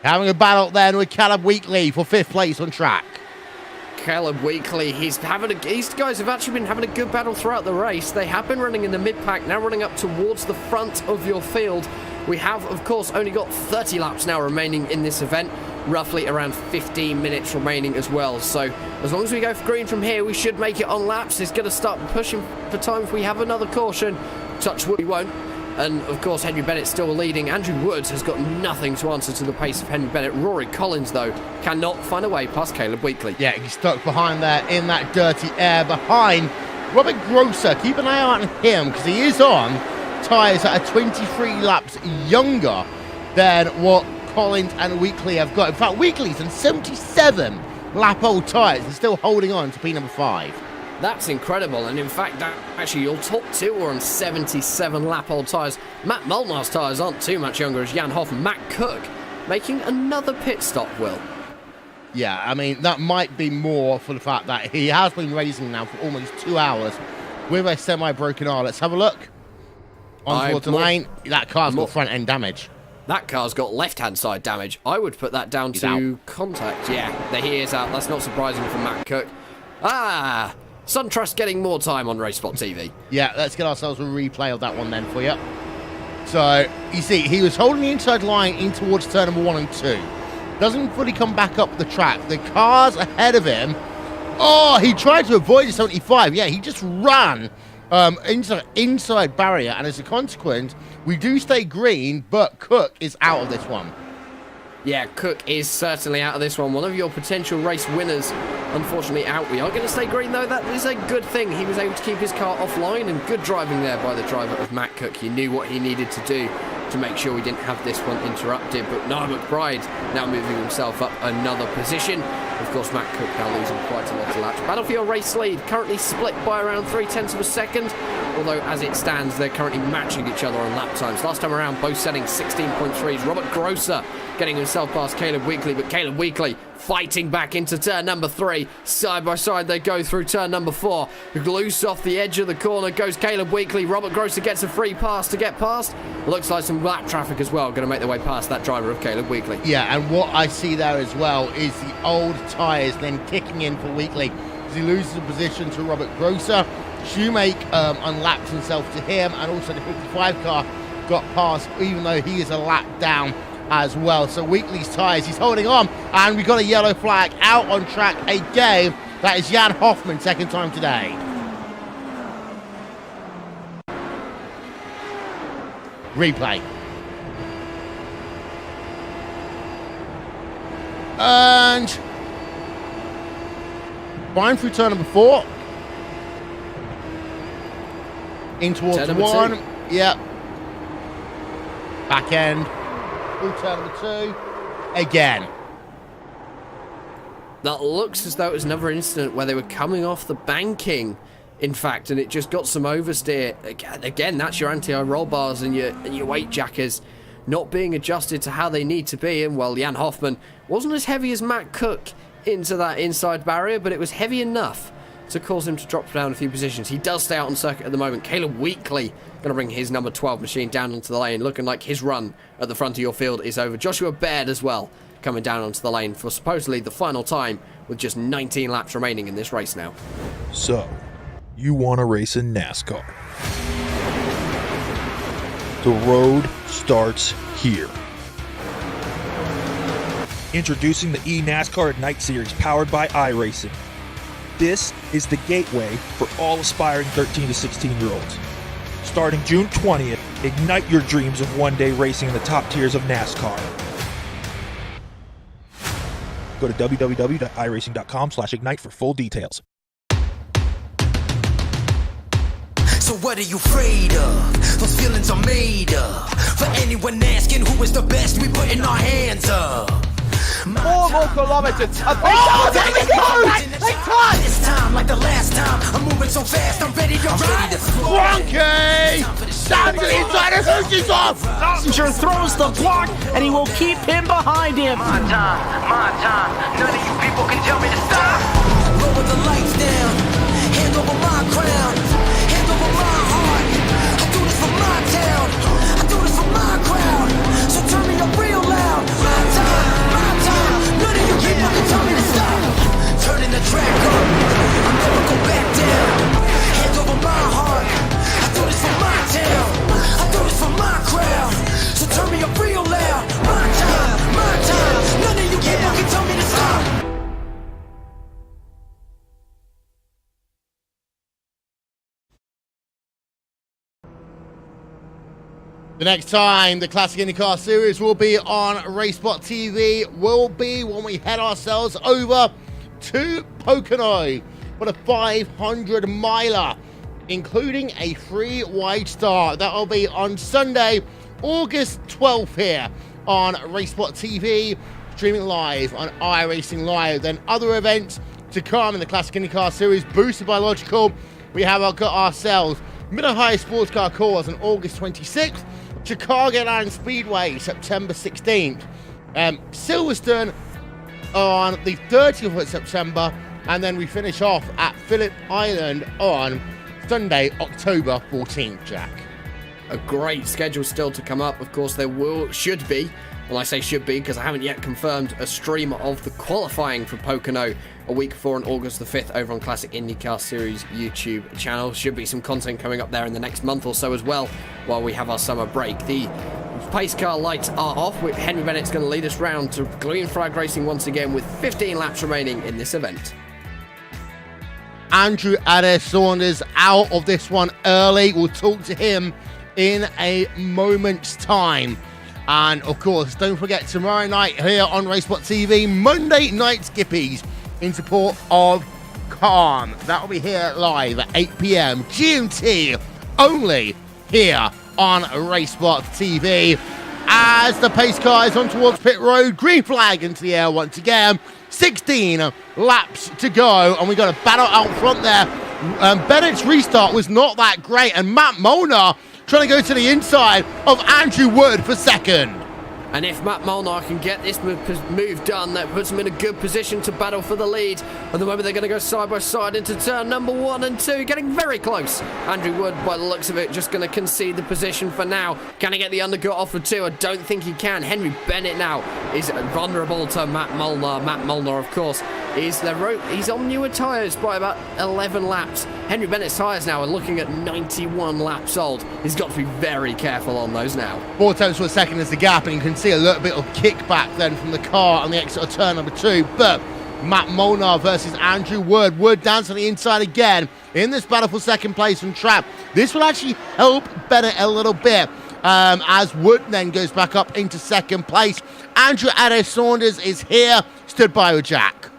having a battle then with Caleb Wheatley for 5th place on track. Caleb Wheatley, these guys have actually been having a good battle throughout the race. They have been running in the mid-pack, now running up towards the front of your field. We have, of course, only got 30 laps now remaining in this event, roughly around 15 minutes remaining as well. So as long as we go for green from here, we should make it on laps. It's going to start pushing for time if we have another caution. Touch wood, we won't. And, of course, Henry Bennett's still leading. Andrew Woods has got nothing to answer to the pace of Henry Bennett. Rory Collins, though, cannot find a way past Caleb Wheatley. Yeah, he's stuck behind there in that dirty air behind Robert Grosser. Keep an eye out on him because he is on tyres that are 23 laps younger than what Collins and Wheatley have got. In fact, Wheatley's on 77 lap-old tyres and still holding on to P5. That's incredible, and in fact, actually your top two are on 77 lap-old tyres. Matt Molnar's tyres aren't too much younger as Jan Hoff. Matt Cook making another pit stop, Will. Yeah, I mean, that might be more for the fact that he has been racing now for almost 2 hours with a semi-broken arm. Let's have a look. On towards the lane. That car's got front-end damage. That car's got left-hand side damage. I would put that down to contact. Yeah, there he is out. That's not surprising for Matt Cook. Ah, SunTrust getting more time on RaceSpot TV. Yeah, let's get ourselves a replay of that one then for you. So, you see, he was holding the inside line in towards turn number 1 and 2. Doesn't fully come back up the track. The car's ahead of him. Oh, he tried to avoid the 75. Yeah, he just ran inside barrier, and as a consequence, we do stay green, but Cook is out of this one. Yeah, Cook is certainly out of this one. One of your potential race winners, unfortunately, out. We are going to stay green, though. That is a good thing. He was able to keep his car offline, and good driving there by the driver of Matt Cook. He knew what he needed to do to make sure we didn't have this one interrupted. But Niall McBride now moving himself up another position. Of course, Matt Cook now losing quite a lot of laps. Battlefield race lead currently split by around 0.3 of a second. Although, as it stands, they're currently matching each other on lap times. Last time around, both setting 16.3s. Robert Grosser getting himself past Caleb Weekly, but Caleb Weekly fighting back into turn number 3. Side by side, they go through turn number 4. Loose off the edge of the corner goes Caleb Weekly. Robert Grosser gets a free pass to get past. Looks like some lap traffic as well, going to make their way past that driver of Caleb Weekly. Yeah, and what I see there as well is the old tyres then kicking in for Weekly as he loses the position to Robert Grosser. Shoemake unlapped himself to him, and also the 55 car got past, even though he is a lap down as well. So Weekly's tyres, he's holding on, and we got a yellow flag out on track again. That is Jan Hoffman, second time today. Replay. And fine through turn number 4. In towards turn number 1. 2. Yep. Back end. Through turn number 2. Again. That looks as though it was another incident where they were coming off the banking, in fact, and it just got some oversteer. Again, that's your anti-roll bars and your weight jackers not being adjusted to how they need to be. And, well, Jan Hoffman wasn't as heavy as Matt Cook into that inside barrier, but it was heavy enough to cause him to drop down a few positions. He does stay out on circuit at the moment. Caleb Weekly going to bring his number 12 machine down onto the lane, looking like his run at the front of your field is over. Joshua Baird as well coming down onto the lane for supposedly the final time with just 19 laps remaining in this race now. So, you want to race in NASCAR. The road starts here. Introducing the eNASCAR at Night Series powered by iRacing. This is the gateway for all aspiring 13 to 16-year-olds. Starting June 20th, ignite your dreams of one-day racing in the top tiers of NASCAR. Go to www.iracing.com/ignite for full details. So what are you afraid of? Those feelings are made up. For anyone asking who is the best, we putting our hands up. 4 more kilometers. Oh, there we go! This time, like the last time, I'm moving so fast, I'm ready to ride. Frankie! Down to the inside of Hoosie's off! Passenger throws the block, and he will keep him behind him. My time. None of you people can tell me to stop. Lower the lights down. Hand over my crown. Hand over my heart. I do this for my town. I do this for my crowd. So turn me up real loud. My time. None of you people can tell me to stop. Turning the track up. I'll never go back down. Hand over my heart. I do this for my town. I do this for my crowd. So turn me up real loud. My time. None of you people can tell me to stop. The next time the Classic IndyCar Series will be on RaceSpot TV will be when we head ourselves over to Pocono for the 500 miler, including a free wide start. That will be on Sunday, August 12th here on RaceSpot TV, streaming live on iRacing Live. Then other events to come in the Classic IndyCar Series, boosted by Logical. We have got ourselves Mid-Ohio Sports Car Course on August 26th, Chicagoland Speedway September 16th, Silverstone on the 30th of September, and then we finish off at Phillip Island on Sunday, October 14th, Jack. A great schedule still to come up. Of course, there should be, well, I say should be because I haven't yet confirmed, a stream of the qualifying for Pocono a week before on August the 5th over on Classic IndyCar Series YouTube channel. Should be some content coming up there in the next month or so as well while we have our summer break. The pace car lights are off. Henry Bennett's going to lead us round to green flag racing once again with 15 laps remaining in this event. Andrew Adair Saunders out of this one early. We'll talk to him in a moment's time. And of course, don't forget tomorrow night here on Racebot TV, Monday Night Skippies in support of Calm. That will be here live at 8 p.m. GMT, only here on Racebot TV. As the pace car is on towards pit road, green flag into the air once again. 16 laps to go, and we got a battle out front there. Bennett's restart was not that great, and Matt Molnar trying to go to the inside of Andrew Wood for second. And if Matt Molnar can get this move done, that puts him in a good position to battle for the lead. At the moment, they're going to go side by side into turn number 1 and 2, getting very close. Andrew Wood, by the looks of it, just going to concede the position for now. Can he get the undercut off for 2? I don't think he can. Henry Bennett now is vulnerable to Matt Molnar. Matt Molnar, of course, he's on newer tyres by about 11 laps. Henry Bennett's tyres now are looking at 91 laps old. He's got to be very careful on those now. 4 tenths for a second is the gap, and you can see a little bit of kickback then from the car on the exit of turn number 2. But Matt Molnar versus Andrew Wood. Wood down to the inside again in this battle for second place on track. This will actually help Bennett a little bit as Wood then goes back up into second place. Andrew Adair Saunders is here, stood by with Jack.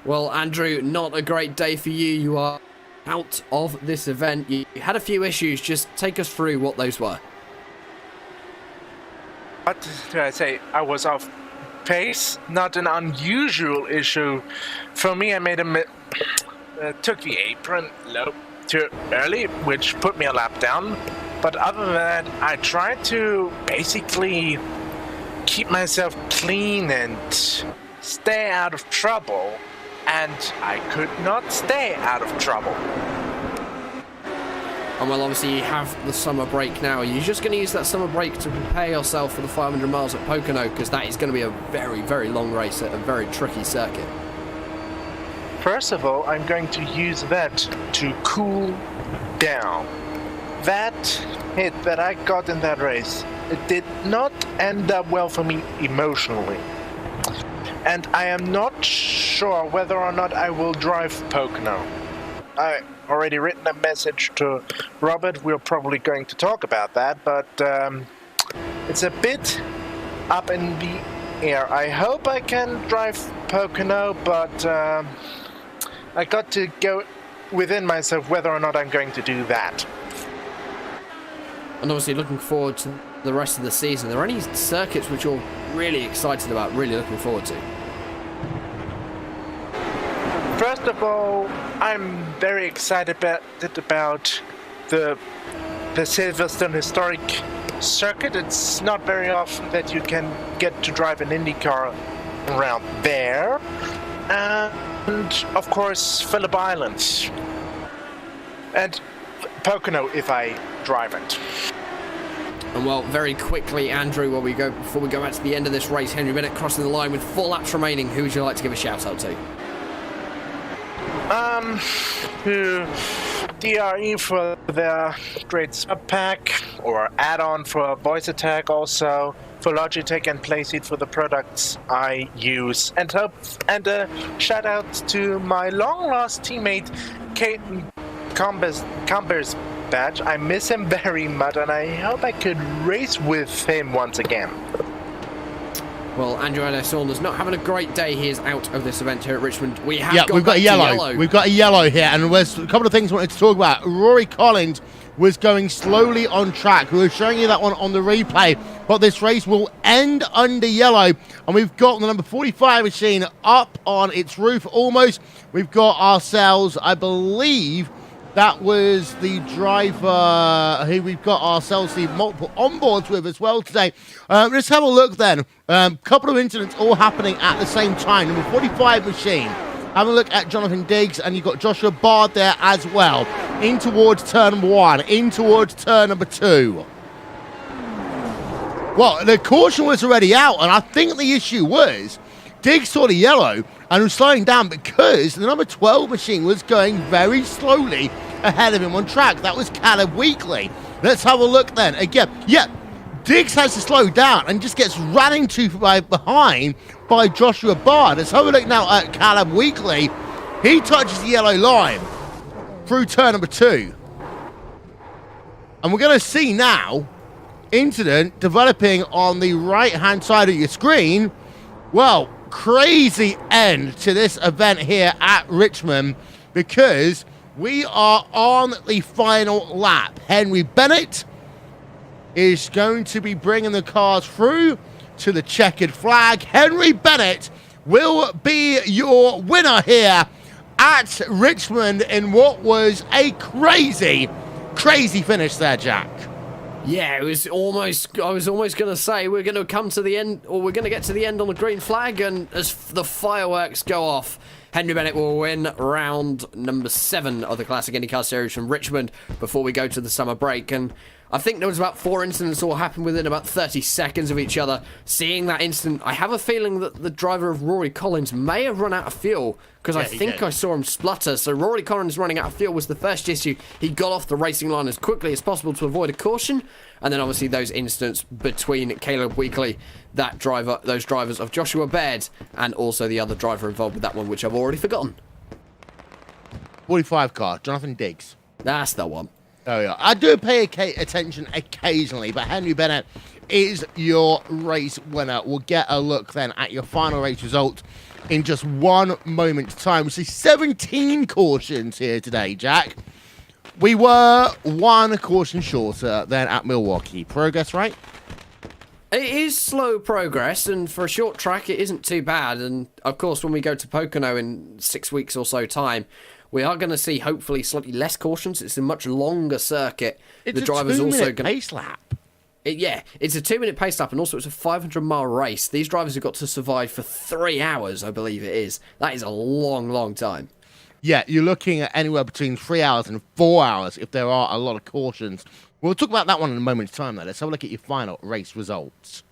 Well, Andrew, not a great day for you. You are out of this event. You had a few issues. Just take us through what those were. What did I say? I was off pace. Not an unusual issue. For me, I made took the apron low too early, which put me a lap down. But other than that, I tried to basically keep myself clean and stay out of trouble. And I could not stay out of trouble. And well, obviously you have the summer break now. You're just going to use that summer break to prepare yourself for the 500 miles at Pocono, because that is going to be a very, very long race at a very tricky circuit. First of all, I'm going to use that to cool down. That hit that I got in that race, it did not end up well for me emotionally. And I am not sure whether or not I will drive Pocono. I already written a message to Robert. We're probably going to talk about that, but it's a bit up in the air. I hope I can drive Pocono, but I got to go within myself whether or not I'm going to do that. And obviously looking forward to the rest of the season. Are there any circuits which you're really excited about, really looking forward to? First of all, I'm very excited about the Silverstone Historic Circuit. It's not very often that you can get to drive an IndyCar around there. And, of course, Phillip Island. And Pocono, if I drive it. And well, very quickly, Andrew, before we go back to the end of this race, Henry Bennett crossing the line with 4 laps remaining. Who would you like to give a shout out to? To DRE for their great sub pack, or add-on for voice attack, also for Logitech and Playseat for the products I use, and a shout out to my long lost teammate Caden Cumbers Badge. I miss him very much, and I hope I could race with him once again. Well, Andrew Adair Saunders not having a great day. He is out of this event here at Richmond. We've got a yellow. We've got a yellow here, and there's a couple of things I wanted to talk about. Rory Collins was going slowly on track. We were showing you that one on the replay, but this race will end under yellow, and we've got the number 45 machine up on its roof almost. We've got ourselves, I believe, That was the driver who we've got ourselves the multiple onboards with as well today. Let's have a look then. Couple of incidents all happening at the same time. Number 45 machine. Have a look at Jonathan Diggs, and you've got Joshua Bard there as well. In towards turn number 1, in towards turn number 2. Well, the caution was already out, and I think the issue was Diggs saw the yellow and was slowing down because the number 12 machine was going very slowly ahead of him on track. That was Caleb Weekly. Let's have a look then. Again, yeah, Diggs has to slow down and just gets ran into behind by Joshua Bard. Let's have a look now at Caleb Weekly. He touches the yellow line through turn number 2. And we're going to see now incident developing on the right-hand side of your screen. Well, crazy end to this event here at Richmond because we are on the final lap. Henry Bennett is going to be bringing the cars through to the checkered flag. Henry Bennett will be your winner here at Richmond in what was a crazy finish there, Jack. Yeah, it was almost, I was almost going to say we're going to come to the end, or we're going to get to the end on the green flag, and as the fireworks go off, Henry Bennett will win round number 7 of the Classic IndyCar Series from Richmond before we go to the summer break. And I think there was about 4 incidents all happened within about 30 seconds of each other. Seeing that incident, I have a feeling that the driver of Rory Collins may have run out of fuel, because I think I saw him splutter. So Rory Collins running out of fuel was the first issue. He got off the racing line as quickly as possible to avoid a caution. And then obviously those incidents between Caleb Weekly, those drivers of Joshua Baird, and also the other driver involved with that one, which I've already forgotten. 45 car, Jonathan Diggs. That's the one. Oh yeah, I do pay attention occasionally, but Henry Bennett is your race winner. We'll get a look then at your final race result in just one moment's time. We see 17 cautions here today, Jack. We were 1 caution shorter than at Milwaukee. Progress, right? It is slow progress, and for a short track, it isn't too bad. And of course, when we go to Pocono in 6 weeks or so time, we are going to see hopefully slightly less cautions. It's a much longer circuit. It's the driver's a 2-minute also going pace lap. It's a 2-minute pace lap, and also it's a 500-mile race. These drivers have got to survive for 3 hours, I believe it is. That is a long, long time. Yeah, you're looking at anywhere between 3 hours and 4 hours if there are a lot of cautions. We'll talk about that one in a moment's time, though. Let's have a look at your final race results.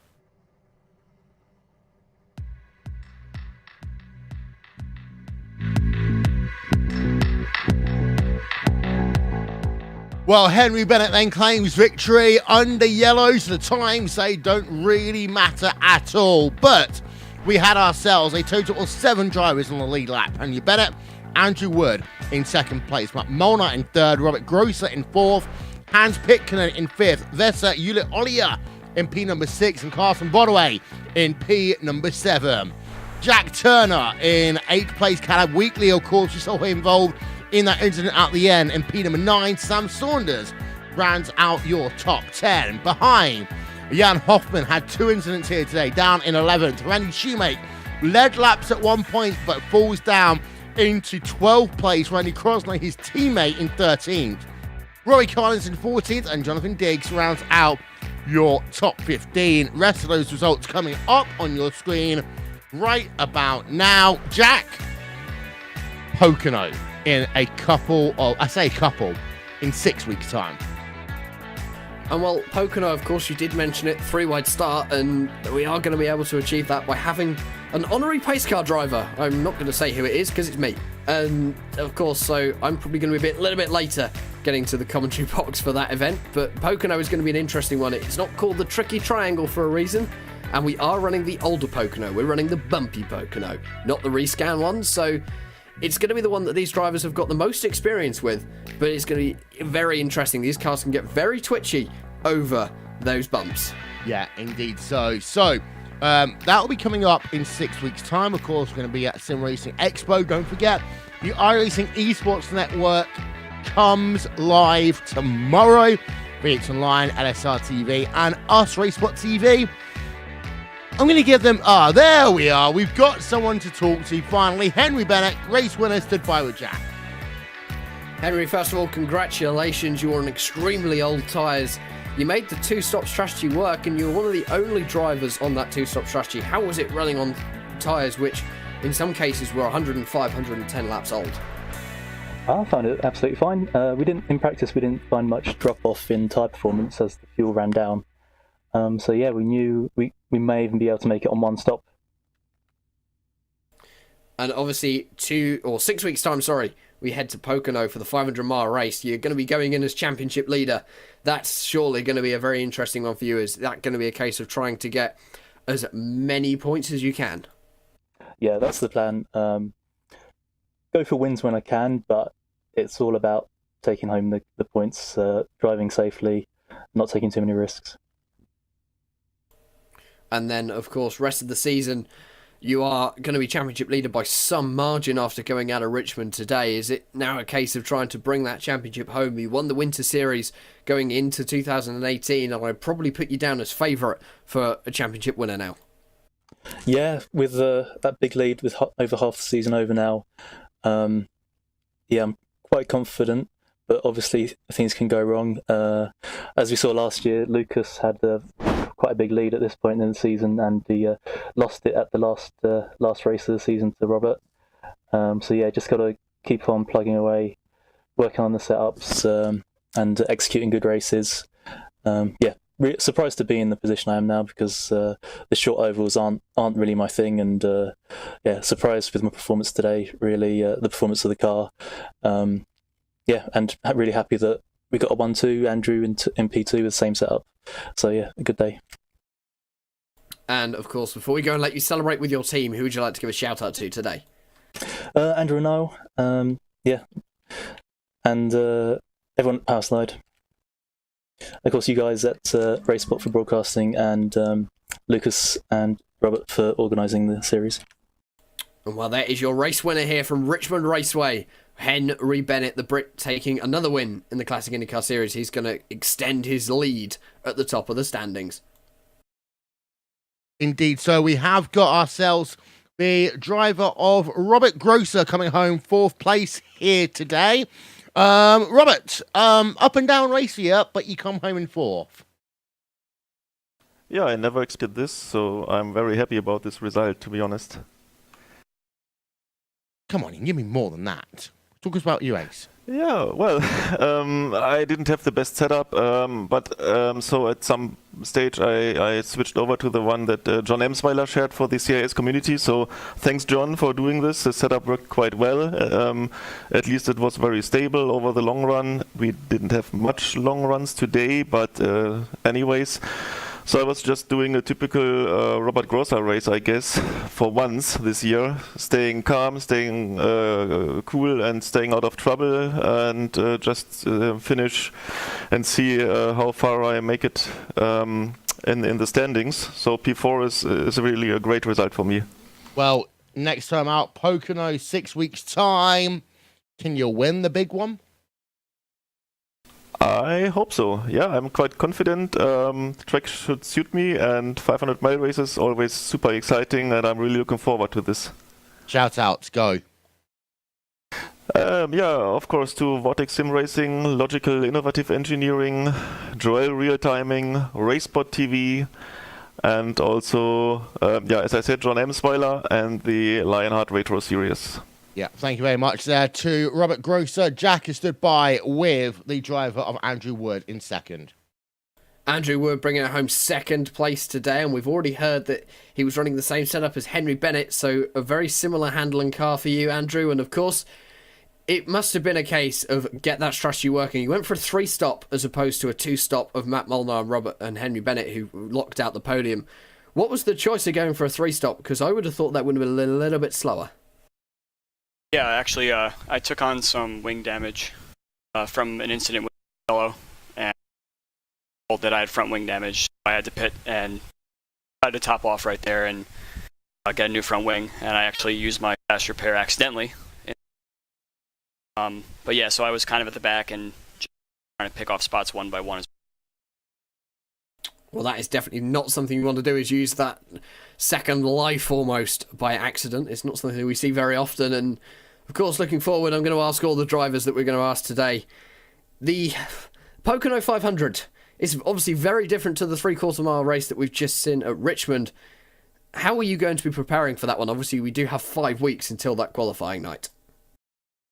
Well, Henry Bennett then claims victory under yellows. The times, they don't really matter at all. But we had ourselves a total of 7 drivers on the lead lap. Henry Bennett, Andrew Wood in second place, Matt Molnar in third, Robert Grosser in fourth, Hans Pitkanen in fifth, Vesa Ulit Olia in P number 6, and Carson Bodaway in P number 7. Jack Turner in 8th place, Caleb Weekly, of course, you saw him involved in that incident at the end, in P number 9. Sam Saunders rounds out your top 10. Behind, Jan Hoffman had 2 incidents here today, down in 11th. Randy Shoemake led laps at one point, but falls down into 12th place. Randy Crosney, his teammate, in 13th. Rory Collins in 14th, and Jonathan Diggs rounds out your top 15. Rest of those results coming up on your screen right about now. Jack, Pocono in a couple of, in 6 weeks' time. And well, Pocono, of course, you did mention it, 3-wide start, and we are going to be able to achieve that by having an honorary pace car driver. I'm not going to say who it is because it's me. And of course, so I'm probably going to be a little bit later getting to the commentary box for that event. But Pocono is going to be an interesting one. It's not called the Tricky Triangle for a reason. And we are running the older Pocono. We're running the bumpy Pocono, not the rescan one. So it's going to be the one that these drivers have got the most experience with. But it's going to be very interesting. These cars can get very twitchy over those bumps. Yeah, indeed. So that will be coming up in 6 weeks' time. Of course, we're going to be at Sim Racing Expo. Don't forget, the iRacing Esports Network comes live tomorrow. It's online, LSR TV, and Us Racebot TV. I'm going to give them... there we are. We've got someone to talk to finally. Henry Bennett, race winner, stood by with Jack. Henry, first of all, congratulations. You're on extremely old tyres. You made the two-stop strategy work, and you were one of the only drivers on that two-stop strategy. How was it running on tyres which, in some cases, were 105, 110 laps old? I found it absolutely fine. In practice, we didn't find much drop-off in tyre performance as the fuel ran down. So yeah, we knew we may even be able to make it on one stop. And obviously, 6 weeks' time, we head to Pocono for the 500-mile race. You're going to be going in as championship leader. That's surely going to be a very interesting one for you. Is that going to be a case of trying to get as many points as you can? Yeah, that's the plan. Go for wins when I can, but it's all about taking home the points, driving safely, not taking too many risks. And then, of course, rest of the season, you are going to be championship leader by some margin after going out of Richmond today. Is it now a case of trying to bring that championship home? You won the Winter Series going into 2018, and I'd probably put you down as favourite for a championship winner now. Yeah, with that big lead with over half the season over now, I'm quite confident, but obviously things can go wrong. As we saw last year, Lucas had quite a big lead at this point in the season, and he lost it at the last race of the season to Robert. So yeah, just got to keep on plugging away, working on the setups, and executing good races. Surprised to be in the position I am now, because the short ovals aren't really my thing, and surprised with my performance today. Really, the performance of the car. And really happy that we got a 1-2, Andrew in P2 with the same setup. So yeah, a good day. And of course, before we go and let you celebrate with your team, who would you like to give a shout out to today? Andrew and Niall, and everyone at Powerslide. Of course, you guys at Racespot for broadcasting, and Lucas and Robert for organising the series. Well, there is your race winner here from Richmond Raceway. Henry Bennett, the Brit, taking another win in the Classic IndyCar Series. He's going to extend his lead at the top of the standings. Indeed, so we have got ourselves the driver of Robert Grosser coming home 4th place here today. Robert, up and down race here, but you come home in 4th. Yeah, I never expected this, so I'm very happy about this result, to be honest. Come on, give me more than that. Talk us about you, Ace. Yeah, well, I didn't have the best setup, so at some stage I switched over to the one that John Emsweiler shared for the CIS community. So thanks, John, for doing this. The setup worked quite well. At least it was very stable over the long run. We didn't have much long runs today, but anyways. So I was just doing a typical Robert Grosser race, I guess, for once this year. Staying calm, staying cool, and staying out of trouble, and just finish and see how far I make it in the standings. So P4 is really a great result for me. Well, next time out, Pocono, 6 weeks' time. Can you win the big one? I hope so. Yeah, I'm quite confident. The track should suit me, and 500-mile races always super exciting, and I'm really looking forward to this. Shout outs, go. Of course, to Vortex Sim Racing, Logical Innovative Engineering, Joel Real Timing, Racebot TV, and also, as I said, John Emsweiler and the Lionheart Retro Series. Yeah, thank you very much there to Robert Grosser. Jack has stood by with the driver of Andrew Wood in second. Andrew Wood bringing it home 2nd place today, and we've already heard that he was running the same setup as Henry Bennett, so a very similar handling car for you, Andrew. And of course, it must have been a case of get that strategy working. You went for a 3-stop as opposed to a 2-stop of Matt Molnar and Robert and Henry Bennett, who locked out the podium. What was the choice of going for a 3-stop? Because I would have thought that would have been a little bit slower. Yeah, actually, I took on some wing damage from an incident with Yellow, and told that I had front wing damage. So I had to pit and I had to top off right there and get a new front wing, and I actually used my fast repair accidentally. But yeah, so I was kind of at the back and just trying to pick off spots one by one. Well, that is definitely not something you want to do, is use that second life almost by accident. It's not something we see very often, and Of course, looking forward, I'm going to ask all the drivers that we're going to ask today. The Pocono 500 is obviously very different to the 3/4 mile race that we've just seen at Richmond. How are you going to be preparing for that one? Obviously, we do have 5 weeks until that qualifying night.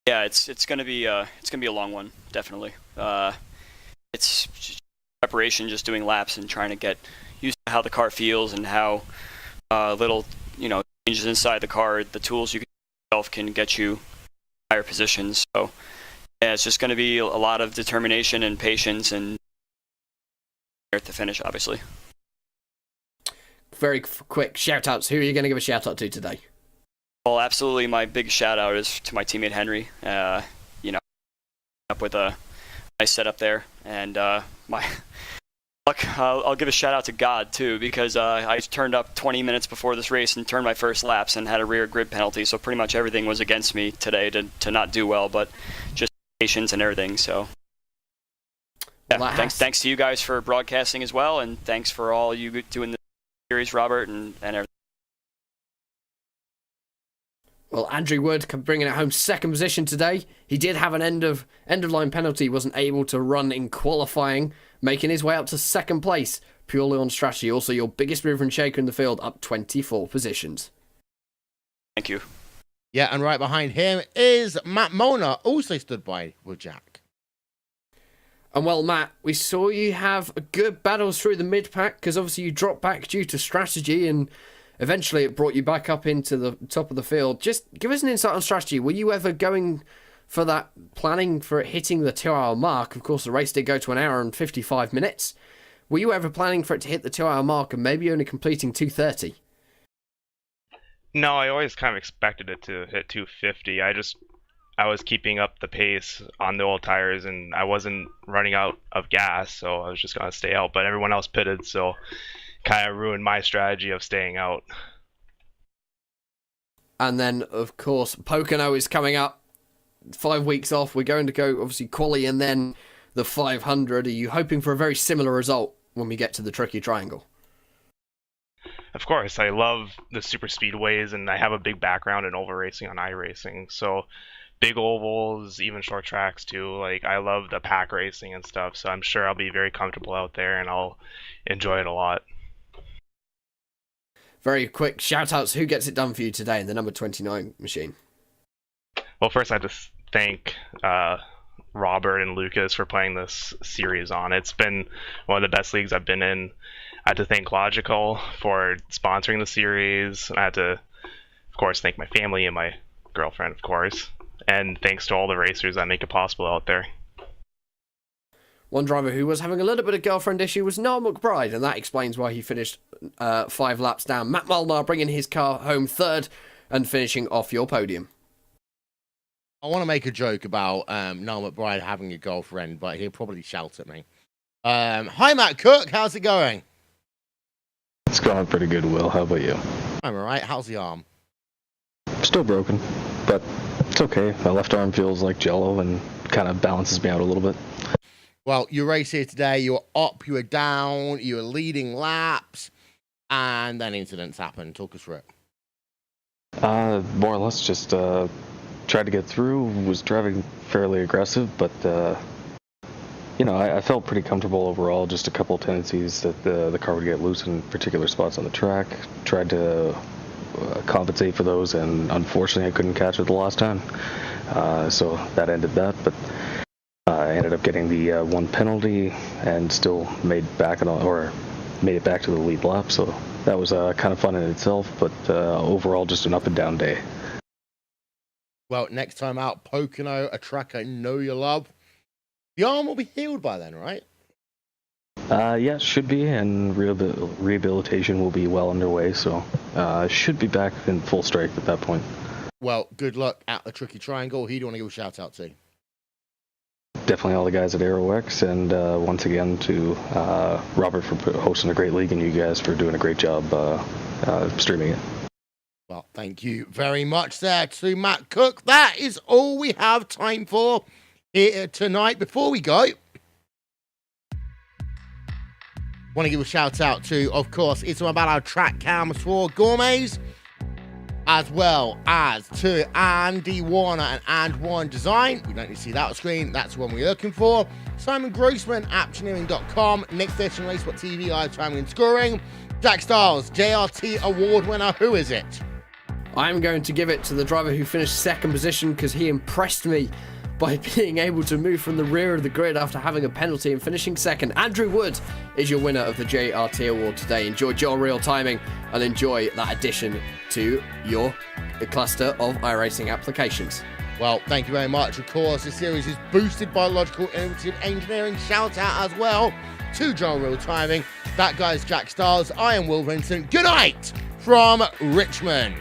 Yeah, it's going to be a long one, definitely. It's just preparation, just doing laps and trying to get used to how the car feels and how little changes inside the car, the tools you can get you higher positions. So yeah, it's just going to be a lot of determination and patience and at the finish, obviously. Very quick shout outs. Who are you going to give a shout out to today? Well, absolutely. My big shout out is to my teammate Henry. Up with a nice setup there, and my luck. I'll give a shout out to God too, because I turned up 20 minutes before this race and turned my first laps and had a rear grid penalty. So pretty much everything was against me today to not do well, but just patience and everything. So yeah, Well, thanks to you guys for broadcasting as well, and thanks for all you do in the series, Robert, and everything. Well, Andrew Wood bringing it home second position today. He did have an end of line penalty, wasn't able to run in qualifying, making his way up to second place purely on strategy. Also, your biggest mover and shaker in the field, up 24 positions. Thank you. Yeah, and right behind him is Matt Mona, also stood by with Jack. And well, Matt, we saw you have good battles through the mid-pack, because obviously you dropped back due to strategy, and eventually it brought you back up into the top of the field. Just give us an insight on strategy. Were you ever going for that, planning for it hitting the 2-hour mark? Of course, the race did go to 1 hour and 55 minutes. Were you ever planning for it to hit the 2-hour mark and maybe only completing 2:30? No, I always kind of expected it to hit 250. I was keeping up the pace on the old tires, and I wasn't running out of gas, so I was just going to stay out. But everyone else pitted, so kind of ruined my strategy of staying out. And then, of course, Pocono is coming up. 5 weeks off. We're going to go, obviously, quali and then the 500. Are you hoping for a very similar result when we get to the tricky triangle? Of course, I love the super speedways, and I have a big background in oval racing on iRacing, so big ovals, even short tracks too. Like, I love the pack racing and stuff, so I'm sure I'll be very comfortable out there and I'll enjoy it a lot. Very quick shout outs. Who gets it done for you today in the number 29 machine? Well, first I have to thank Robert and Lucas for playing this series on. It's been one of the best leagues I've been in. I had to thank Logical for sponsoring the series. I had to, of course, thank my family and my girlfriend, of course. And thanks to all the racers that make it possible out there. One driver who was having a little bit of girlfriend issue was Noel McBride, and that explains why he finished 5 laps down. Matt Molnar bringing his car home third and finishing off your podium. I want to make a joke about Noel McBride having a girlfriend, but he'll probably shout at me. Hi, Matt Cook. How's it going? It's going pretty good, Will. How about you? I'm all right. How's the arm? Still broken, but it's okay. My left arm feels like jello and kind of balances me out a little bit. Well, you race here today. You were up, you were down, you were leading laps, and then incidents happened. Talk us through it. More or less just tried to get through, was driving fairly aggressive, but I felt pretty comfortable overall. Just a couple of tendencies that the car would get loose in particular spots on the track. Tried to compensate for those, and unfortunately I couldn't catch it the last time. So that ended that, but I ended up getting the one penalty and still made it back to the lead lap. So that was kind of fun in itself, but overall just an up and down day. Well, next time out, Pocono, a track I know you love. The arm will be healed by then, right? Yeah, should be, and rehabilitation will be well underway, so should be back in full strength at that point. Well, good luck at the tricky triangle. Who do you want to give a shout out to? Definitely all the guys at AeroX, and once again to Robert for hosting a great league, and you guys for doing a great job streaming it. Well, thank you very much there to Matt Cook. That is all we have time for here tonight. Before we go, want to give a shout out to, of course, it's all about our track cams for gourmets. as well as to Andy Warner and And1 Design. We don't need to see that on screen. That's the one we're looking for. Simon Grossman, Aptioneering.com. Nick Fish and Race.tv, live timing and scoring. Jack Stiles, JRT award winner. Who is it? I'm going to give it to the driver who finished second position because he impressed me by being able to move from the rear of the grid after having a penalty and finishing second. Andrew Wood is your winner of the JRT award today. Enjoy your real timing and enjoy that addition to your cluster of iRacing applications. Well, thank you very much. Of course, the series is boosted by Logical Innovative Engineering. Shout out as well to John Real Timing. That guy's Jack Stiles. I am Will Vincent. Good night from Richmond.